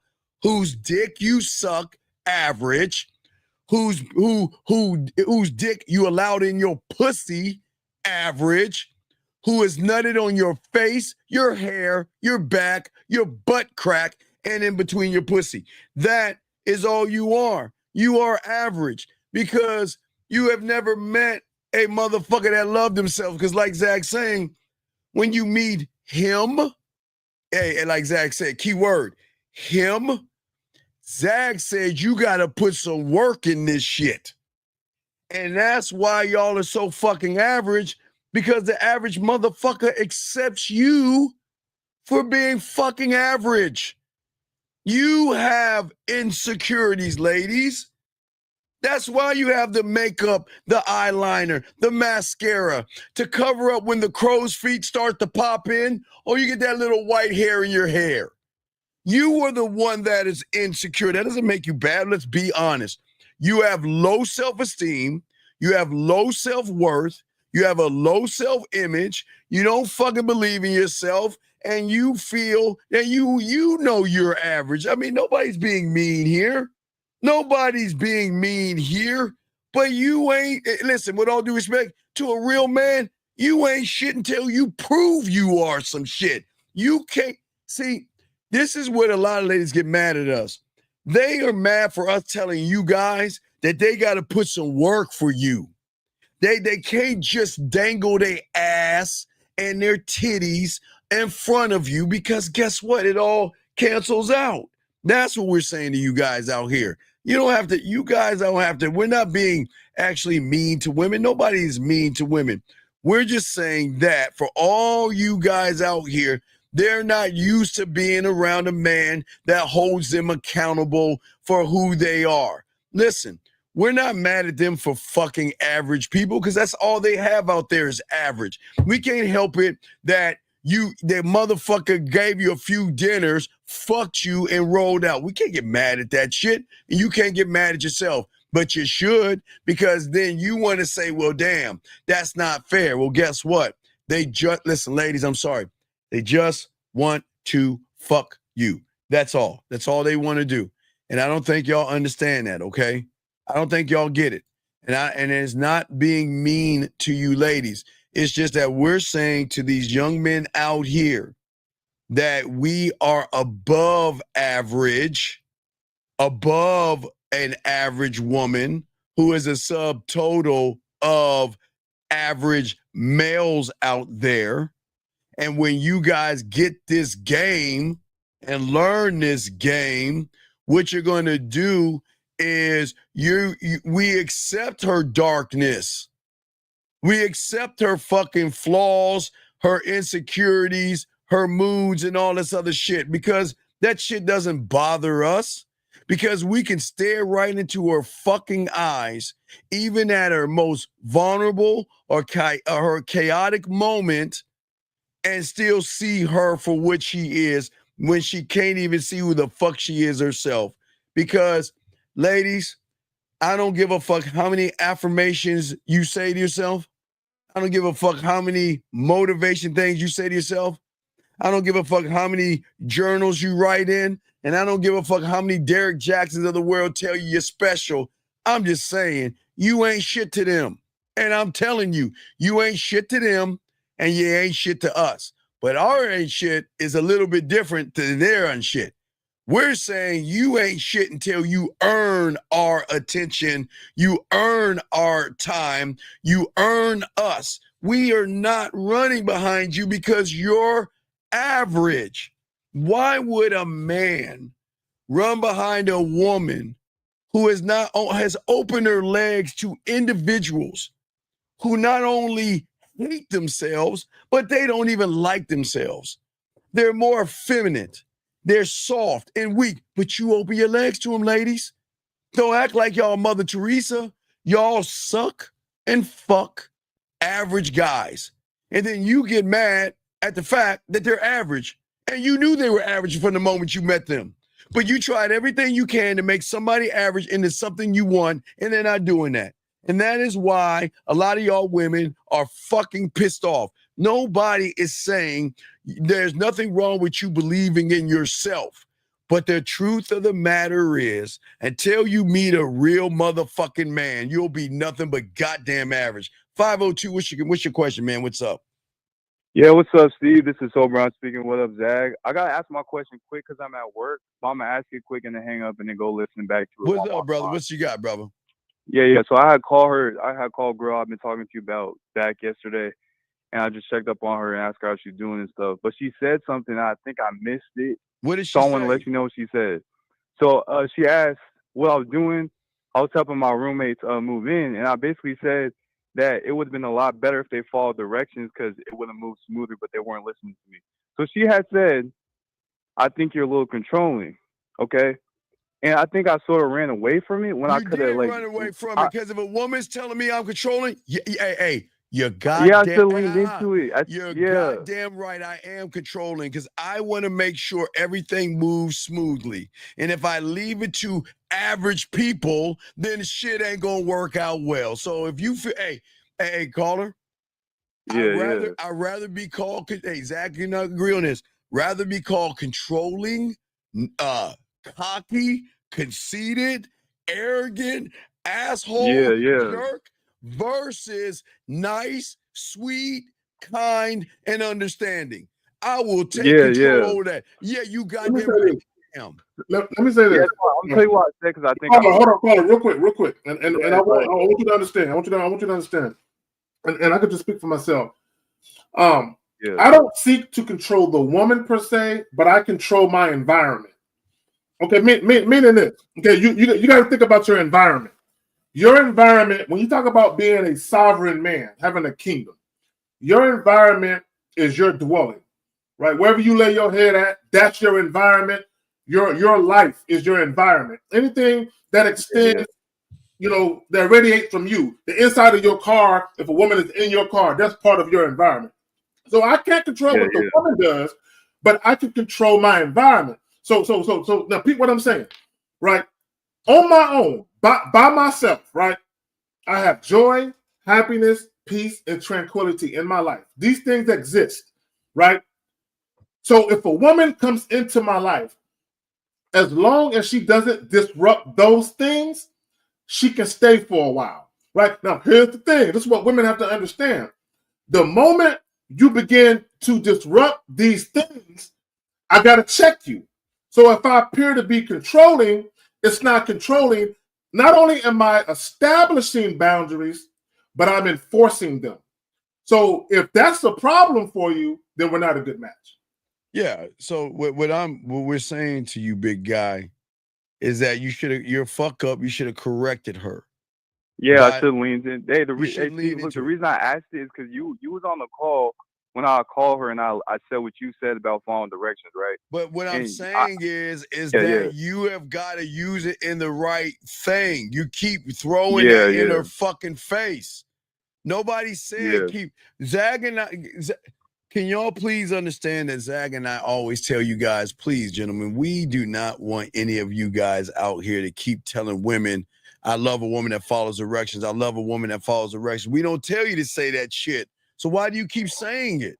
whose dick you suck, average, whose dick you allowed in your pussy, average, who is nutted on your face, your hair, your back, your butt crack, and in between your pussy. That is all you are. You are average because you have never met a motherfucker that loved himself. Because like Zach saying, when you meet him, hey, and like Zach said, key word, him, Zach said you got to put some work in this shit. And that's why y'all are so fucking average, because the average motherfucker accepts you for being fucking average. You have insecurities, ladies. That's why you have the makeup, the eyeliner, the mascara to cover up when the crow's feet start to pop in, or you get that little white hair in your hair. You are the one that is insecure. That doesn't make you bad. Let's be honest. You have low self-esteem. You have low self-worth. You have a low self-image. You don't fucking believe in yourself. And you feel that you know you're average. I mean, nobody's being mean here. Nobody's being mean here. But you ain't, listen, with all due respect to a real man, you ain't shit until you prove you are some shit. You can't, see, this is what a lot of ladies get mad at us. They are mad for us telling you guys that they got to put some work for you. They can't just dangle their ass and their titties in front of you, because guess what? It all cancels out. That's what we're saying to you guys out here. You don't have to, you guys don't have to, we're not being actually mean to women. Nobody's mean to women. We're just saying that for all you guys out here, they're not used to being around a man that holds them accountable for who they are. Listen, we're not mad at them for fucking average people, because that's all they have out there is average. We can't help it that that motherfucker gave you a few dinners, fucked you, and rolled out. We can't get mad at that shit, and you can't get mad at yourself. But you should, because then you want to say, well, damn, that's not fair. Well, guess what? They just, listen, ladies, I'm sorry. They just want to fuck you. That's all. That's all they want to do. And I don't think y'all understand that, okay? I don't think y'all get it. And it's not being mean to you ladies. It's just that we're saying to these young men out here that we are above average, above an average woman who is a subtotal of average males out there. And when you guys get this game and learn this game, what you're going to do is we accept her darkness. We accept her fucking flaws, her insecurities, her moods, and all this other shit, because that shit doesn't bother us, because we can stare right into her fucking eyes, even at her most vulnerable or her chaotic moment, and still see her for what she is when she can't even see who the fuck she is herself. Because, ladies, I don't give a fuck how many affirmations you say to yourself. I don't give a fuck how many motivation things you say to yourself. I don't give a fuck how many journals you write in. And I don't give a fuck how many Derek Jacksons of the world tell you you're special. I'm just saying, you ain't shit to them. And I'm telling you, you ain't shit to them and you ain't shit to us. But our ain't shit is a little bit different than their ain't shit. We're saying you ain't shit until you earn our attention, you earn our time, you earn us. We are not running behind you because you're average. Why would a man run behind a woman who has opened her legs to individuals who not only hate themselves, but they don't even like themselves? They're more effeminate. They're soft and weak, but you open your legs to them, ladies. Don't act like y'all Mother Teresa. Y'all suck and fuck average guys. And then you get mad at the fact that they're average. And you knew they were average from the moment you met them. But you tried everything you can to make somebody average into something you want, and they're not doing that. And that is why a lot of y'all women are fucking pissed off. Nobody is saying there's nothing wrong with you believing in yourself. But the truth of the matter is, until you meet a real motherfucking man, you'll be nothing but goddamn average. 502, what's your question, man? What's up? Yeah, what's up, Steve? This is Sobron speaking. What up, Zag? I gotta ask my question quick because I'm at work. So I'm gonna ask it quick and then hang up and then go listen back to it. What's up, brother? What you got, brother? Yeah. So I had called girl I've been talking to you about back yesterday, and I just checked up on her and asked her how she's doing and stuff. But she said something, I think I missed it. What did she say? So I want to let you know what she said. So she asked what I was doing. I was helping my roommates move in, and I basically said that it would have been a lot better if they followed directions because it would have moved smoother, but they weren't listening to me. So she had said, I think you're a little controlling, okay? And I think I sort of ran away from it when I could have, run away from it because if a woman's telling me I'm controlling, hey, you're goddamn. Yeah, I still leaned into it. You're goddamn right. I am controlling because I want to make sure everything moves smoothly. And if I leave it to average people, then shit ain't gonna work out well. So if you feel, hey, caller, I'd rather be called. Hey, Zach, you not agree on this? Rather be called controlling, cocky, conceited, arrogant, asshole, jerk, versus nice, sweet, kind, and understanding. I will take control of that. Yeah, you got that. Let me say this. Yeah, I'm gonna tell you what I said because I think. Hold on, real quick. And I want you to understand. I want you to understand. And I could just speak for myself. I don't seek to control the woman per se, but I control my environment. Okay, meaning this. Okay, you got to think about your environment. Your environment, when you talk about being a sovereign man, having a kingdom, your environment is your dwelling, right? Wherever you lay your head at, that's your environment. Your life is your environment. Anything that extends, that radiates from you, the inside of your car, if a woman is in your car, that's part of your environment. So I can't control what the woman does, but I can control my environment. So now, Pete, what I'm saying, right? On my own, by myself, right? I have joy, happiness, peace, and tranquility in my life. These things exist, right? So if a woman comes into my life, as long as she doesn't disrupt those things, she can stay for a while, right? Now, here's the thing. This is what women have to understand. The moment you begin to disrupt these things, I got to check you. So if I appear to be controlling, it's not controlling. Not only am I establishing boundaries, but I'm enforcing them. So if that's a problem for you, then we're not a good match. Yeah. So what we're saying to you, big guy, is that you're fuck up. You should have corrected her. Yeah, I should have leaned in. Hey, the reason I asked it is because you was on the call when I called her and I said what you said about following directions, right? But what I'm saying is that you have got to use it in the right thing. You keep throwing that in her fucking face. Nobody's saying keep Zag and I. Can y'all please understand that Zag and I always tell you guys, please, gentlemen, we do not want any of you guys out here to keep telling women, I love a woman that follows directions. I love a woman that follows directions. We don't tell you to say that shit. So why do you keep saying it?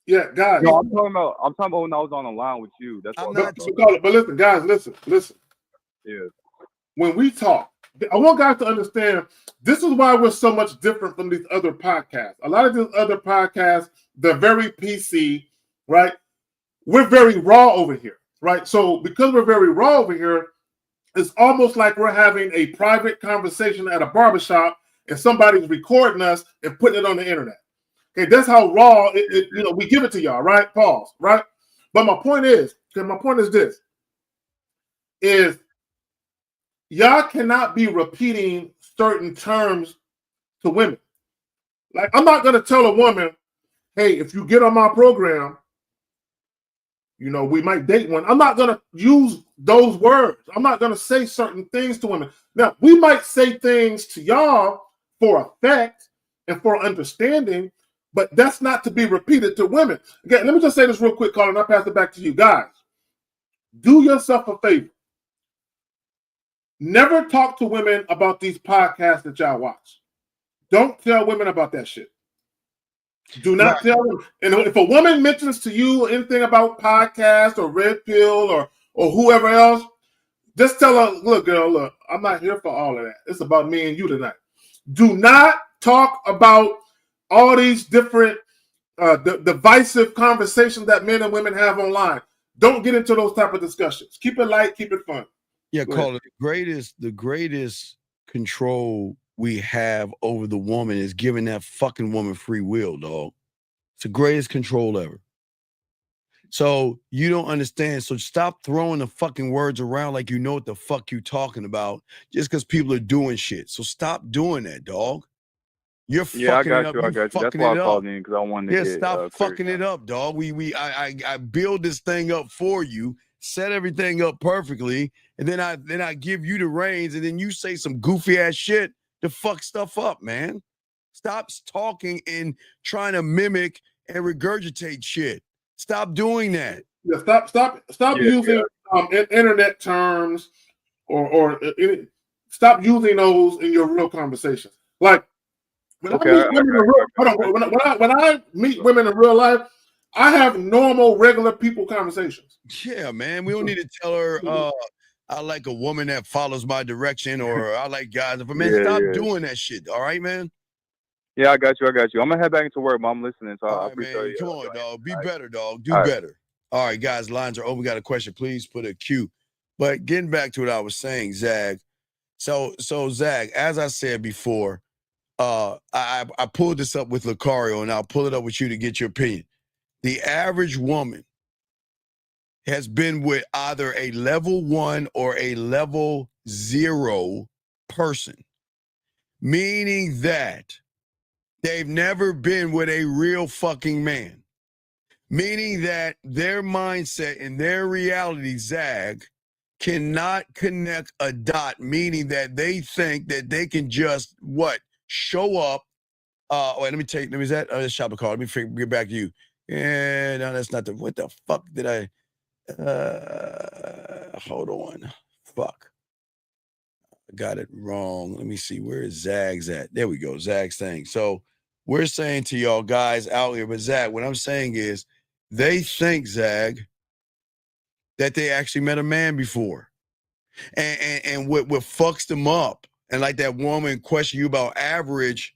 Yeah, guys. No, I'm talking about when I was on the line with you. That's what but listen, guys, listen. Yeah. When we talk, I want guys to understand this is why we're so much different from these other podcasts. A lot of these other podcasts, they're very PC, right? We're very raw over here, right? So because we're very raw over here, it's almost like we're having a private conversation at a barbershop and somebody's recording us and putting it on the internet. Okay, that's how raw we give it to y'all, right? Pause, right? But my point is this: is y'all cannot be repeating certain terms to women. Like, I'm not gonna tell a woman, hey, if you get on my program, we might date one. I'm not gonna use those words. I'm not gonna say certain things to women. Now, we might say things to y'all for effect and for understanding, but that's not to be repeated to women. Again, let me just say this real quick, Colin, and I'll pass it back to you. Guys, do yourself a favor. Never talk to women about these podcasts that y'all watch. Don't tell women about that shit. Do not tell them. And if a woman mentions to you anything about podcasts or Red Pill or whoever else, just tell her, look, girl, look, I'm not here for all of that. It's about me and you tonight. Do not talk about all these different divisive conversations that men and women have online. Don't get into those type of discussions. Keep it light, keep it fun. Yeah, Carla, the greatest control we have over the woman is giving that fucking woman free will, dog. It's the greatest control ever. So you don't understand. So stop throwing the fucking words around like you know what the fuck you talking about just because people are doing shit. So stop doing that, dog. You're fucking it up. I got you. That's why I called in, because I wanted to get stop fucking it up, dog. I build this thing up for you, set everything up perfectly, and then I give you the reins, and then you say some goofy ass shit to fuck stuff up, man. Stop talking and trying to mimic and regurgitate shit. Stop doing that. Yeah, stop using internet terms or stop using those in your real conversations. Like when I meet women in real life, I have normal, regular people conversations. Yeah, man. We don't need to tell her I like a woman that follows my direction, or I like guys. But man, stop doing that shit. All right, man. Yeah, I got you. I'm gonna head back into work, but I'm listening. So I appreciate you. Come on, dog. Be better, dog. Do better. All right, guys. Lines are open. We got a question. Please put a Q. But getting back to what I was saying, Zag. So Zag, as I said before, I pulled this up with Lucario, and I'll pull it up with you to get your opinion. The average woman has been with either a level 1 or a level 0 person, meaning that they've never been with a real fucking man, meaning that their mindset and their reality, Zag, cannot connect a dot, meaning that they think that they can just, show up. Wait, let me shop a call. Let me get back to you. Yeah, no, that's not what the fuck did I, hold on. Fuck. I got it wrong. Let me see. Where is Zag's at? There we go. Zag's thing. So we're saying to y'all guys out here, but Zag, what I'm saying is they think, Zag, that they actually met a man before. And what fucks them up, and like that woman question you about average,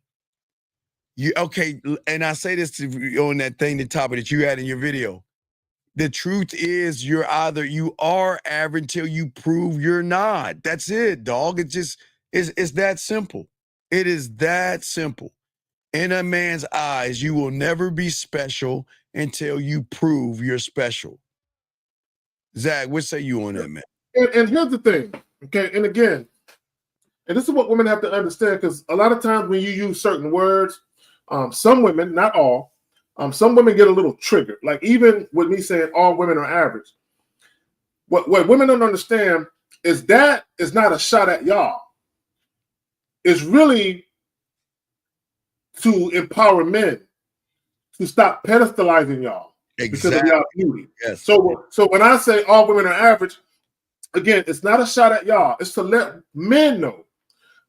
and I say this to you on that thing, the topic that you had in your video. The truth is you are average until you prove you're not. That's it, dog. It's that simple. It is that simple. In a man's eyes, you will never be special until you prove you're special. Zach, what say you on that, man? And here's the thing, okay? And again, and this is what women have to understand, because a lot of times when you use certain words, some women, not all, some women get a little triggered. Like even with me saying all women are average. What women don't understand is that is not a shot at y'all. It's really to empower men to stop pedestalizing y'all because of y'all beauty. Yes. So when I say all women are average, again, it's not a shot at y'all. It's to let men know.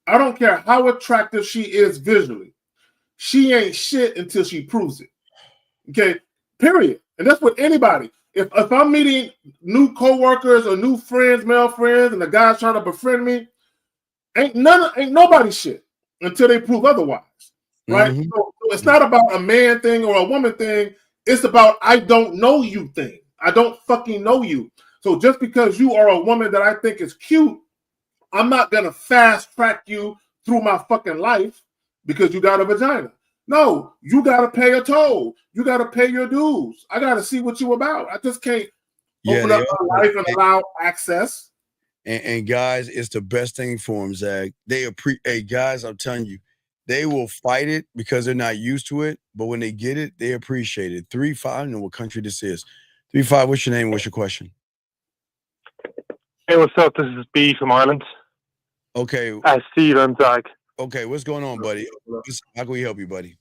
I don't care how attractive she is visually. She ain't shit until she proves it. Okay, period. And that's with anybody. If I'm meeting new coworkers or new friends, male friends, and the guy's trying to befriend me, Ain't nobody shit until they prove otherwise, right? Mhm. So it's not about a man thing or a woman thing. It's about I don't know you thing. I don't fucking know you. So just because you are a woman that I think is cute, I'm not gonna fast track you through my fucking life because you got a vagina. No, you gotta pay a toll. You gotta pay your dues. I gotta see what you about. I just can't open up my life and allow access. And guys, it's the best thing for them, Zach. Hey guys, I'm telling you, they will fight it because they're not used to it. But when they get it, they appreciate it. 3-5, I don't know what country this is. 3-5, what's your name? What's your question? Hey, what's up? This is B from Ireland. Okay. Steve and Zach. Okay, what's going on, buddy? How can we help you, buddy?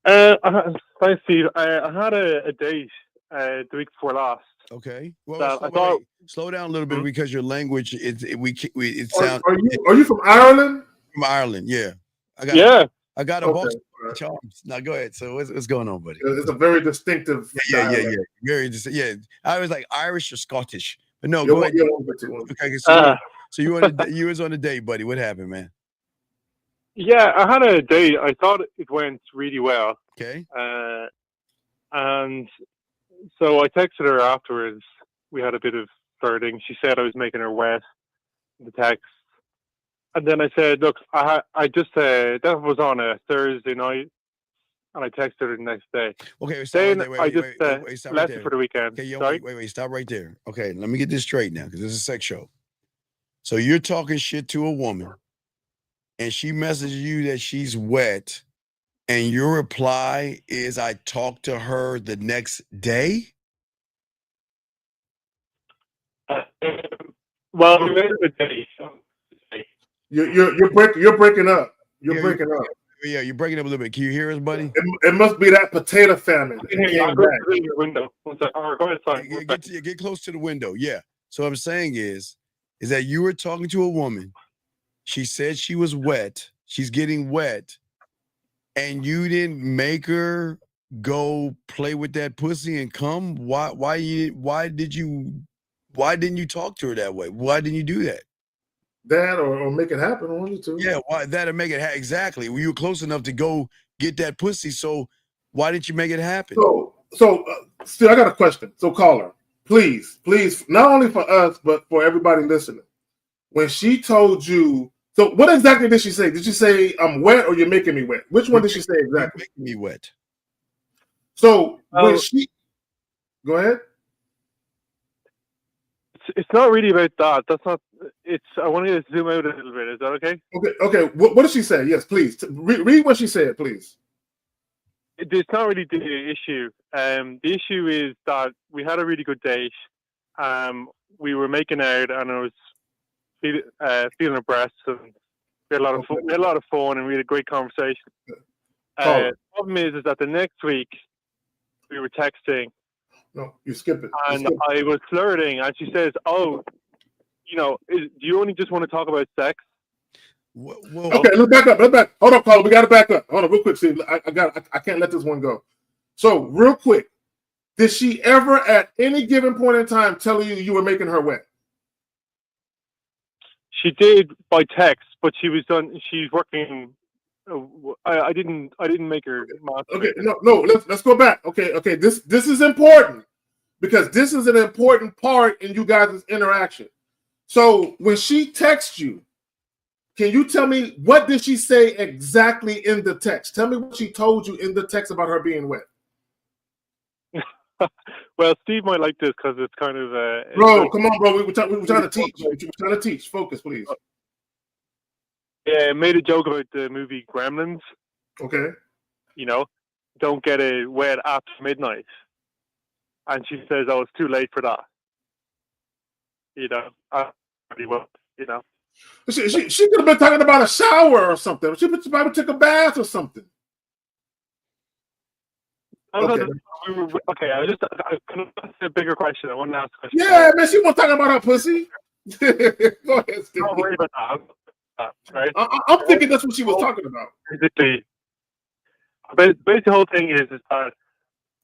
Thanks, Steve. I had a date the week before last. Okay. Well, slow down a little bit because your language it sounds. Are you from Ireland? From Ireland, yeah. I got a box. Charms. Now go ahead. So what's going on, buddy? It's a very distinctive. Yeah. Very distinct. Yeah. I was like Irish or Scottish, but no. Go ahead. Okay, so you was on a date, buddy. What happened, man? Yeah, I had a date. I thought it went really well. Okay. And so I texted her afterwards. We had a bit of flirting. She said I was making her wet in the text. And then I said, look, I just, that was on a Thursday night. And I texted her the next day. Okay, I left it for the weekend. Okay, wait, stop right there. Okay, let me get this straight now because this is a sex show. So you're talking shit to a woman and she messages you that she's wet and your reply is I talked to her the next day? Well, we made it a day. You're breaking up. You're breaking up. Yeah, you're breaking up a little bit. Can you hear us, buddy? It must be that potato famine. I'll go to the window. Go ahead, get close to the window. Yeah. So what I'm saying is that you were talking to a woman. She said she was wet. She's getting wet. And you didn't make her go play with that pussy and come? Why didn't you talk to her that way? Why didn't you do that? That or make it happen, I want you to. Yeah, why that or make it happen? Exactly. Well, you were close enough to go get that pussy, so why didn't you make it happen? So still, I got a question. So caller, please, not only for us, but for everybody listening. When she told you, so what exactly did she say? Did she say I'm wet or you're making me wet? Which one did she say exactly? You're making me wet. So when she, go ahead. It's not really about that. That's not. I want you to zoom out a little bit. Is that okay? Okay. What did she say? Yes, please. Read what she said, please. It's not really the issue. The issue is that we had a really good date. We were making out, and I was feeling her breasts, and we had a lot of fun. We had a lot of fun, and we had a great conversation. The problem is that the next week we were texting. No, you skip it. And I was flirting, and she says, "Oh, do you only just want to talk about sex?" Okay, let's back up. Hold on, caller. We got to back up. Hold on, real quick, Steve. I can't let this one go. So, real quick, did she ever, at any given point in time, tell you were making her wet? She did by text, but she's working. I didn't make her. Okay, no. Let's go back. Okay. This is important because this is an important part in you guys' interaction. So when she texts you, can you tell me what did she say exactly in the text? Tell me what she told you in the text about her being wet. Well, Steve might like this because it's kind of. Bro, come on, bro. We're trying to teach. We're trying to teach. Focus, please. Yeah, made a joke about the movie Gremlins. Okay. Don't get it wet after midnight. And she says, "Oh, it's too late for that." She could have been talking about a shower or something. She probably took a bath or something. Okay. I can ask a bigger question. I want to ask a question. Yeah, man, she wasn't talking about her pussy. Go ahead, Steve. Don't worry about that. Right? I'm thinking that's what she was talking about. Basically, the whole thing is that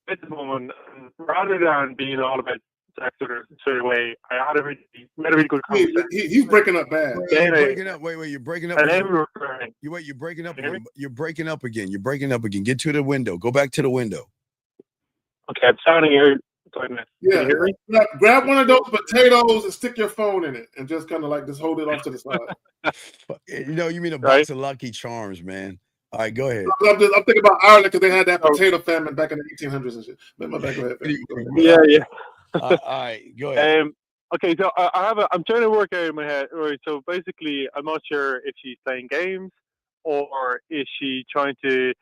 at the moment, rather than being all about sex with her straight away. We had a really good conversation. He's breaking up bad. You're breaking up. Wait, you're breaking up. And then we were crying. You're breaking up again. You're breaking up again. You're breaking up again. Get to the window. Go back to the window. Okay, I'm sounding here. Yeah, grab one of those potatoes and stick your phone in it, and just kind of like just hold it off to the side. You mean a box of Lucky Charms, man. All right, go ahead. I'm thinking about Ireland because they had that potato famine back in the 1800s and shit. Go ahead. Yeah. All right, go ahead. Okay, so I'm trying to work out in my head. Right, so basically, I'm not sure if she's playing games or is she trying to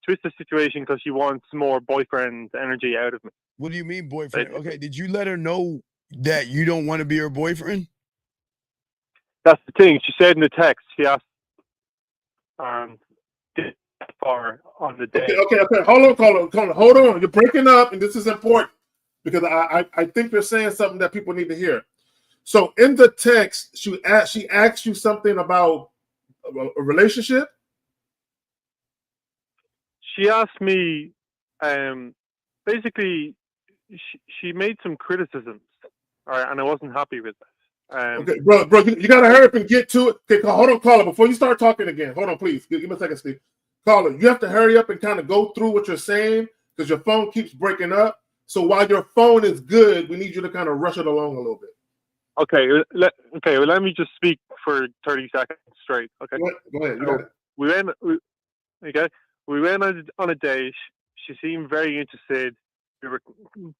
twist the situation because she wants more boyfriend energy out of me. What do you mean, boyfriend? Okay, did you let her know that you don't want to be her boyfriend? That's the thing. She said in the text. She asked, far on the day. Okay. Hold on. You're breaking up, and this is important because I think you're saying something that people need to hear. So in the text, she asked you something about a relationship. She asked me, basically, she made some criticisms, all right, and I wasn't happy with that. Okay, bro, you gotta hurry up and get to it. Okay, hold on, caller, before you start talking again. Hold on, please. Give me a second, Steve. Caller, you have to hurry up and kind of go through what you're saying because your phone keeps breaking up. So while your phone is good, we need you to kind of rush it along a little bit. Okay, let me just speak for 30 seconds straight. Okay, go ahead. You got it. We went on a date. She seemed very interested. We were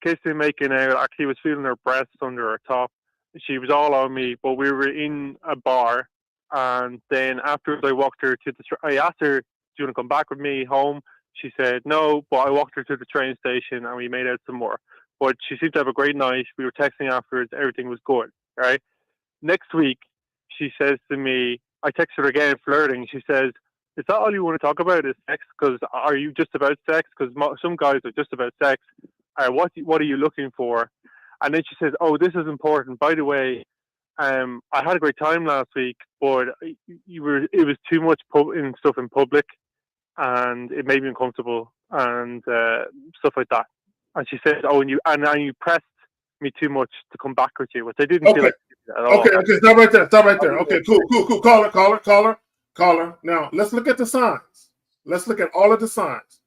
kissing, making out. Actually, was feeling her breasts under her top. She was all on me, but we were in a bar. And then afterwards, I walked her to I asked her, "Do you want to come back with me home?" She said no, but I walked her to the train station and we made out some more. But she seemed to have a great night. We were texting afterwards. Everything was good. Right. Next week, she says to me, I text her again, flirting. She says, "Is that all you want to talk about is sex? Because are you just about sex? Because some guys are just about sex. What are you looking for?" And then she says, "Oh, this is important. By the way, I had a great time last week, but it was too much stuff in public, and it made me uncomfortable and stuff like that." And she said, "Oh, and you pressed me too much to come back with you," which I didn't feel like at all. Okay, stop right there. Okay, cool. Caller. Now, let's look at the signs. Let's look at all of the signs.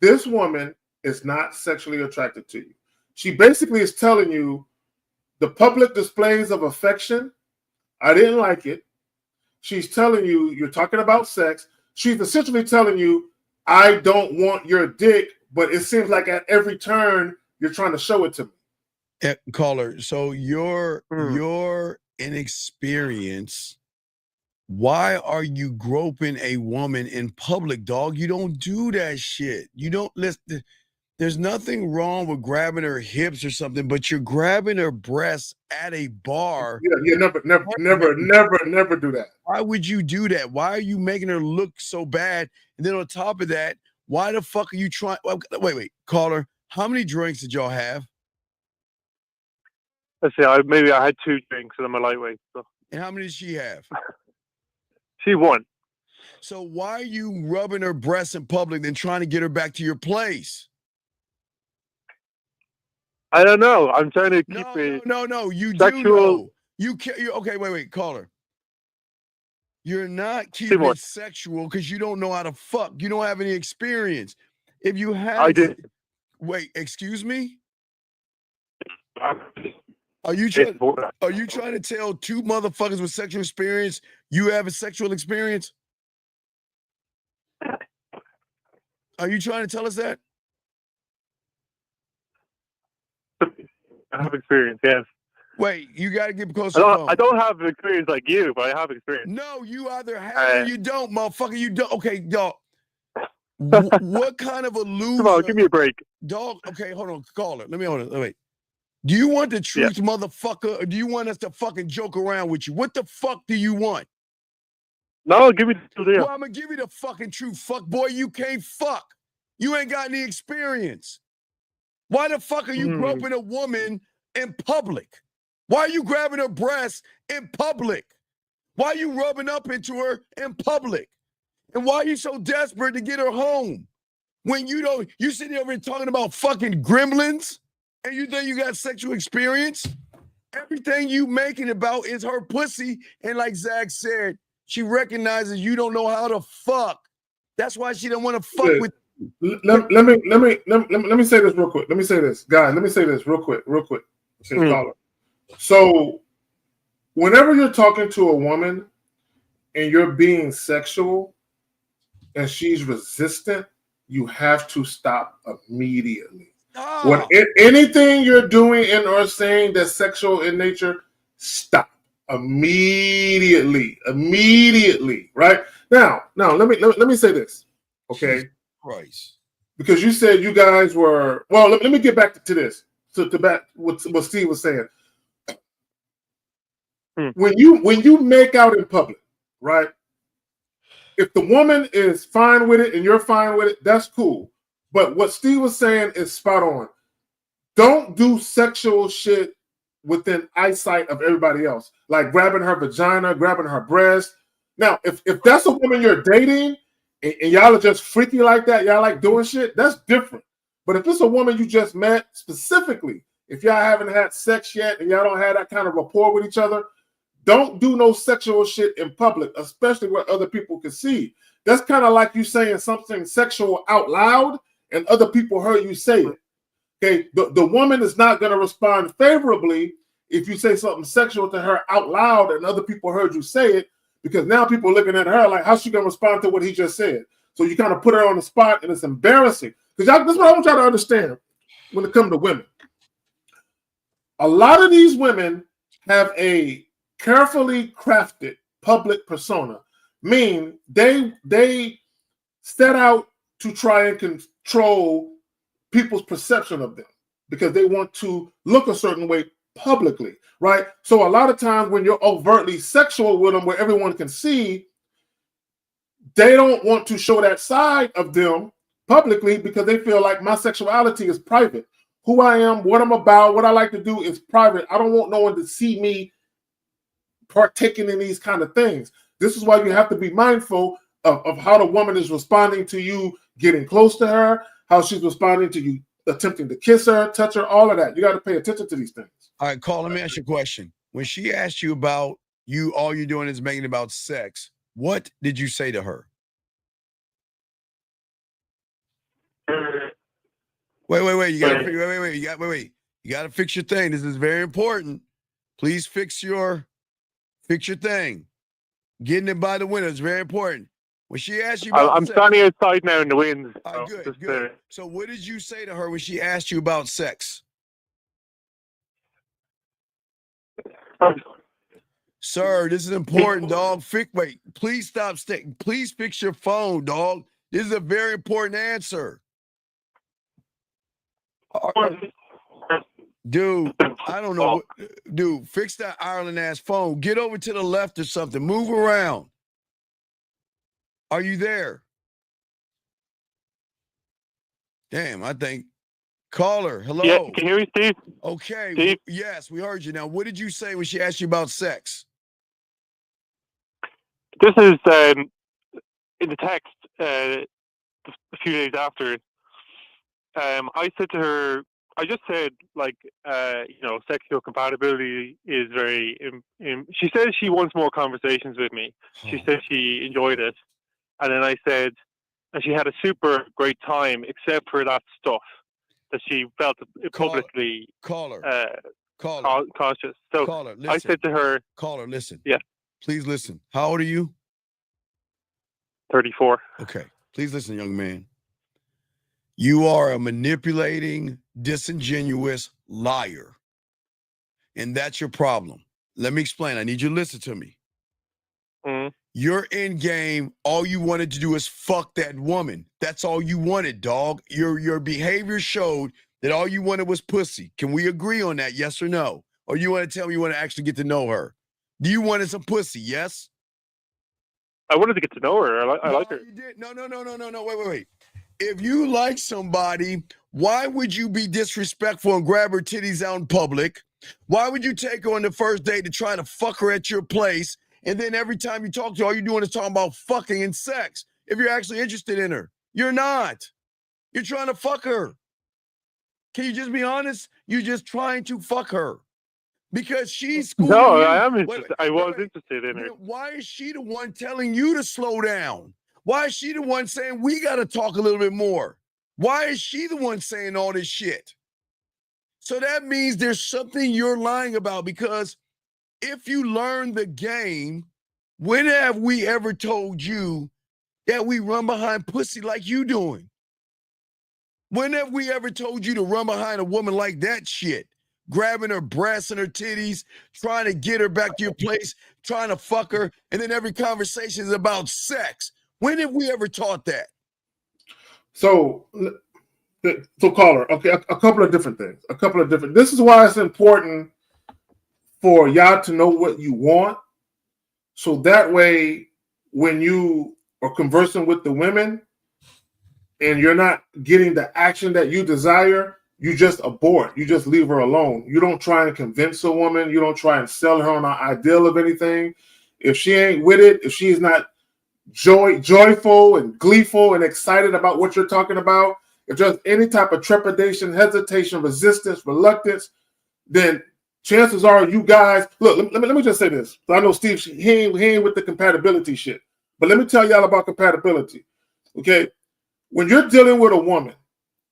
This woman is not sexually attracted to you. She basically is telling you the public displays of affection, I didn't like it. She's telling you you're talking about sex. She's essentially telling you, I don't want your dick, but it seems like at every turn you're trying to show it to me. Caller, so your inexperience, why are you groping a woman in public, dog? You don't do that shit. You don't listen. There's nothing wrong with grabbing her hips or something, but you're grabbing her breasts at a bar. Yeah, never do that. Why would you do that? Why are you making her look so bad? And then on top of that, why the fuck are you trying? Wait, caller, how many drinks did y'all have? Let's see, maybe I had 2 drinks and I'm a lightweight. So. And how many did she have? She won. So why are you rubbing her breasts in public and trying to get her back to your place? I don't know. I'm trying to keep it. No. You sexual. Do know. You can't. Okay, wait, caller. You're not keeping it sexual because you don't know how to fuck. You don't have any experience. If you have, I did. Wait, excuse me. Are you trying to tell 2 motherfuckers with sexual experience you have a sexual experience? Are you trying to tell us that? I have experience, yes. Wait, you got to get closer. I don't have experience like you, but I have experience. No, you either have or you don't, motherfucker. You don't. Okay, dog. What kind of a loser? Come on, give me a break. Dog, okay, hold on. Call it. Let me hold it. Wait. Do you want the truth, motherfucker, or do you want us to fucking joke around with you? What the fuck do you want? No, give me the truth. Well, I'm going to give you the fucking truth. Fuck, boy, you can't fuck. You ain't got any experience. Why the fuck are you groping a woman in public? Why are you grabbing her breasts in public? Why are you rubbing up into her in public? And why are you so desperate to get her home? When you sitting over here talking about fucking gremlins And you think you got sexual experience? Everything you making about is her pussy. And like Zach said, she recognizes you don't know how to fuck. That's why she don't want to fuck with you. Let me say this real quick. Let me say this, guys. Let me say this real quick. Caller. So, whenever you're talking to a woman and you're being sexual and she's resistant, you have to stop immediately. When anything you're doing and or saying that's sexual in nature, stop immediately. Right now, let me say this, okay? Christ. Because you said you guys were let me get back to this. To back what Steve was saying. When you make out in public, right? If the woman is fine with it and you're fine with it, that's cool. But what Steve was saying is spot on. Don't do sexual shit within eyesight of everybody else, like grabbing her vagina, grabbing her breast. Now, if that's a woman you're dating and y'all are just freaky like that, y'all like doing shit, that's different. But if it's a woman you just met specifically, if y'all haven't had sex yet and y'all don't have that kind of rapport with each other, don't do no sexual shit in public, especially where other people can see. That's kind of like you saying something sexual out loud and other people heard you say it. Okay, the woman is not going to respond favorably if you say something sexual to her out loud and other people heard you say it, because now people are looking at her like, how's she going to respond to what he just said? So you kind of put her on the spot, and it's embarrassing. Because that's what I want y'all to understand when it comes to women. A lot of these women have a carefully crafted public persona, mean they set out to try and control people's perception of them because they want to look a certain way publicly, right? So a lot of times when you're overtly sexual with them where everyone can see, they don't want to show that side of them publicly because they feel like my sexuality is private. Who I am, what I'm about, what I like to do is private. I don't want no one to see me partaking in these kind of things. This is why you have to be mindful of how the woman is responding to you getting close to her, how she's responding to you attempting to kiss her, touch her, all of that. You got to pay attention to these things. All right, Carl, let me ask you a question. When she asked you about you, all you're doing is making about sex, what did you say to her? Wait. You gotta fix your thing. This is very important. Please fix your thing. Getting it by the window is very important. When she asked you about I'm sex, standing outside now in the wind. Good. So what did you say to her when she asked you about sex? Sir, this is important, dog. Please stop. Please fix your phone, dog. This is a very important answer. Dude, I don't know. Dude, fix that Ireland ass phone. Get over to the left or something. Move around. Are you there? Damn, I think. Caller, hello. Yeah, can you hear me, Steve? Okay. Steve? Yes, we heard you. Now, what did you say when she asked you about sex? This is in the text a few days after. I said to her, I just said, sexual compatibility is very. She said she wants more conversations with me. She said she enjoyed it, and then I said, and she had a super great time, except for that stuff that she felt publicly cautious. So Caller, listen. I said to her, "Caller, listen. Yeah, please listen. How old are you? 34. Okay, please listen, young man. You are a manipulating, disingenuous liar. And that's your problem. Let me explain. I need you to listen to me. Mm-hmm. Your end game, all you wanted to do is fuck that woman. That's all you wanted, dog. Your behavior showed that all you wanted was pussy. Can we agree on that, yes or no? Or you want to tell me you want to actually get to know her? Do you want some pussy, yes? I wanted to get to know her. I like her. You did. No. Wait. If you like somebody, why would you be disrespectful and grab her titties out in public? Why would you take her on the first date to try to fuck her at your place? And then every time you talk to her, all you're doing is talking about fucking and sex. If you're actually interested in her, you're not. You're trying to fuck her. Can you just be honest? You're just trying to fuck her because she's schooling No, you. I am interested. I was interested in her. Why is she the one telling you to slow down? Why is she the one saying we got to talk a little bit more? Why is she the one saying all this shit? So that means there's something you're lying about, because if you learn the game, when have we ever told you that we run behind pussy like you doing? When have we ever told you to run behind a woman like that shit? Grabbing her breasts and her titties, trying to get her back to your place, trying to fuck her, and then every conversation is about sex. When have we ever taught that? So caller, okay, a couple of different things. This is why it's important for y'all to know what you want. So that way, when you are conversing with the women and you're not getting the action that you desire, you just abort. You just leave her alone. You don't try and convince a woman. You don't try and sell her on an ideal of anything. If she ain't with it, if she's not joyful and gleeful and excited about what you're talking about, if there's any type of trepidation, hesitation, resistance, reluctance, then chances are you guys, look, let me just say this. I know Steve, he ain't with the compatibility shit. But let me tell y'all about compatibility. Okay? When you're dealing with a woman,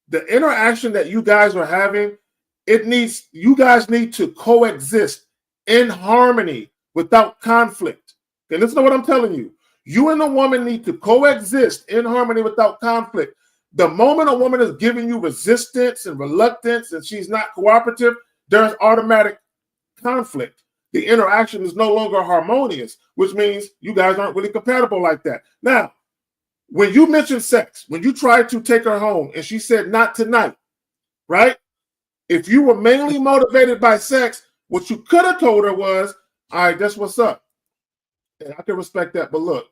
the interaction that you guys are having, you guys need to coexist in harmony without conflict. Okay, listen to what I'm telling you. You and the woman need to coexist in harmony without conflict. The moment a woman is giving you resistance and reluctance and she's not cooperative, there's automatic conflict. The interaction is no longer harmonious, which means you guys aren't really compatible like that. Now, when you mentioned sex, when you tried to take her home and she said not tonight, right? If you were mainly motivated by sex, what you could have told her was, all right, that's what's up. And I can respect that, but look,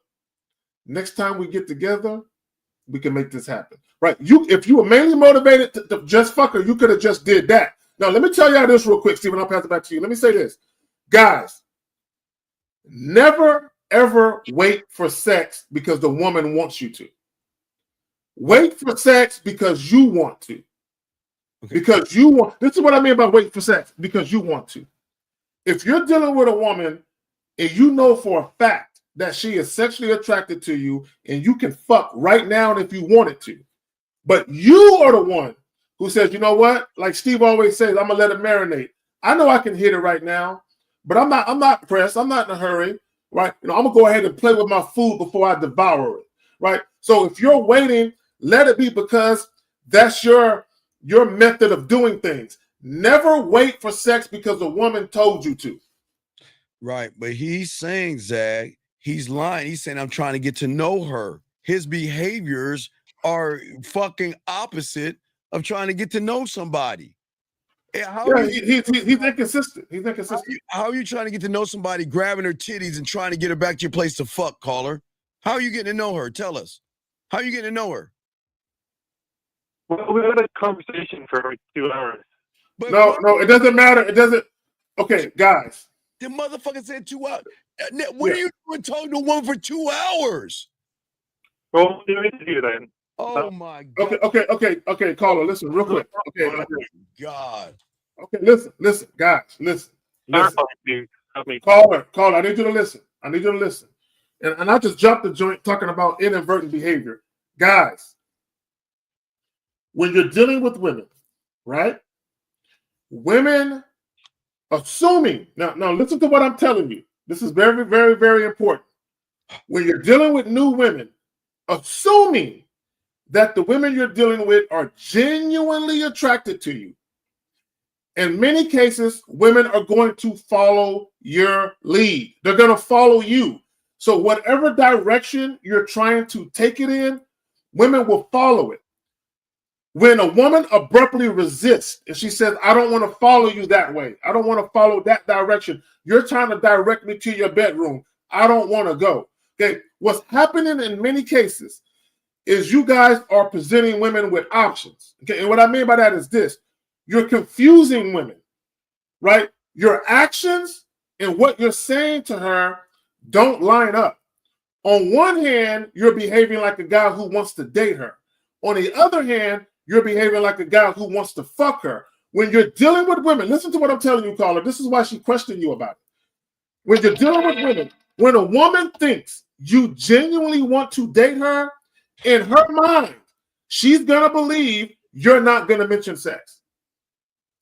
next time we get together, we can make this happen, right? If you were mainly motivated to just fuck her, you could have just did that. Now, let me tell y'all this real quick, Stephen. I'll pass it back to you. Let me say this. Guys, never, ever wait for sex because the woman wants you to. Wait for sex because you want to. Okay. Because you want. This is what I mean by wait for sex, because you want to. If you're dealing with a woman and you know for a fact that she is sexually attracted to you and you can fuck right now if you wanted to, but you are the one who says, you know what? Like Steve always says, I'm gonna let it marinate. I know I can hit it right now, but I'm not pressed. I'm not in a hurry, right? I'm gonna go ahead and play with my food before I devour it, right? So if you're waiting, let it be because that's your method of doing things. Never wait for sex because a woman told you to. Right, but he's saying, Zach, he's lying. He's saying, I'm trying to get to know her. His behaviors are fucking opposite of trying to get to know somebody. He's inconsistent. He's inconsistent. How are you trying to get to know somebody, grabbing her titties and trying to get her back to your place to fuck, caller? How are you getting to know her? Tell us. How are you getting to know her? Well, we had a conversation for like 2 hours. But no, it doesn't matter. It doesn't. Okay, guys. The motherfucker said 2 hours. What are you doing talking to a woman for 2 hours? Well, do you interview then? Oh my God. Okay, caller, listen real quick. Okay, God. Okay, listen, guys, listen. Caller, I need you to listen. And I just jumped the joint talking about inadvertent behavior. Guys, when you're dealing with women, right? Women assuming, now listen to what I'm telling you. This is very, very, very important. When you're dealing with new women, assuming that the women you're dealing with are genuinely attracted to you. In many cases, women are going to follow your lead. They're going to follow you. So whatever direction you're trying to take it in, women will follow it. When a woman abruptly resists and she says, I don't want to follow you that way. I don't want to follow that direction. You're trying to direct me to your bedroom. I don't want to go. Okay. What's happening in many cases is you guys are presenting women with options. Okay. And what I mean by that is this. You're confusing women, right? Your actions and what you're saying to her don't line up. On one hand, you're behaving like a guy who wants to date her. On the other hand, you're behaving like a guy who wants to fuck her. When you're dealing with women, listen to what I'm telling you, caller. This is why she questioned you about it. When you're dealing with women, when a woman thinks you genuinely want to date her, in her mind, she's gonna believe you're not gonna mention sex.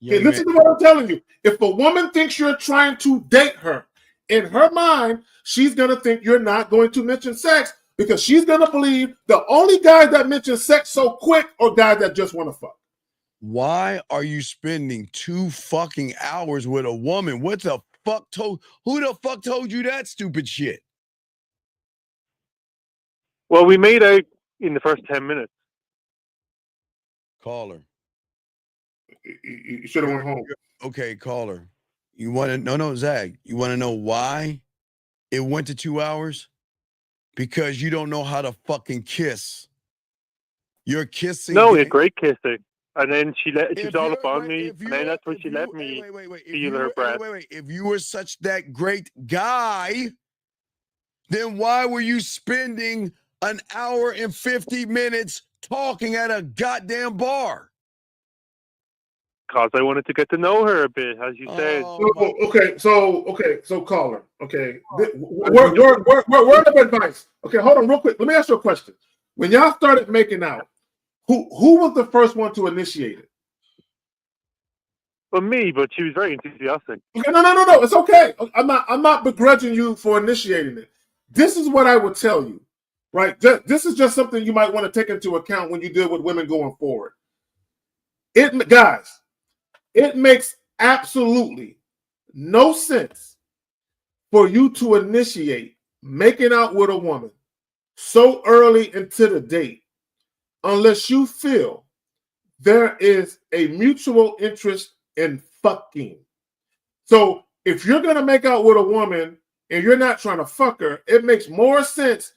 Okay, listen to what I'm telling you. If a woman thinks you're trying to date her, in her mind, she's gonna think you're not going to mention sex because she's gonna believe the only guys that mention sex so quick are guys that just want to fuck. Why are you spending 2 fucking hours with a woman? What the fuck who the fuck told you that stupid shit? Well, we made out in the first 10 minutes. Caller. You should have went home. Okay, caller. You want to no, Zach. You want to know why it went to 2 hours? Because you don't know how to fucking kiss. You're kissing. No, we had great kissing. And then she was all up on me, and then that's when she let me feel her breath. If you were such that great guy, then why were you spending an hour and 50 minutes talking at a goddamn bar? Because I wanted to get to know her a bit, as you said. So caller. Okay, word of advice. Okay, hold on real quick. Let me ask you a question. When y'all started making out, who was the first one to initiate it? Well, me, but she was very enthusiastic. Okay, no. It's okay. I'm not begrudging you for initiating it. This is what I would tell you, right? This is just something you might want to take into account when you deal with women going forward. It makes absolutely no sense for you to initiate making out with a woman so early into the date unless you feel there is a mutual interest in fucking. So if you're going to make out with a woman and you're not trying to fuck her, it makes more sense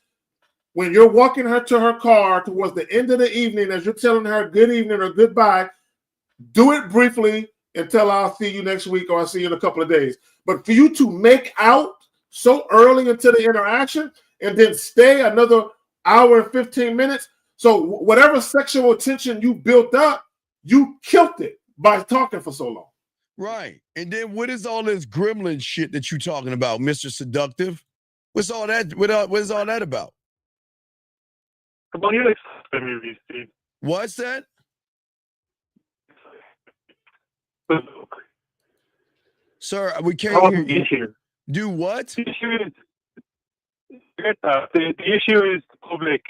when you're walking her to her car towards the end of the evening as you're telling her good evening or goodbye. Do it briefly and tell her I'll see you next week or I'll see you in a couple of days. But for you to make out so early into the interaction and then stay another hour and 15 minutes, so whatever sexual tension you built up, you killed it by talking for so long. Right. And then what is all this gremlin shit that you talking about, Mr. Seductive? What's all that? What is all that about? Come on, you like movies, Steve. What's that? Sir, we can't hear you. Issue. Do what? The issue is, the issue is the public.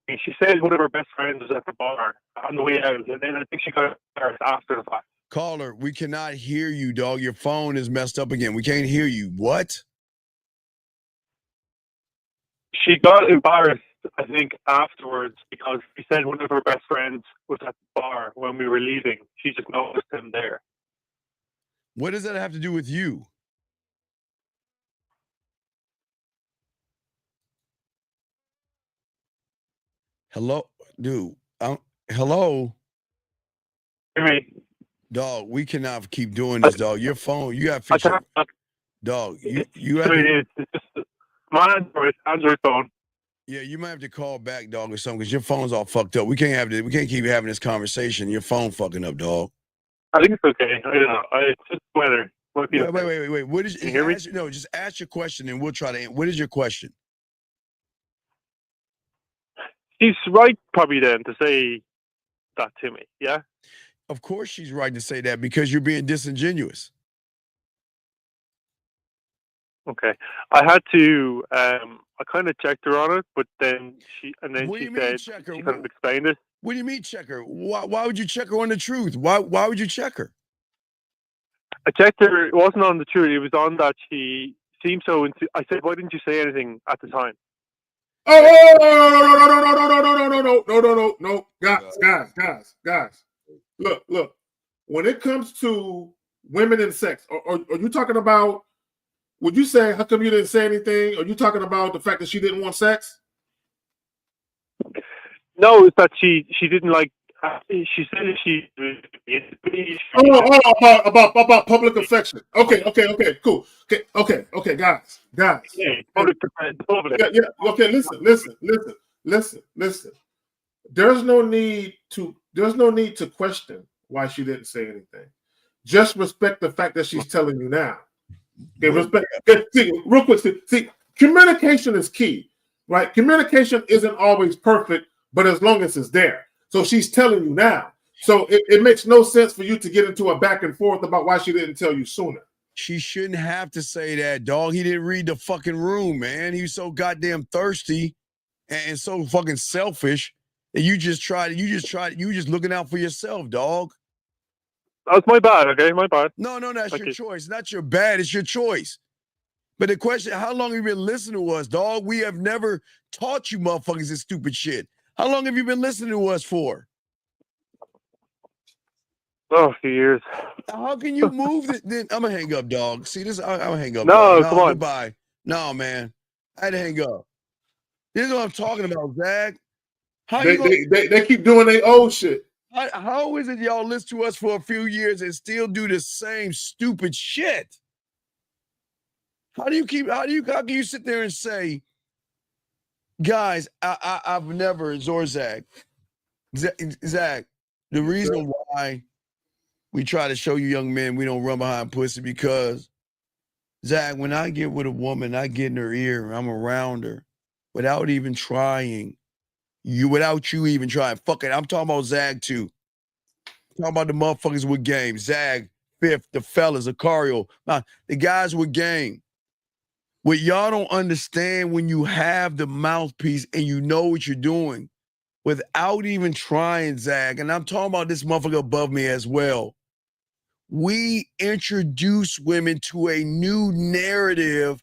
And she said one of her best friends was at the bar on the way out, and then I think she got embarrassed after the fact. Caller, we cannot hear you, dog. Your phone is messed up again. We can't hear you. What? She got embarrassed, I think, afterwards because she said one of her best friends was at the bar when we were leaving. She just noticed him there. What does that have to do with you? Hello, dude. Hello. Hear me? Dog, we cannot keep doing this, dog. Your phone, you got to fix your... Dog, you have to... It's just my Android phone. Yeah, you might have to call back, dog, or something, because your phone's all fucked up. We can't keep having this conversation. Your phone fucking up, dog. I think it's okay. I don't know. It's just weather. Wait. What is? Can you hear me? No, just ask your question, and we'll try to. What is your question? She's right, probably then, to say that to me. Yeah. Of course, she's right to say that because you're being disingenuous. Okay. I had to. I kind of checked her on it, but then she said she kind of explained it. What do you mean check her? Why would you check her on the truth? Why would you check her? I checked her. It wasn't on the truth. It was on that she seemed so. I said, "Why didn't you say anything at the time?" No, guys. Look. When it comes to women and sex, are you talking about? Would you say how come you didn't say anything? Are you talking about the fact that she didn't want sex? No, it's that she didn't like. She said she. About public affection. Okay, cool. Okay, guys. Yeah, public. Yeah. Okay, listen. There's no need to there's no need to question why she didn't say anything. Just respect the fact that she's telling you now. Okay, respect. See, real quick, see, communication is key, right? Communication isn't always perfect, but as long as it's there. So she's telling you now. So it makes no sense for you to get into a back and forth about why she didn't tell you sooner. She shouldn't have to say that, dog. He didn't read the fucking room, man. He was so goddamn thirsty and so fucking selfish that you just looking out for yourself, dog. That's my bad, okay? My bad. No, that's your choice. Not your bad, it's your choice. But the question, how long have you been listening to us, dog? We have never taught you motherfuckers this stupid shit. How long have you been listening to us for? Oh, a few years. How can you move it? Then I'm gonna hang up, dog. See this? I'll hang up. No, dog. come on. Goodbye. No, man. I had to hang up. This is what I'm talking about, Zach. They keep doing their old shit. How is it y'all listen to us for a few years and still do the same stupid shit? How can you sit there and say, guys, I've never, Zach, the reason why we try to show you young men we don't run behind pussy because, Zach, when I get with a woman, I get in her ear, I'm around her without even trying. Without you even trying. Fuck it. I'm talking about Zag too. I'm talking about the motherfuckers with game. Zag, Fifth, the fellas, Acario. The guys with game. What y'all don't understand when you have the mouthpiece and you know what you're doing without even trying, Zag, and I'm talking about this motherfucker above me as well. We introduce women to a new narrative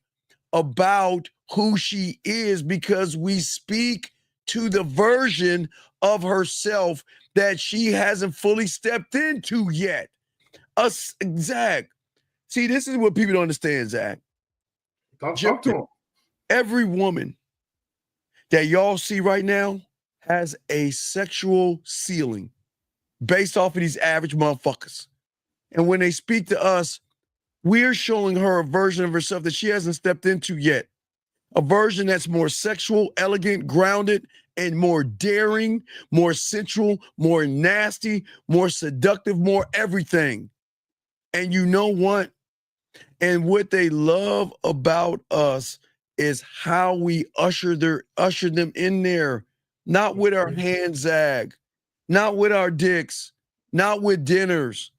about who she is because we speak to the version of herself that she hasn't fully stepped into yet. Zach, see, this is what people don't understand, Zach. Talk to him. Every woman that y'all see right now has a sexual ceiling based off of these average motherfuckers. And when they speak to us, we're showing her a version of herself that she hasn't stepped into yet. A version that's more sexual, elegant, grounded, and more daring, more sensual, more nasty, more seductive, more everything. And you know what? And what they love about us is how we usher them in there, not with our hands, Zag, not with our dicks, not with dinners,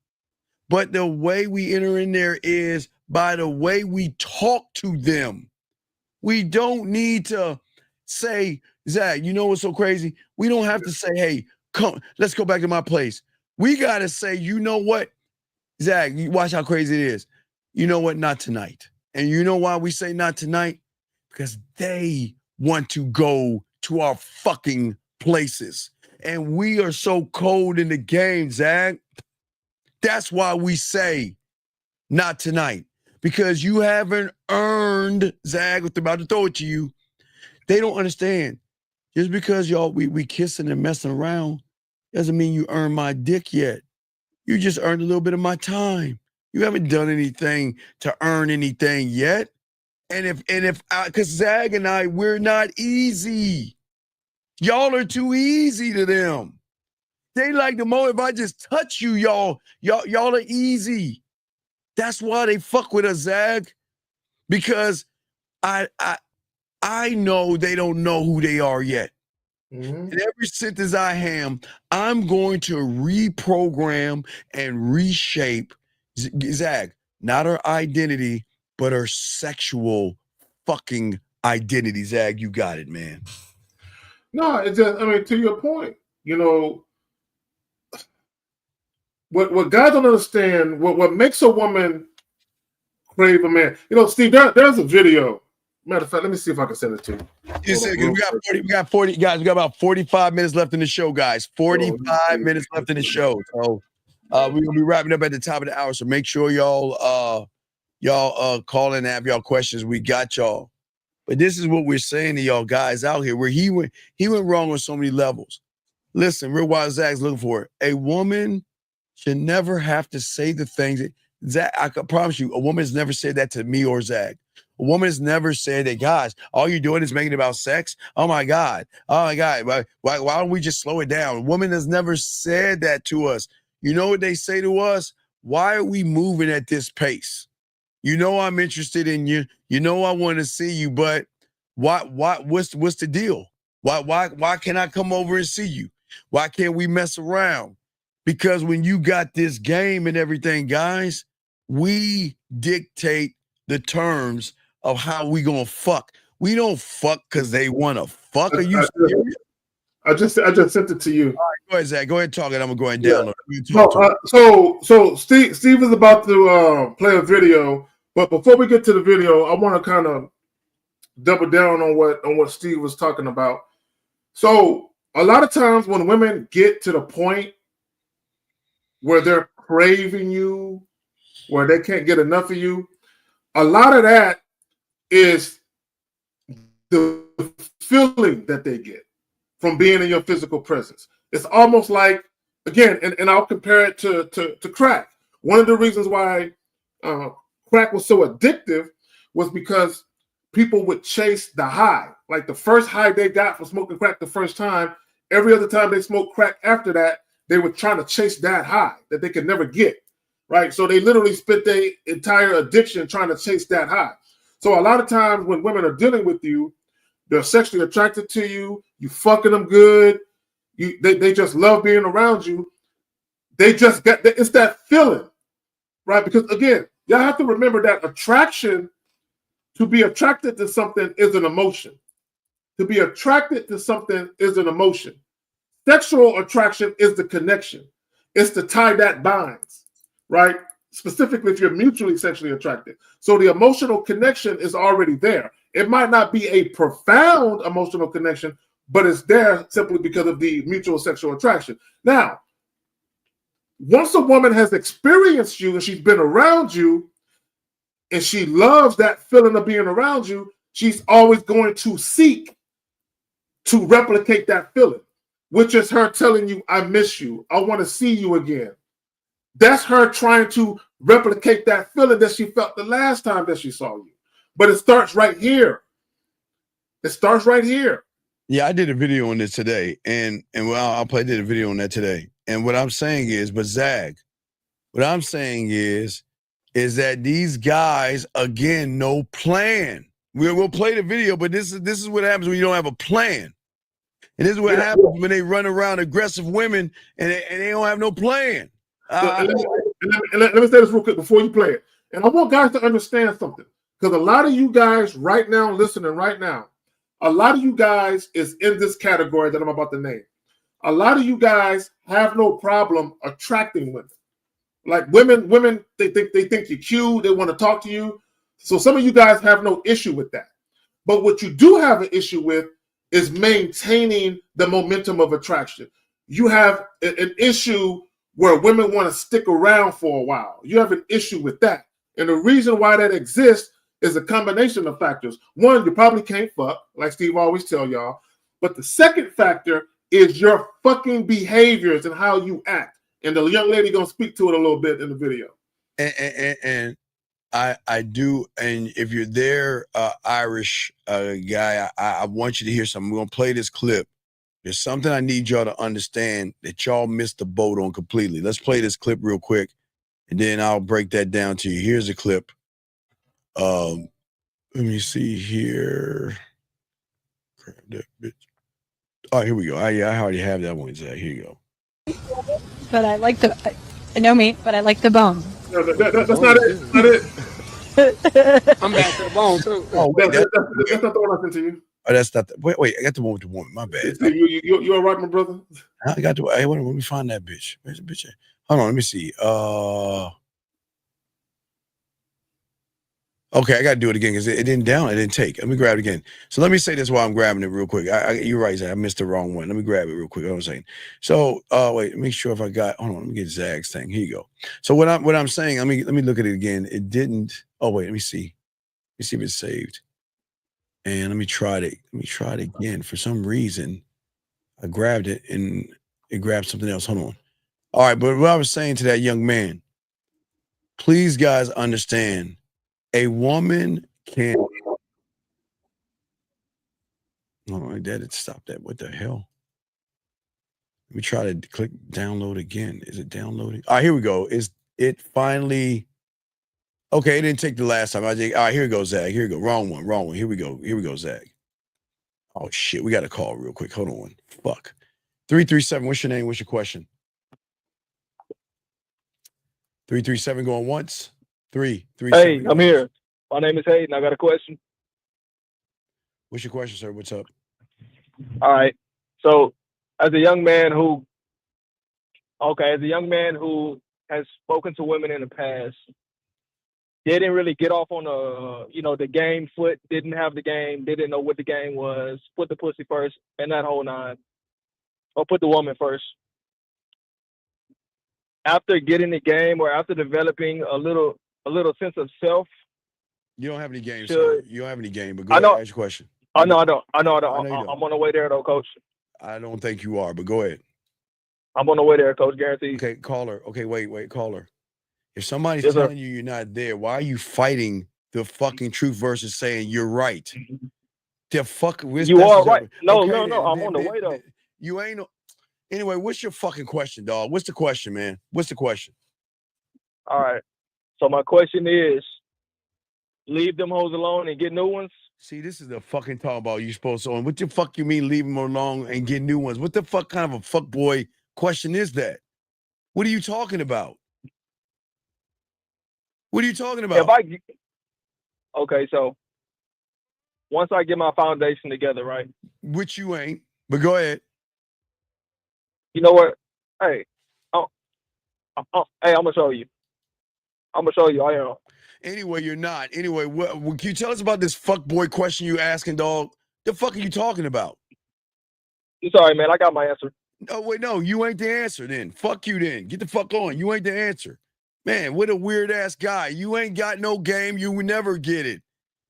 but the way we enter in there is by the way we talk to them. We don't need to say, Zach, you know what's so crazy? We don't have to say, hey, come, let's go back to my place. We got to say, you know what? Zach, you watch how crazy it is. You know what? Not tonight. And you know why we say not tonight? Because they want to go to our fucking places. And we are so cold in the game, Zach. That's why we say not tonight. Because you haven't earned, Zach, what they're about to throw it to you. They don't understand. Just because y'all we kissing and messing around doesn't mean you earned my dick yet. You just earned a little bit of my time. You haven't done anything to earn anything yet. And because Zag and I, we're not easy. Y'all are too easy to them. They like the moment if I just touch you, y'all are easy. That's why they fuck with us, Zag. Because I know they don't know who they are yet. And every sentence I am, I'm going to reprogram and reshape Zag, not her identity, but her sexual fucking identity. Zag, you got it, man. No, it's just, I mean, to your point, you know, what guys don't understand, what makes a woman crave a man. You know, Steve, there's a video. Matter of fact, let me see if I can send it to you. We got 40 guys. We got about 45 minutes left in the show, guys. 45 minutes left in the show. So we're gonna be wrapping up at the top of the hour. So make sure y'all call in and have y'all questions. We got y'all. But this is what we're saying to y'all guys out here, where he went wrong on so many levels. Listen, Real Wild Zach's looking for it. A woman should never have to say the things that Zach, I can promise you, a woman has never said that to me or Zach. A woman has never said that, guys, all you're doing is making it about sex. Oh my God. Why don't we just slow it down? A woman has never said that to us. You know what they say to us? Why are we moving at this pace? You know I'm interested in you. You know I want to see you, but what's the deal? Why can't I come over and see you? Why can't we mess around? Because when you got this game and everything, guys, we dictate the terms of how we gonna fuck. We don't fuck because they want to fuck. Are you serious? I just sent it to you. All right, go ahead, Zach. Go ahead and talk it. I'm gonna go ahead and download it. So Steve is about to play a video, but before we get to the video, I want to kind of double down on what Steve was talking about. So a lot of times when women get to the point where they're craving you, where they can't get enough of you, a lot of that is the feeling that they get from being in your physical presence. It's almost like, again, and I'll compare it to crack. One of the reasons why crack was so addictive was because people would chase the high. Like the first high they got from smoking crack the first time, every other time they smoked crack after that, they were trying to chase that high that they could never get, right? So they literally spent their entire addiction trying to chase that high. So a lot of times when women are dealing with you, they're sexually attracted to you, you fucking them good, they just love being around you. They just got, it's that feeling, right? Because again, y'all have to remember that attraction, to be attracted to something is an emotion. To be attracted to something is an emotion. Sexual attraction is the connection. It's the tie that binds, right? Specifically if you're mutually sexually attracted. So the emotional connection is already there. It might not be a profound emotional connection, but it's there simply because of the mutual sexual attraction. Now, once a woman has experienced you and she's been around you and she loves that feeling of being around you, she's always going to seek to replicate that feeling, which is her telling you, I miss you. I want to see you again. That's her trying to replicate that feeling that she felt the last time that she saw you. But it starts right here. It starts right here. Yeah, I did a video on this today, and well, I did a video on that today. And what I'm saying is, but Zag, what I'm saying is that these guys, again, no plan. We'll play the video, but this is what happens when you don't have a plan. And this is what happens when they run around aggressive women and they don't have no plan. Let me say this real quick before you play it. And I want guys to understand something. Because a lot of you guys right now, listening right now, a lot of you guys is in this category that I'm about to name. A lot of you guys have no problem attracting women. Like women, they think you're cute, they want to talk to you. So some of you guys have no issue with that. But what you do have an issue with is maintaining the momentum of attraction. You have an issue where women want to stick around for a while. You have an issue with that. And the reason why that exists is a combination of factors. One, you probably can't fuck, like Steve always tell y'all. But the second factor is your fucking behaviors and how you act. And the young lady gonna speak to it a little bit in the video. And I do. And if you're there, Irish guy, I want you to hear something. We're gonna play this clip. There's something I need y'all to understand that y'all missed the boat on completely. Let's play this clip real quick, and then I'll break that down to you. Here's a clip. Let me see here. Grab that bitch. All right, here we go. I already have that one, Zach. Here you go. But I like the, no meat, but I like the bone. No, that's not it. That's not it. I'm back to the bone too. Oh, wait, that's not the one I sent to you. Oh, that's not the, wait, I got the one with the woman. My bad. You all right, my brother? I got the, hey, let me find that bitch. Where's the bitch at? Hold on, let me see. Okay, I got to do it again because it didn't down. It didn't take. Let me grab it again. So let me say this while I'm grabbing it real quick. You're right, Zach. I missed the wrong one. Let me grab it real quick. What I'm saying. So, wait. Make sure if I got. Hold on. Let me get Zag's thing. Here you go. So what I'm saying. Let me look at it again. It didn't. Oh wait. Let me see. Let me see if it's saved. And let me try it. Let me try it again. For some reason, I grabbed it and it grabbed something else. Hold on. All right. But what I was saying to that young man. Please, guys, understand. A woman can Oh, my dad had stopped that. What the hell? Let me try to click download again. Is it downloading? All right, here we go. Is it finally? Okay, it didn't take the last time. All right, here we go, Zach. Here we go. Wrong one. Here we go, Zach. Oh shit, we got a call real quick. Hold on. Fuck. 337. What's your name? What's your question? 337 going once. 337. Hey, I'm here. My name is Hayden. I got a question. What's your question, sir? What's up? All right. So, as a young man who has spoken to women in the past, didn't really get off on the game foot, didn't have the game, didn't know what the game was, put the pussy first, and that whole nine, or put the woman first. After getting the game, or after developing a little sense of self. You don't have any game, sir. You don't have any game, but go ahead, ask your question. I know I don't. I'm on the way there though, Coach. I don't think you are, but go ahead. I'm on the way there, Coach, guaranteed. Okay, caller. Okay, wait, caller. If somebody's telling you you're not there, why are you fighting the fucking truth versus saying you're right? The fuck, you are right. No, I'm on the way though. You ain't. Anyway, what's your fucking question, dog? What's the question, man? What's the question? All right. So my question is, leave them hoes alone and get new ones? See, this is the fucking talk about you supposed to. What the fuck you mean leave them alone and get new ones? What the fuck kind of a fuck boy question is that? What are you talking about? What are you talking about? Okay, so once I get my foundation together, right? Which you ain't, but go ahead. You know what? Hey, I'm gonna show you. I am. Anyway, you're not. Anyway, what can you tell us about this fuck boy question you asking, dog? The fuck are you talking about? It's all right, man. I got my answer. No, wait, no, you ain't the answer then. Fuck you then. Get the fuck on. You ain't the answer. Man, what a weird ass guy. You ain't got no game. You will never get it.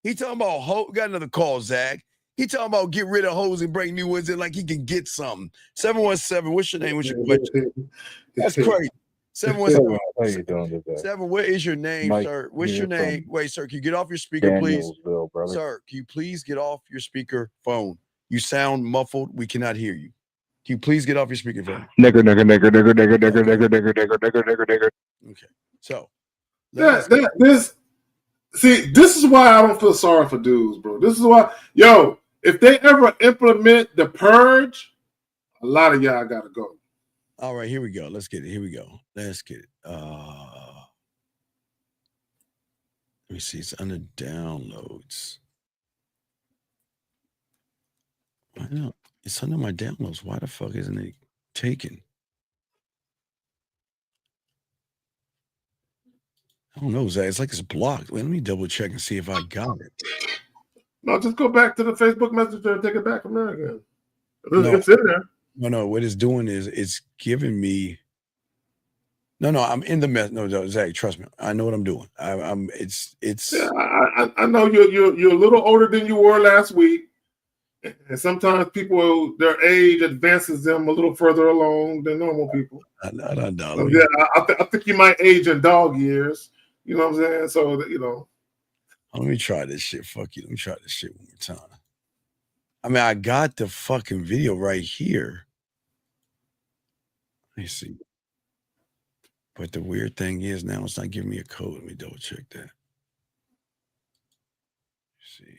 He talking about got another call, Zach. He talking about get rid of hoes and bring new ones in like he can get something. 717, what's your name? What's your question? That's crazy. 717. How you doing today? 7, what is your name, Mike sir? What's your name? Wait, sir, can you get off your speaker, please? Brother. Sir, can you please get off your speaker phone? You sound muffled. We cannot hear you. Can you please get off your speaker phone? Nigger. Okay. So this is why I don't feel sorry for dudes, bro. This is why, if they ever implement the purge, a lot of y'all gotta go. All right, here we go. Let's get it. Here we go. Let's get it. Let me see. It's under downloads. I know. It's under my downloads. Why the fuck isn't it taken? I don't know, Zach. It's like it's blocked. Wait, let me double check and see if I got it. No, just go back to the Facebook Messenger and take it back from there again. It's in there. No. What it's doing is it's giving me. No. I'm in the mess. No, Zach. Trust me. I know what I'm doing. It's. Yeah, I know you're a little older than you were last week, and sometimes people, their age advances them a little further along than normal people. No. Yeah, I think you might age in dog years. You know what I'm saying? So Let me try this shit. Fuck you. Let me try this shit one more time. I mean, I got the fucking video right here. Let me see. But the weird thing is now it's not giving me a code. Let me double check that. See.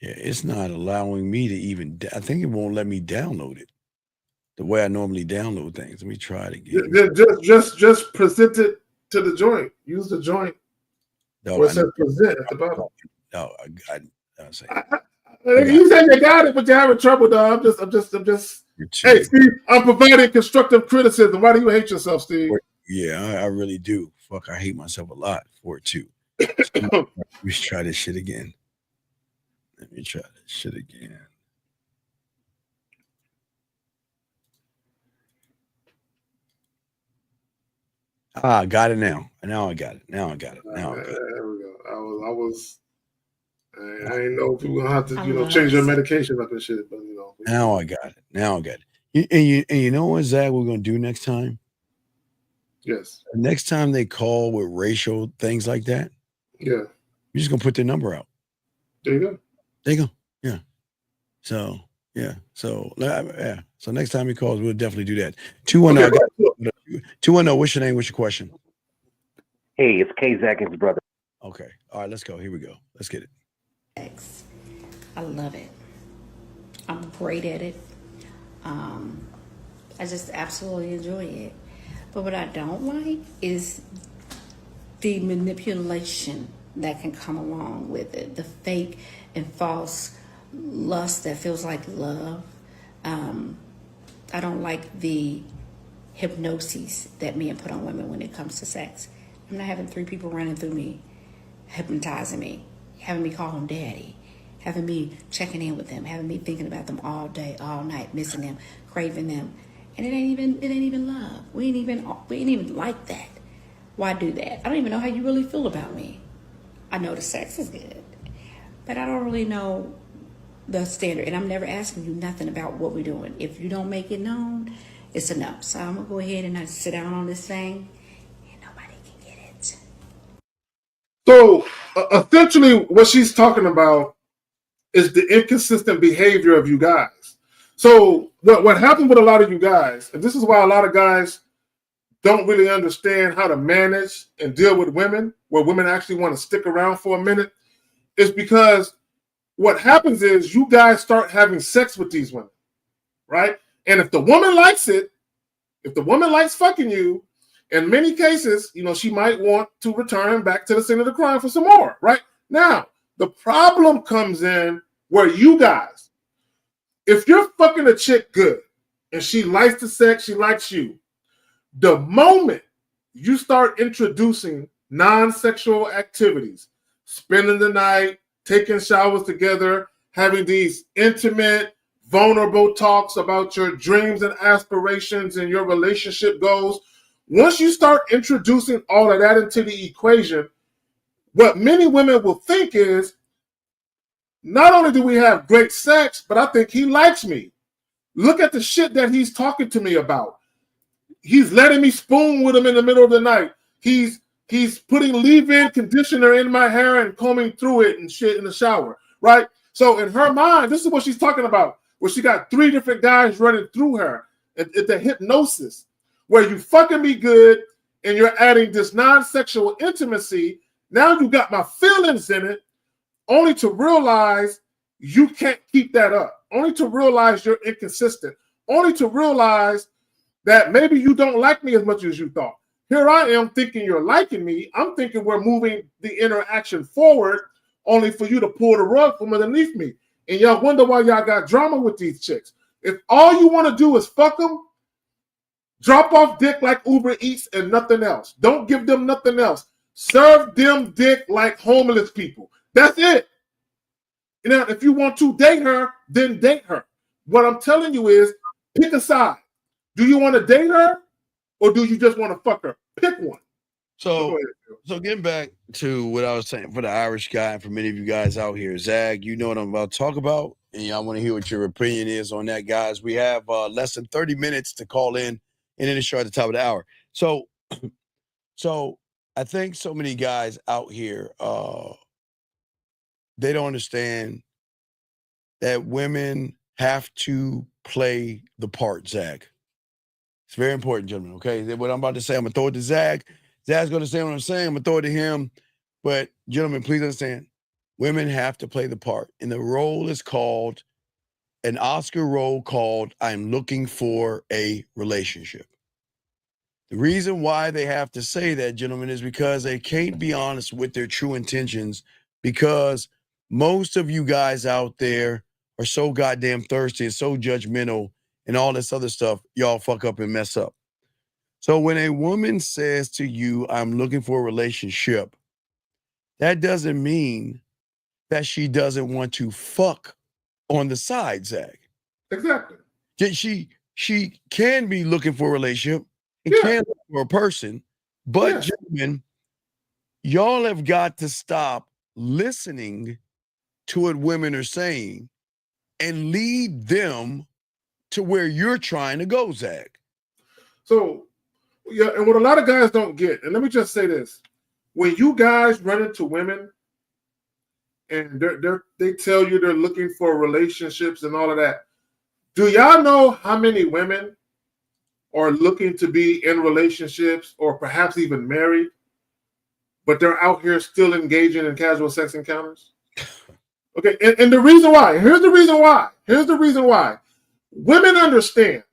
Yeah, it's not allowing me to even. I think it won't let me download it the way I normally download things. Let me try it again. Just present it to the joint. Use the joint. No, where it says present at the bottom. No, You said you got it, but you're having trouble, though. I'm just. Hey, Steve, I'm providing constructive criticism. Why do you hate yourself, Steve? Yeah, I really do. Fuck, I hate myself a lot for it too. Let me try this shit again. I got it now. Now I got it. There we go. I didn't know if we were gonna have to, change your medication up and shit, but Now I got it. And you know what, Zach, we're gonna do next time? Yes. Next time they call with racial things like that, yeah, you're just gonna put their number out. There you go. Yeah. So yeah. So yeah. So next time he calls, we'll definitely do that. 210. 210. What's your name? What's your question? Hey, it's K Zach and his brother. Okay. All right. Let's go. Here we go. Let's get it. I love it. I'm great at it. I just absolutely enjoy it. But what I don't like is the manipulation that can come along with it, the fake and false lust that feels like love. I don't like the hypnosis that men put on women when it comes to sex. I'm not having 3 people running through me, hypnotizing me, having me call them daddy, having me checking in with them, having me thinking about them all day, all night, missing them, craving them. And it ain't even love. We ain't even like that. Why do that? I don't even know how you really feel about me. I know the sex is good, but I don't really know the standard. And I'm never asking you nothing about what we're doing. If you don't make it known, it's enough. So I'm gonna go ahead and sit down on this thing, and nobody can get it. So essentially, what she's talking about is the inconsistent behavior of you guys. So what happened with a lot of you guys, and this is why a lot of guys don't really understand how to manage and deal with women, where women actually want to stick around for a minute, is because what happens is you guys start having sex with these women, right? And if the woman likes it, if the woman likes fucking you, in many cases, she might want to return back to the scene of the crime for some more, right? Now, the problem comes in where you guys, if you're fucking a chick good and she likes the sex, she likes you, the moment you start introducing non-sexual activities, spending the night, taking showers together, having these intimate, vulnerable talks about your dreams and aspirations and your relationship goals, once you start introducing all of that into the equation, what many women will think is, not only do we have great sex, but I think he likes me. Look at the shit that he's talking to me about. He's letting me spoon with him in the middle of the night. He's putting leave-in conditioner in my hair and combing through it and shit in the shower, right? So in her mind, this is what she's talking about, where she got 3 different guys running through her. It's a hypnosis, where you fucking me good and you're adding this non-sexual intimacy. Now you got my feelings in it, only to realize you can't keep that up, only to realize you're inconsistent, only to realize that maybe you don't like me as much as you thought. Here I am thinking you're liking me. I'm thinking we're moving the interaction forward, only for you to pull the rug from underneath me. And y'all wonder why y'all got drama with these chicks. If all you want to do is fuck them, drop off dick like Uber Eats and nothing else. Don't give them nothing else. Serve them dick like homeless people. That's it. Now, if you want to date her, then date her. What I'm telling you is, pick a side. Do you want to date her, or do you just want to fuck her? Pick one. So getting back to what I was saying for the Irish guy and for many of you guys out here, Zag, you know what I'm about to talk about, and I want to hear what your opinion is on that, guys. We have less than 30 minutes to call in, and then it's show at the top of the hour. So I think so many guys out here, they don't understand that women have to play the part, Zag. It's very important, gentlemen, okay? What I'm about to say, I'm going to throw it to Zag. Zag's going to say what I'm saying. I'm going to throw it to him. But, gentlemen, please understand, women have to play the part. And the role is called, an Oscar role called, I'm looking for a relationship. The reason why they have to say that, gentlemen, is because they can't be honest with their true intentions, because most of you guys out there are so goddamn thirsty and so judgmental and all this other stuff, y'all fuck up and mess up. So when a woman says to you, I'm looking for a relationship, that doesn't mean that she doesn't want to fuck on the side, Zag. Exactly. She can be looking for a relationship and can look for a person, but gentlemen, y'all have got to stop listening to what women are saying and lead them to where you're trying to go, Zag. So, yeah, and what a lot of guys don't get, and let me just say this, when you guys run into women and they tell you they're looking for relationships and all of that. Do y'all know how many women are looking to be in relationships or perhaps even married, but they're out here still engaging in casual sex encounters? Okay, and the reason why, here's the reason why. Women understand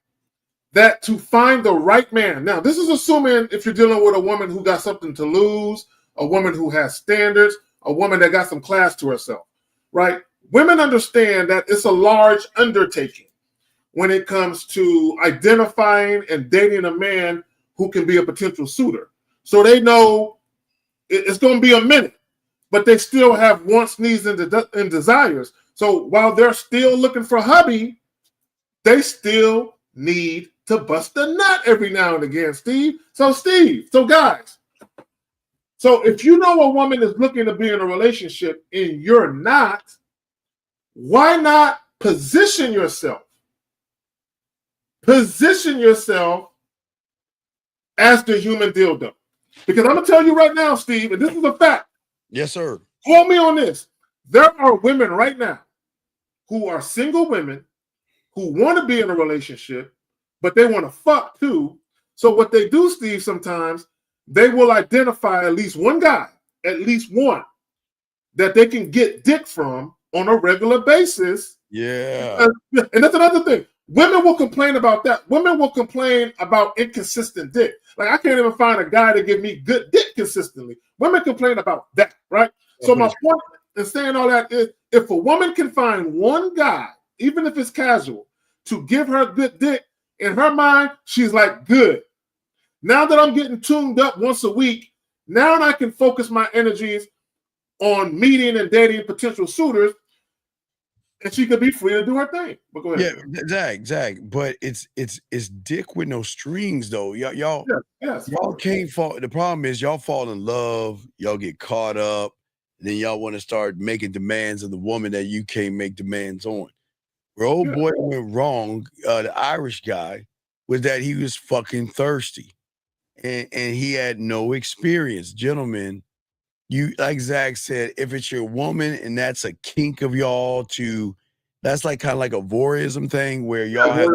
that to find the right man, now this is assuming if you're dealing with a woman who got something to lose, a woman who has standards, a woman that got some class to herself, right? Women understand that it's a large undertaking when it comes to identifying and dating a man who can be a potential suitor. So they know it's going to be a minute, but they still have wants, needs, and desires. So while they're still looking for hubby, they still need to bust a nut every now and again, Steve. So guys, so if you know a woman is looking to be in a relationship and you're not, why not position yourself? Position yourself as the human dildo. Because I'm going to tell you right now, Steve, and this is a fact. Yes, sir. Quote me on this. There are women right now who are single women who want to be in a relationship, but they want to fuck too. So what they do, Steve, sometimes they will identify at least one guy, at least one, that they can get dick from on a regular basis. Yeah. And that's another thing. Women will complain about that. Women will complain about inconsistent dick. Like, I can't even find a guy to give me good dick consistently. Women complain about that, right? So my point in saying all that is, if a woman can find one guy, even if it's casual, to give her good dick, in her mind, she's like, good. Now that I'm getting tuned up once a week, now I can focus my energies on meeting and dating potential suitors, and she could be free to do her thing. But go ahead. Yeah, Zach. But it's dick with no strings, though. Y'all can't fall. The problem is y'all fall in love, y'all get caught up, and then y'all want to start making demands of the woman that you can't make demands on. Where old boy went wrong, the Irish guy, was that he was fucking thirsty, and he had no experience. Gentlemen, you, like Zach said, if it's your woman and that's a kink of y'all that's like kind of like a voyeurism thing where y'all have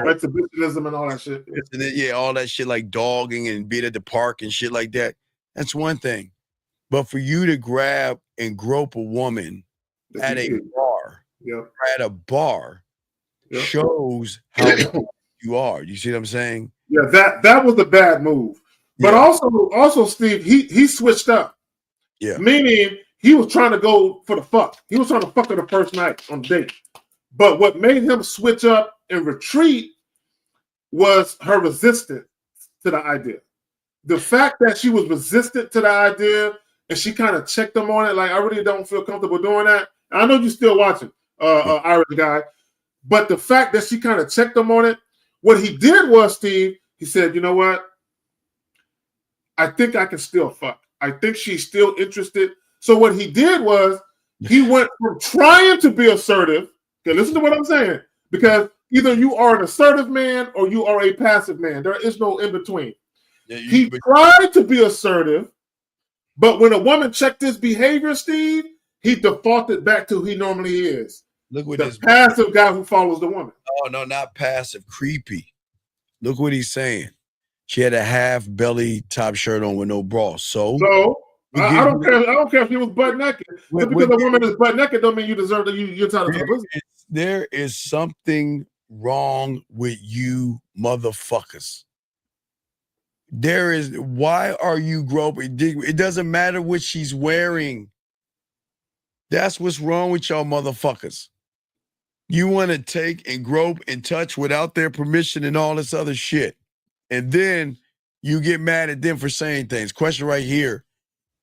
exhibitionism and all that shit. Yeah, all that shit like dogging and being at the park and shit like that. That's one thing. But for you to grab and grope a woman at a bar, shows how you are. You see what I'm saying? Yeah, that was a bad move. But also, Steve, he switched up. Yeah. Meaning he was trying to go for the fuck. He was trying to fuck her the first night on the date. But what made him switch up and retreat was her resistance to the idea. The fact that she was resistant to the idea and she kind of checked him on it, like, I really don't feel comfortable doing that. And I know you're still watching, Irish guy. But the fact that she kind of checked him on it, what he did was, Steve, he said, you know what? I think I can still fuck. I think she's still interested. So what he did was he went from trying to be assertive. Okay, listen to what I'm saying. Because either you are an assertive man or you are a passive man. There is no in between. He tried to be assertive, but when a woman checked his behavior, Steve, he defaulted back to who he normally is. Look what the passive guy who follows the woman. Oh, no, not passive, creepy. Look what he's saying. She had a half belly top shirt on with no bra. So I don't care. I don't care if she was butt naked. Just because a woman is butt naked don't mean you deserve to. You're entitled to the pussy. There is something wrong with you, motherfuckers. There is. Why are you groping? It doesn't matter what she's wearing. That's what's wrong with y'all, motherfuckers. You want to take and grope and touch without their permission and all this other shit. And then you get mad at them for saying things. Question right here.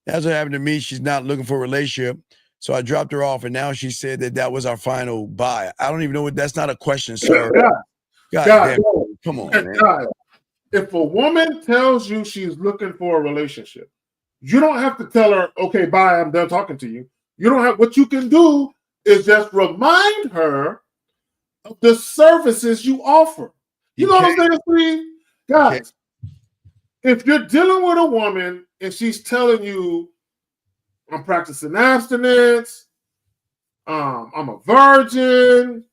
That's what happened to me. She's not looking for a relationship. So I dropped her off, and now she said that was our final buy. I don't even know what. That's not a question, sir. God damn. Come on, man. God, if a woman tells you she's looking for a relationship, you don't have to tell her, okay, bye, I'm done talking to you. You don't have. What you can do is just remind her of the services you offer. You know what I'm saying, Steve? Guys, if you're dealing with a woman and she's telling you I'm practicing abstinence. I'm a virgin.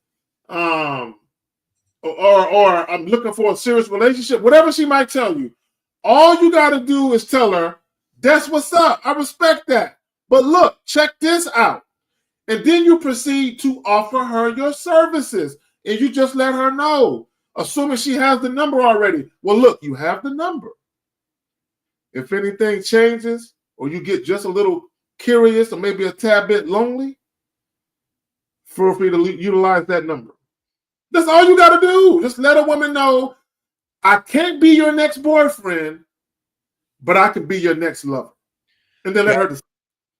Or I'm looking for a serious relationship. Whatever she might tell you, all you got to do is tell her, that's what's up. I respect that. But look, check this out. And then you proceed to offer her your services. And you just let her know, assuming she has the number already. Well, look, you have the number. If anything changes or you get just a little curious or maybe a tad bit lonely, feel free to utilize that number. That's all you got to do. Just let a woman know, I can't be your next boyfriend, but I can be your next lover. And then let her decide.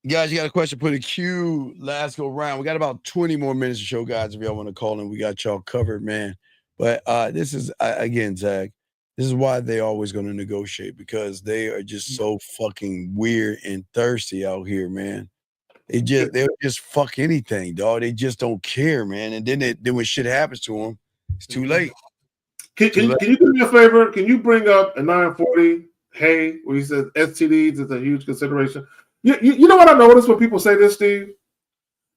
Guys, you got a question? Put a Q. Last go round. We got about 20 more minutes to show, guys. If y'all want to call in, we got y'all covered, man. But this is, again, Zach, this is why they always going to negotiate, because they are just so fucking weird and thirsty out here, man. They'll just fuck anything, dog. They just don't care, man. And then when shit happens to them, it's too late. Can you do me a favor? Can you bring up a 940? Hey, where he says STDs is a huge consideration. You know what I noticed when people say this, Steve?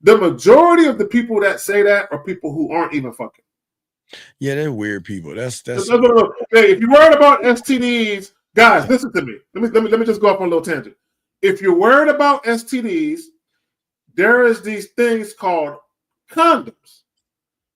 The majority of the people that say that are people who aren't even fucking. Yeah, they're weird people. That's. Hey, if you're worried about STDs, guys, listen to me. Let me just go off on a little tangent. If you're worried about STDs, there is these things called condoms.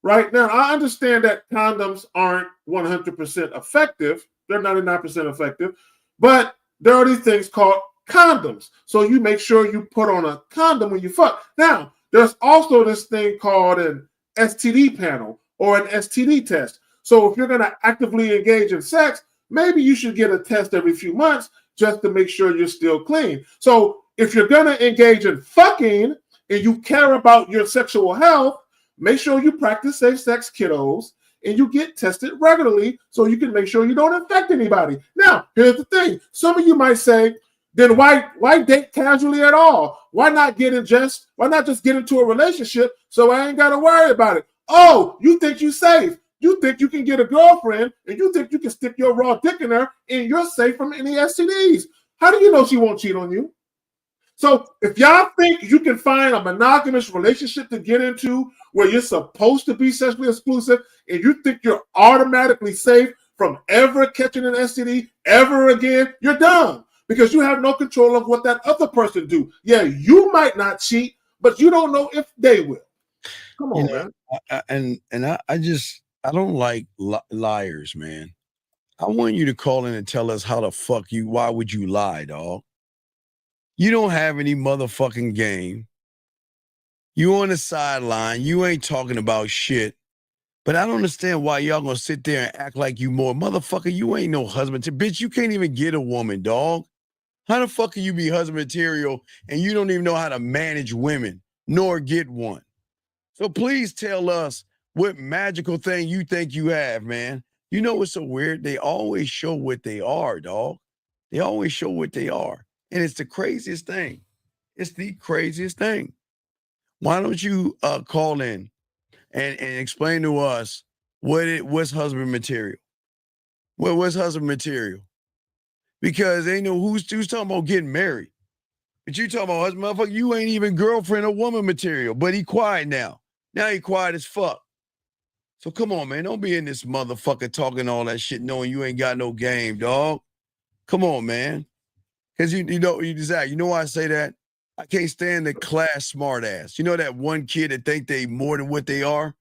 Right now, I understand that condoms aren't 100% effective. They're 99% effective, but there are these things called condoms. So you make sure you put on a condom when you fuck. Now, there's also this thing called an STD panel or an STD test. So if you're going to actively engage in sex, maybe you should get a test every few months just to make sure you're still clean. So if you're going to engage in fucking and you care about your sexual health, make sure you practice safe sex, kiddos, and you get tested regularly so you can make sure you don't infect anybody. Now, here's the thing. Some of you might say, then why date casually at all? Why not just get into a relationship so I ain't got to worry about it? Oh, you think you're safe. You think you can get a girlfriend and you think you can stick your raw dick in her and you're safe from any STDs. How do you know she won't cheat on you? So if y'all think you can find a monogamous relationship to get into where you're supposed to be sexually exclusive and you think you're automatically safe from ever catching an STD ever again, you're dumb because you have no control of what that other person do. Yeah, you might not cheat, but you don't know if they will. Come on, man. I don't like liars, man. I want you to call in and tell us how the fuck why would you lie, dog? You don't have any motherfucking game. You on the sideline. You ain't talking about shit. But I don't understand why y'all gonna sit there and act like you more. Motherfucker, you ain't no husband. Bitch, you can't even get a woman, dog. How the fuck can you be husband material and you don't even know how to manage women nor get one? So please tell us what magical thing you think you have, man. You know what's so weird? They always show what they are, dog. They always show what they are. And it's the craziest thing. It's the craziest thing. Why don't you call in and explain to us what's husband material? What's husband material? Because they know who's talking about getting married. But you talking about husband, motherfucker, you ain't even girlfriend or woman material. But he quiet now. Now he quiet as fuck. So come on, man. Don't be in this motherfucker talking all that shit knowing you ain't got no game, dog. Come on, man. Because you know why I say that? I can't stand the class smart ass. You know that one kid that think they more than what they are?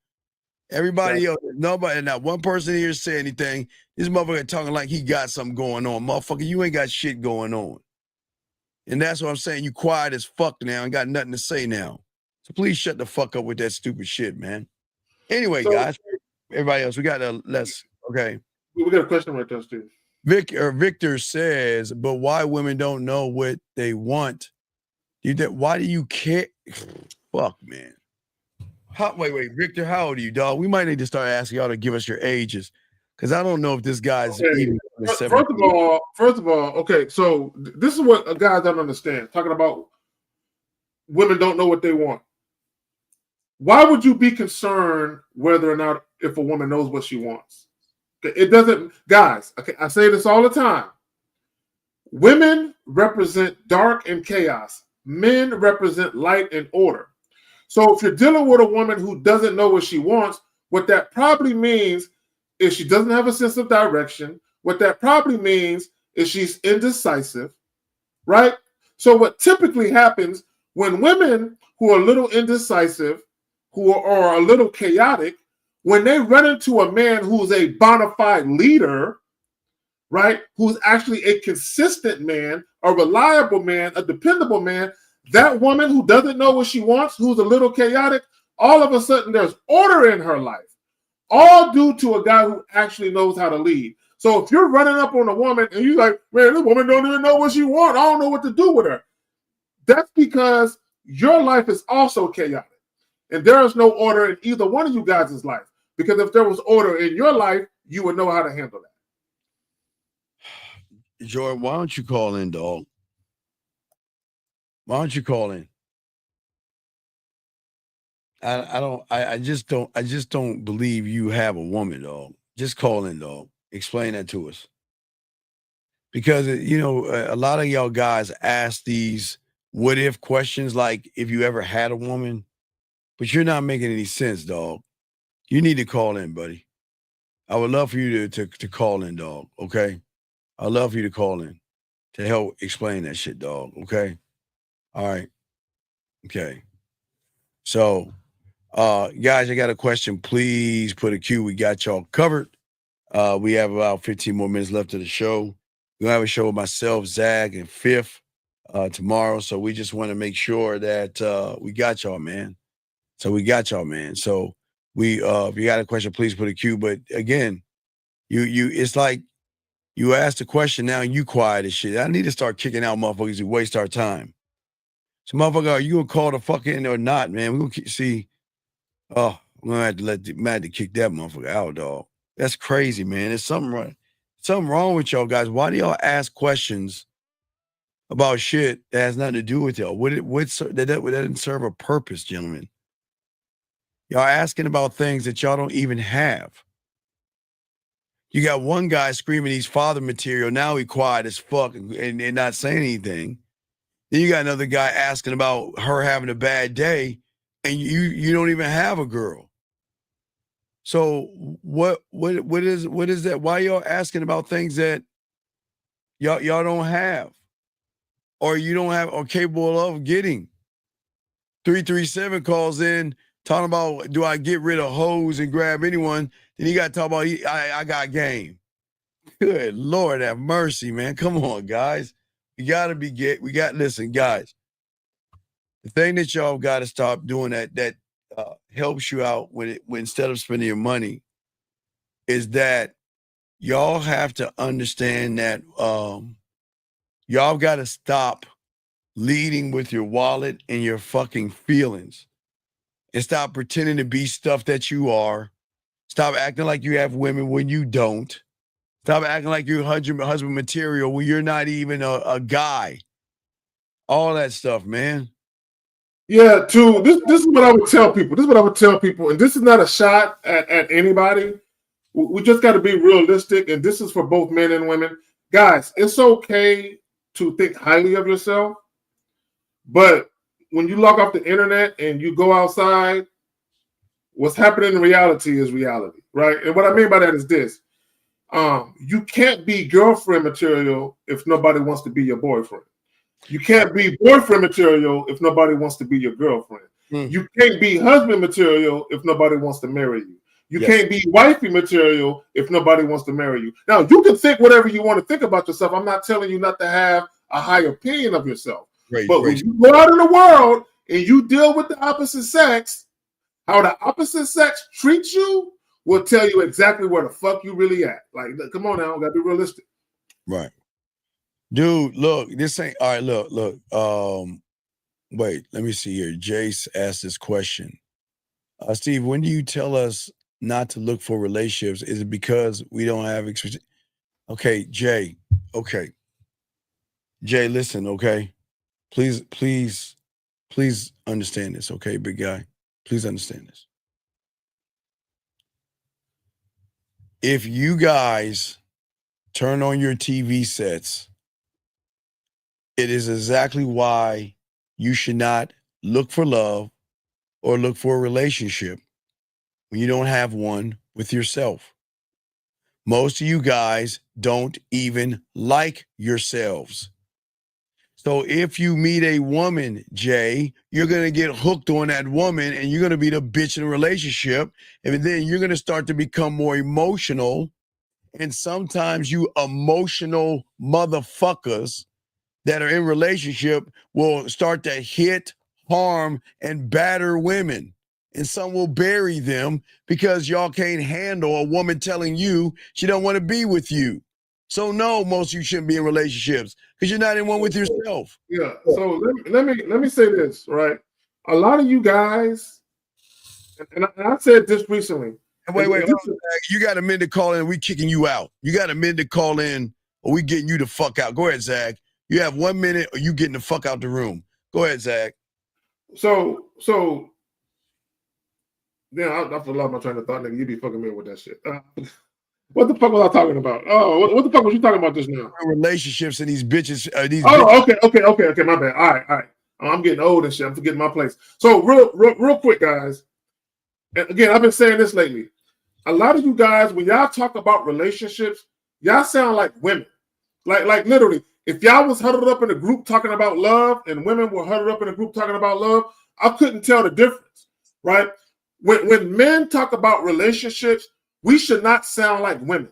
Everybody else, nobody, not one person here say anything. This motherfucker talking like he got something going on. Motherfucker, you ain't got shit going on. And that's what I'm saying. You quiet as fuck now and got nothing to say now. So please shut the fuck up with that stupid shit, man. Anyway, guys, everybody else, we got okay. We got a question right there, Steve. Victor says, but why women don't know what they want? Why do you care? Fuck, man. Wait, Victor, how old are you, dog? We might need to start asking y'all to give us your ages, because I don't know if this guy's even. First of all, okay, so this is what guys don't understand. Talking about women don't know what they want. Why would you be concerned whether or not if a woman knows what she wants? It doesn't, guys. Okay, I say this all the time. Women represent dark and chaos. Men represent light and order. So if you're dealing with a woman who doesn't know what she wants, what that probably means is she doesn't have a sense of direction. What that probably means is she's indecisive, right? So what typically happens when women who are a little indecisive, who are a little chaotic, when they run into a man who's a bona fide leader, right, who's actually a consistent man, a reliable man, a dependable man, that woman who doesn't know what she wants, who's a little chaotic, all of a sudden there's order in her life, all due to a guy who actually knows how to lead. So if you're running up on a woman and you're like, man, this woman don't even know what she wants, I don't know what to do with her. That's because your life is also chaotic. And there is no order in either one of you guys' life. Because if there was order in your life, you would know how to handle that. Jordan, why don't you call in, dog? Why don't you call in? I just don't believe you have a woman, dog. Just call in, dog. Explain that to us. Because, a lot of y'all guys ask these what if questions like if you ever had a woman, but you're not making any sense, dog. You need to call in, buddy. I would love for you to call in, dog. Okay. I'd love for you to call in to help explain that shit, dog. Okay. All right. Okay. So, guys, I got a question. Please put a Q. We got y'all covered. We have about 15 more minutes left of the show. We're gonna have a show with myself, Zag, and Fifth tomorrow. So we just want to make sure that we got y'all, man. So we got y'all, man. So we if you got a question, please put a Q. But again, you it's like you asked a question now and you quiet as shit. I need to start kicking out motherfuckers who waste our time. So motherfucker, are you gonna call the fuck in or not, man? We're gonna see. Oh, I'm gonna have to let to kick that motherfucker out, dog. That's crazy, man. There's something wrong with y'all guys. Why do y'all ask questions about shit that has nothing to do with y'all? That doesn't serve a purpose, gentlemen. Y'all asking about things that y'all don't even have. You got one guy screaming he's father material. Now he quiet as fuck and not saying anything. Then you got another guy asking about her having a bad day, and you don't even have a girl. So what is that? Why y'all asking about things that y'all don't have, or you don't have, or capable of getting? 337 calls in talking about, do I get rid of hoes and grab anyone? Then you got to talk about I got game. Good Lord, have mercy, man. Come on, guys. Listen, guys. The thing that y'all got to stop doing that helps you out when instead of spending your money is that y'all have to understand that y'all got to stop leading with your wallet and your fucking feelings and stop pretending to be stuff that you are. Stop acting like you have women when you don't. Stop acting like you're husband material when you're not even a guy. All that stuff, man. Yeah, this is what I would tell people. This is what I would tell people, and this is not a shot at anybody. We just got to be realistic, and this is for both men and women. Guys, it's okay to think highly of yourself, but when you log off the internet and you go outside, what's happening in reality is reality, right? And what I mean by that is this. You can't be girlfriend material if nobody wants to be your boyfriend. You can't be boyfriend material if nobody wants to be your girlfriend. You can't be husband material if nobody wants to marry you. You can't be wifey material if nobody wants to marry you. Now, you can think whatever you want to think about yourself. I'm not telling you not to have a high opinion of yourself. But when you go out in the world and you deal with the opposite sex, how the opposite sex treats you will tell you exactly where the fuck you really at. Like, come on now, gotta be realistic. Right. Dude, look, this ain't all right. Look. Wait, let me see here. Jace asked this question. Steve, when do you tell us not to look for relationships? Is it because we don't have experience? Okay, Jay. Okay. Jay, listen, okay. Please understand this, okay, big guy. Please understand this. If you guys turn on your TV sets, it is exactly why you should not look for love or look for a relationship when you don't have one with yourself. Most of you guys don't even like yourselves. So if you meet a woman, Jay, you're going to get hooked on that woman and you're going to be the bitch in a relationship. And then you're going to start to become more emotional. And sometimes you emotional motherfuckers that are in relationship will start to hit, harm, and batter women. And some will bury them because y'all can't handle a woman telling you she don't want to be with you. So no, most of you shouldn't be in relationships because you're not in one with yourself. Yeah. So let me say this, right? A lot of you guys, and I said this recently. Wait, hold on. You got a minute to call in, we kicking you out. You got a minute to call in, or we getting you the fuck out. Go ahead, Zach. You have 1 minute, or you getting the fuck out the room. Go ahead, Zach. So yeah, I feel like my train of thought, nigga. You be fucking me with that shit. What the fuck was I talking about? Oh, what the fuck was you talking about just now? Relationships and these bitches. Okay. My bad. All right. I'm getting old and shit. I'm forgetting my place. So real quick, guys. And again, I've been saying this lately. A lot of you guys, when y'all talk about relationships, y'all sound like women. Like literally, if y'all was huddled up in a group talking about love, and women were huddled up in a group talking about love, I couldn't tell the difference, right? When men talk about relationships, we should not sound like women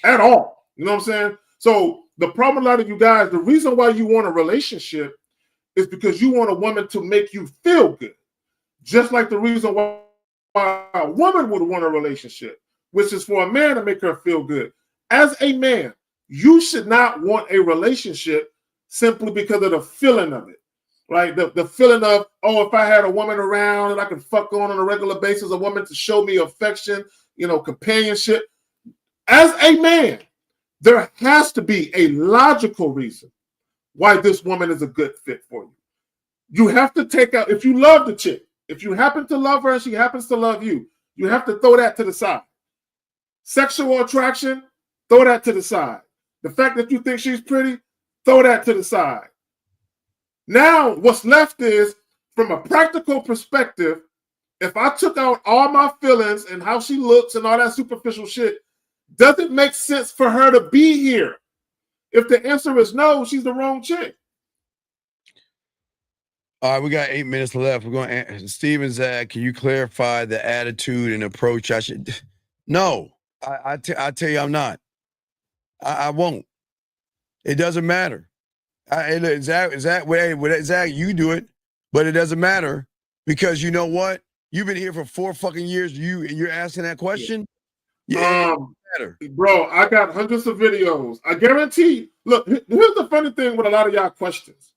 at all. You know what I'm saying? So the problem, a lot of you guys, the reason why you want a relationship is because you want a woman to make you feel good. Just like the reason why a woman would want a relationship, which is for a man to make her feel good. As a man, you should not want a relationship simply because of the feeling of it. Right? The feeling of, oh, if I had a woman around and I could fuck on a regular basis, a woman to show me affection, companionship. As a man, there has to be a logical reason why this woman is a good fit for you. You have to take out, if you love the chick, if you happen to love her and she happens to love you, you have to throw that to the side. Sexual attraction, throw that to the side. The fact that you think she's pretty, throw that to the side. Now, what's left is, from a practical perspective, if I took out all my feelings and how she looks and all that superficial shit, does it make sense for her to be here? If the answer is no, she's the wrong chick. All right, we got 8 minutes left. We're going to Steven, Zach, can you clarify the attitude and approach I should? No, I tell you I'm not. I won't. It doesn't matter. Zach, you do it, but it doesn't matter because you know what? You've been here for 4 fucking years. You're asking that question? Yeah, bro, I got hundreds of videos. I guarantee. Look, here's the funny thing with a lot of y'all questions.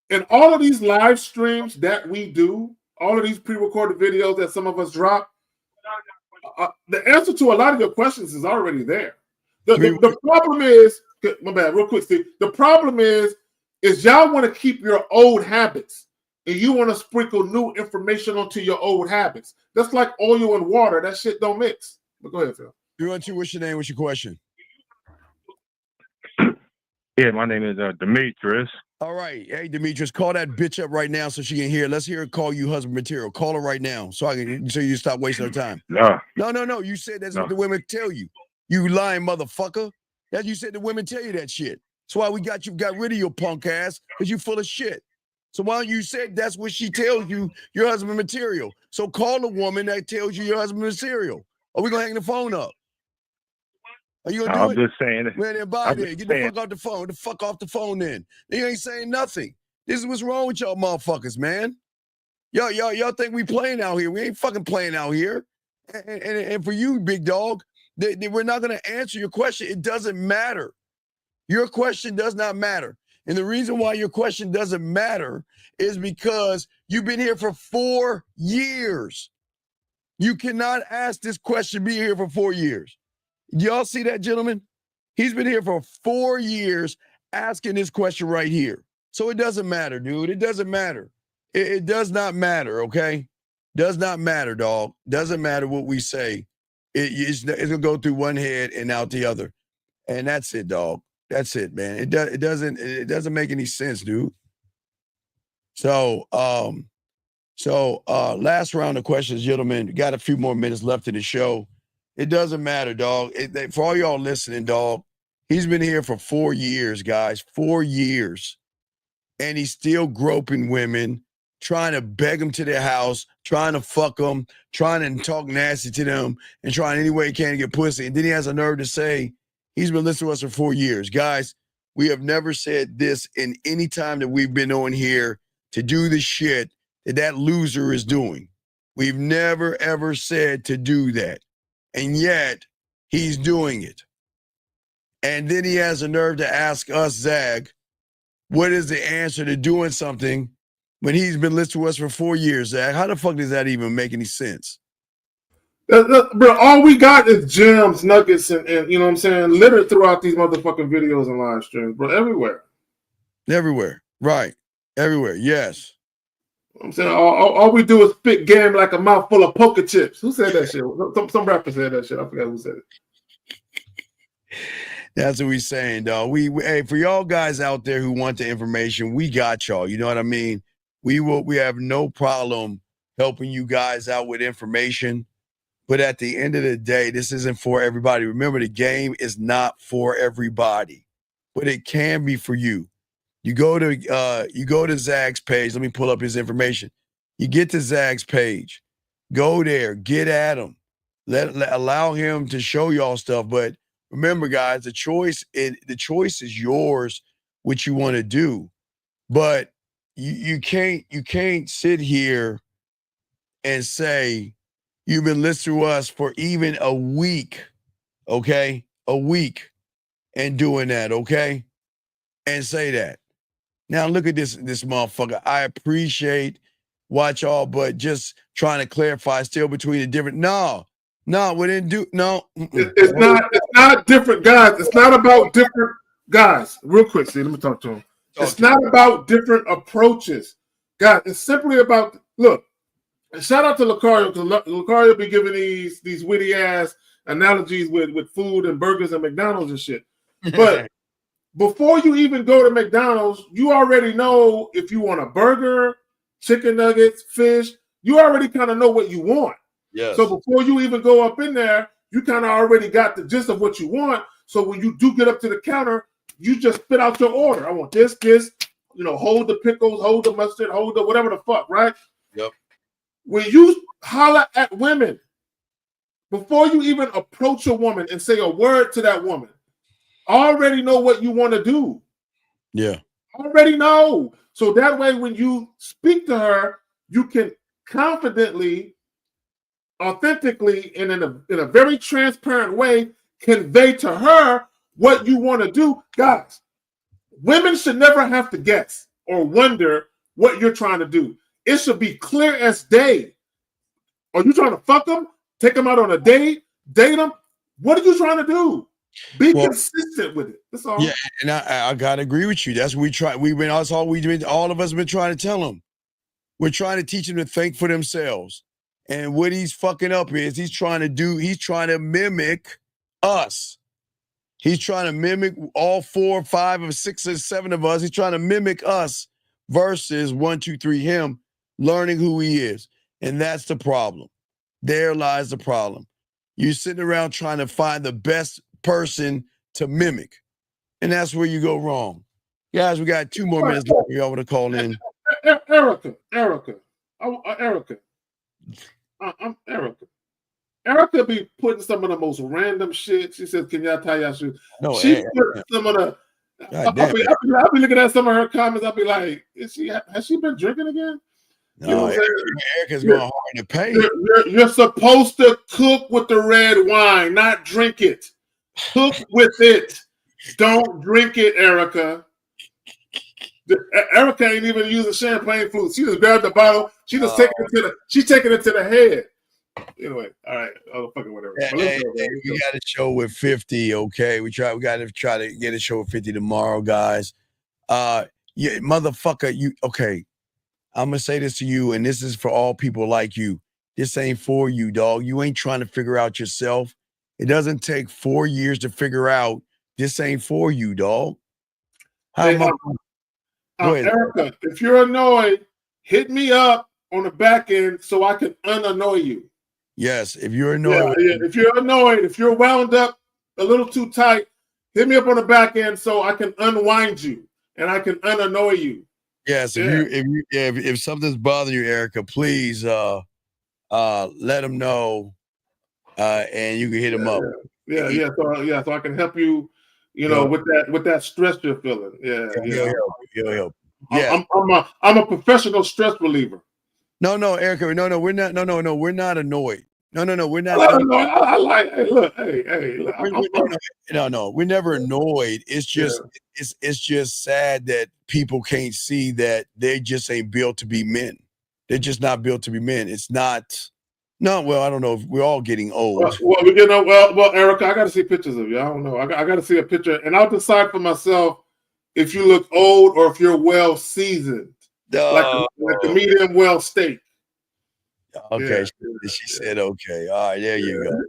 In all of these live streams that we do, all of these pre-recorded videos that some of us drop, the answer to a lot of your questions is already there. The problem is, my bad, real quick, Steve. The problem is y'all want to keep your old habits and you want to sprinkle new information onto your old habits. That's like oil and water. That shit don't mix. But go ahead, Phil. What's your name? What's your question? Yeah, my name is Demetrius. All right. Hey, Demetrius, call that bitch up right now so she can hear. Let's hear her call you husband material. Call her right now so you stop wasting her time. No. You said that's what the women tell you. You lying motherfucker. That you said the women tell you that shit. That's why we got rid of your punk ass, because you full of shit. So why don't you say that's what she tells you, your husband material? So call the woman that tells you your husband material. Or we gonna hang the phone up? Are you gonna do it? I'm just saying it. Man, then bye then. Get the fuck off the phone. The fuck off the phone then. You ain't saying nothing. This is what's wrong with y'all motherfuckers, man. Y'all think we playing out here. We ain't fucking playing out here. And for you, big dog, we're not gonna answer your question. It doesn't matter. Your question does not matter. And the reason why your question doesn't matter is because you've been here for 4 years. You cannot ask this question, be here for 4 years. Y'all see that, gentlemen? He's been here for 4 years asking this question right here. So it doesn't matter, dude. It doesn't matter. It does not matter, okay? Does not matter, dog. Doesn't matter what we say. It's going to go through one head and out the other. And that's it, dog. That's it, man. It doesn't make any sense, dude. So, last round of questions, gentlemen. Got a few more minutes left in the show. It doesn't matter, dog. For all y'all listening, dog, he's been here for 4 years, guys. 4 years. And he's still groping women, trying to beg them to their house, trying to fuck them, trying to talk nasty to them, and trying any way he can to get pussy. And then he has a nerve to say he's been listening to us for 4 years. Guys, we have never said this in any time that we've been on here to do the shit that loser is doing. We've never, ever said to do that. And yet, he's doing it. And then he has a nerve to ask us, Zag, what is the answer to doing something when he's been listening to us for 4 years, Zag? How the fuck does that even make any sense? Bro, all we got is gems, nuggets, and you know what I'm saying, littered throughout these motherfucking videos and live streams, bro, everywhere. Everywhere, right. Everywhere, yes. I'm saying all we do is spit game like a mouthful of poker chips. Who said that shit? Some rapper said that shit. I forgot who said it. That's what we're saying, dog. Hey, for y'all guys out there who want the information, we got y'all. You know what I mean? We have no problem helping you guys out with information. But at the end of the day, this isn't for everybody. Remember, the game is not for everybody, but it can be for you. You go to Zag's page. Let me pull up his information. You get to Zag's page. Go there. Get at him. Allow him to show y'all stuff. But remember, guys, the choice is yours, what you want to do. But you can't sit here and say you've been listening to us for even a week, okay? A week, and doing that, okay? And say that. Now look at this motherfucker. I appreciate watch all, but just trying to clarify still between the different. No, we didn't do no. It's not different guys. It's not about different guys. Real quick, see, let me talk to him. It's not about different approaches, guys. It's simply about look. And shout out to Lucario because Lucario be giving these witty ass analogies with food and burgers and McDonald's and shit. But before you even go to McDonald's, you already know if you want a burger, chicken nuggets, fish. You already kind of know what you want. Yes. So before you even go up in there, you kind of already got the gist of what you want. So when you do get up to the counter, you just spit out your order. I want this, hold the pickles, hold the mustard, hold the whatever the fuck, right? Yep. When you holler at women, before you even approach a woman and say a word to that woman, already know what you want to do. Yeah. Already know. So that way, when you speak to her, you can confidently, authentically, and in a very transparent way, convey to her what you want to do. Guys, women should never have to guess or wonder what you're trying to do. It should be clear as day. Are you trying to fuck them? Take them out on a date? Date them? What are you trying to do? Be consistent with it. That's all. Yeah, and I gotta agree with you. That's what we try. All of us have been trying to tell them. We're trying to teach them to think for themselves. And what he's fucking up is he's trying to mimic us. He's trying to mimic all 4, 5, or 6, or 7 of us. He's trying to mimic us versus 1, 2, 3 him learning who he is. And that's the problem. There lies the problem. You're sitting around trying to find the best person to mimic. And that's where you go wrong. Guys, we got 2 more minutes left. Y'all want to call in. Erica. I'm Erica. Erica be putting some of the most random shit. She says, "Can y'all tie y'all shoes?" No, she put some of the. I'll be looking at some of her comments. I'll be like, has she been drinking again? No, you know what Erica's going hard to pay. You're supposed to cook with the red wine, not drink it. Cook with it. Don't drink it, Erica. Erica ain't even using champagne flute. She just grabbed the bottle. She just taking it to the head. Anyway, all right. Oh, fucking whatever. Hey, we got a show with 50. Okay, we got to try to get a show with 50 tomorrow, guys. Yeah, motherfucker. Okay? I'm gonna say this to you, and this is for all people like you. This ain't for you, dog. You ain't trying to figure out yourself. It doesn't take 4 years to figure out this ain't for you, dog. I Go ahead. Erica, if you're annoyed, hit me up on the back end so I can unannoy you. Yes, if you're annoyed. Yeah, if you're annoyed, if you're wound up a little too tight, hit me up on the back end so I can unwind you and I can unannoy you. Yes, if something's bothering you, Erica, please let them know, and you can hit them up. Yeah. So I can help you, with that stress you're feeling. He'll help. I'm a professional stress reliever. No, Erica, no, we're not. No, we're not annoyed. No, we're not. I like. Hey, look. No, we're never annoyed. It's just, it's just sad that people can't see that they just ain't built to be men. They're just not built to be men. It's not. No, well, I don't know. If we're all getting old. Well, Erica, I got to see pictures of you. I don't know. I got to see a picture, and I'll decide for myself if you look old or if you're well seasoned, like the medium well steak. Okay, she said okay. All right, there you go.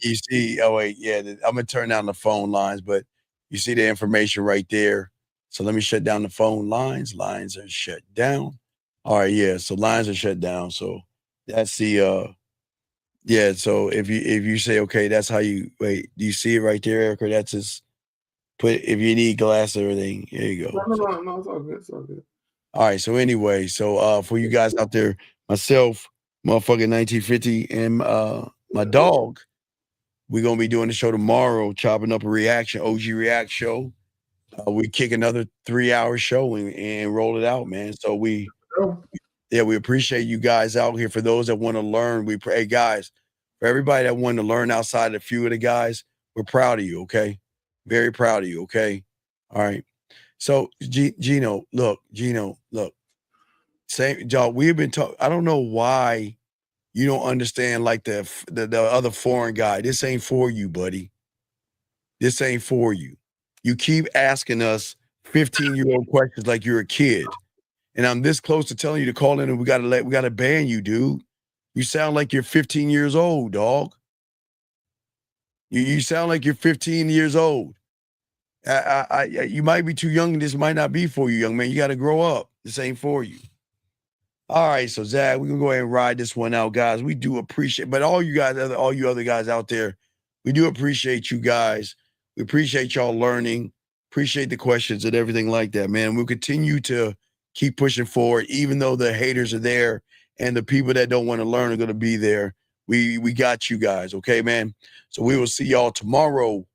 You see, oh wait, yeah, I'm gonna turn down the phone lines, but you see the information right there. So let me shut down the phone lines. Lines are shut down. All right, yeah. So lines are shut down. So that's the yeah. So if you say okay, that's how you wait. Do you see it right there, Erica? That's just if you need glass or everything, here you go. No, it's all good. It's all good. All right. So anyway, for you guys out there, myself, motherfucking 1950, and my dog, we're gonna be doing the show tomorrow, chopping up a reaction, OG React show. We kick another 3-hour show and roll it out, man. So we appreciate you guys out here. For those that want to learn, hey guys, for everybody that wanted to learn outside a few of the guys, we're proud of you. Okay, very proud of you. Okay, all right. So Gino, look. Same, y'all. We've been talking. I don't know why you don't understand like the other foreign guy. This ain't for you, buddy. This ain't for you. You keep asking us 15-year-old questions like you're a kid, and I'm this close to telling you to call in, and we gotta ban you, dude. You sound like you're 15 years old, dog. You sound like you're 15 years old. You might be too young. This might not be for you, young man. You got to grow up. This ain't for you. All right, so Zach, we're gonna go ahead and ride this one out, guys. We do appreciate, but all you other guys out there, we do appreciate you guys. We appreciate y'all learning, appreciate the questions and everything like that, man. We'll continue to keep pushing forward, even though the haters are there and the people that don't want to learn are gonna be there. We got you guys, okay, man. So we will see y'all tomorrow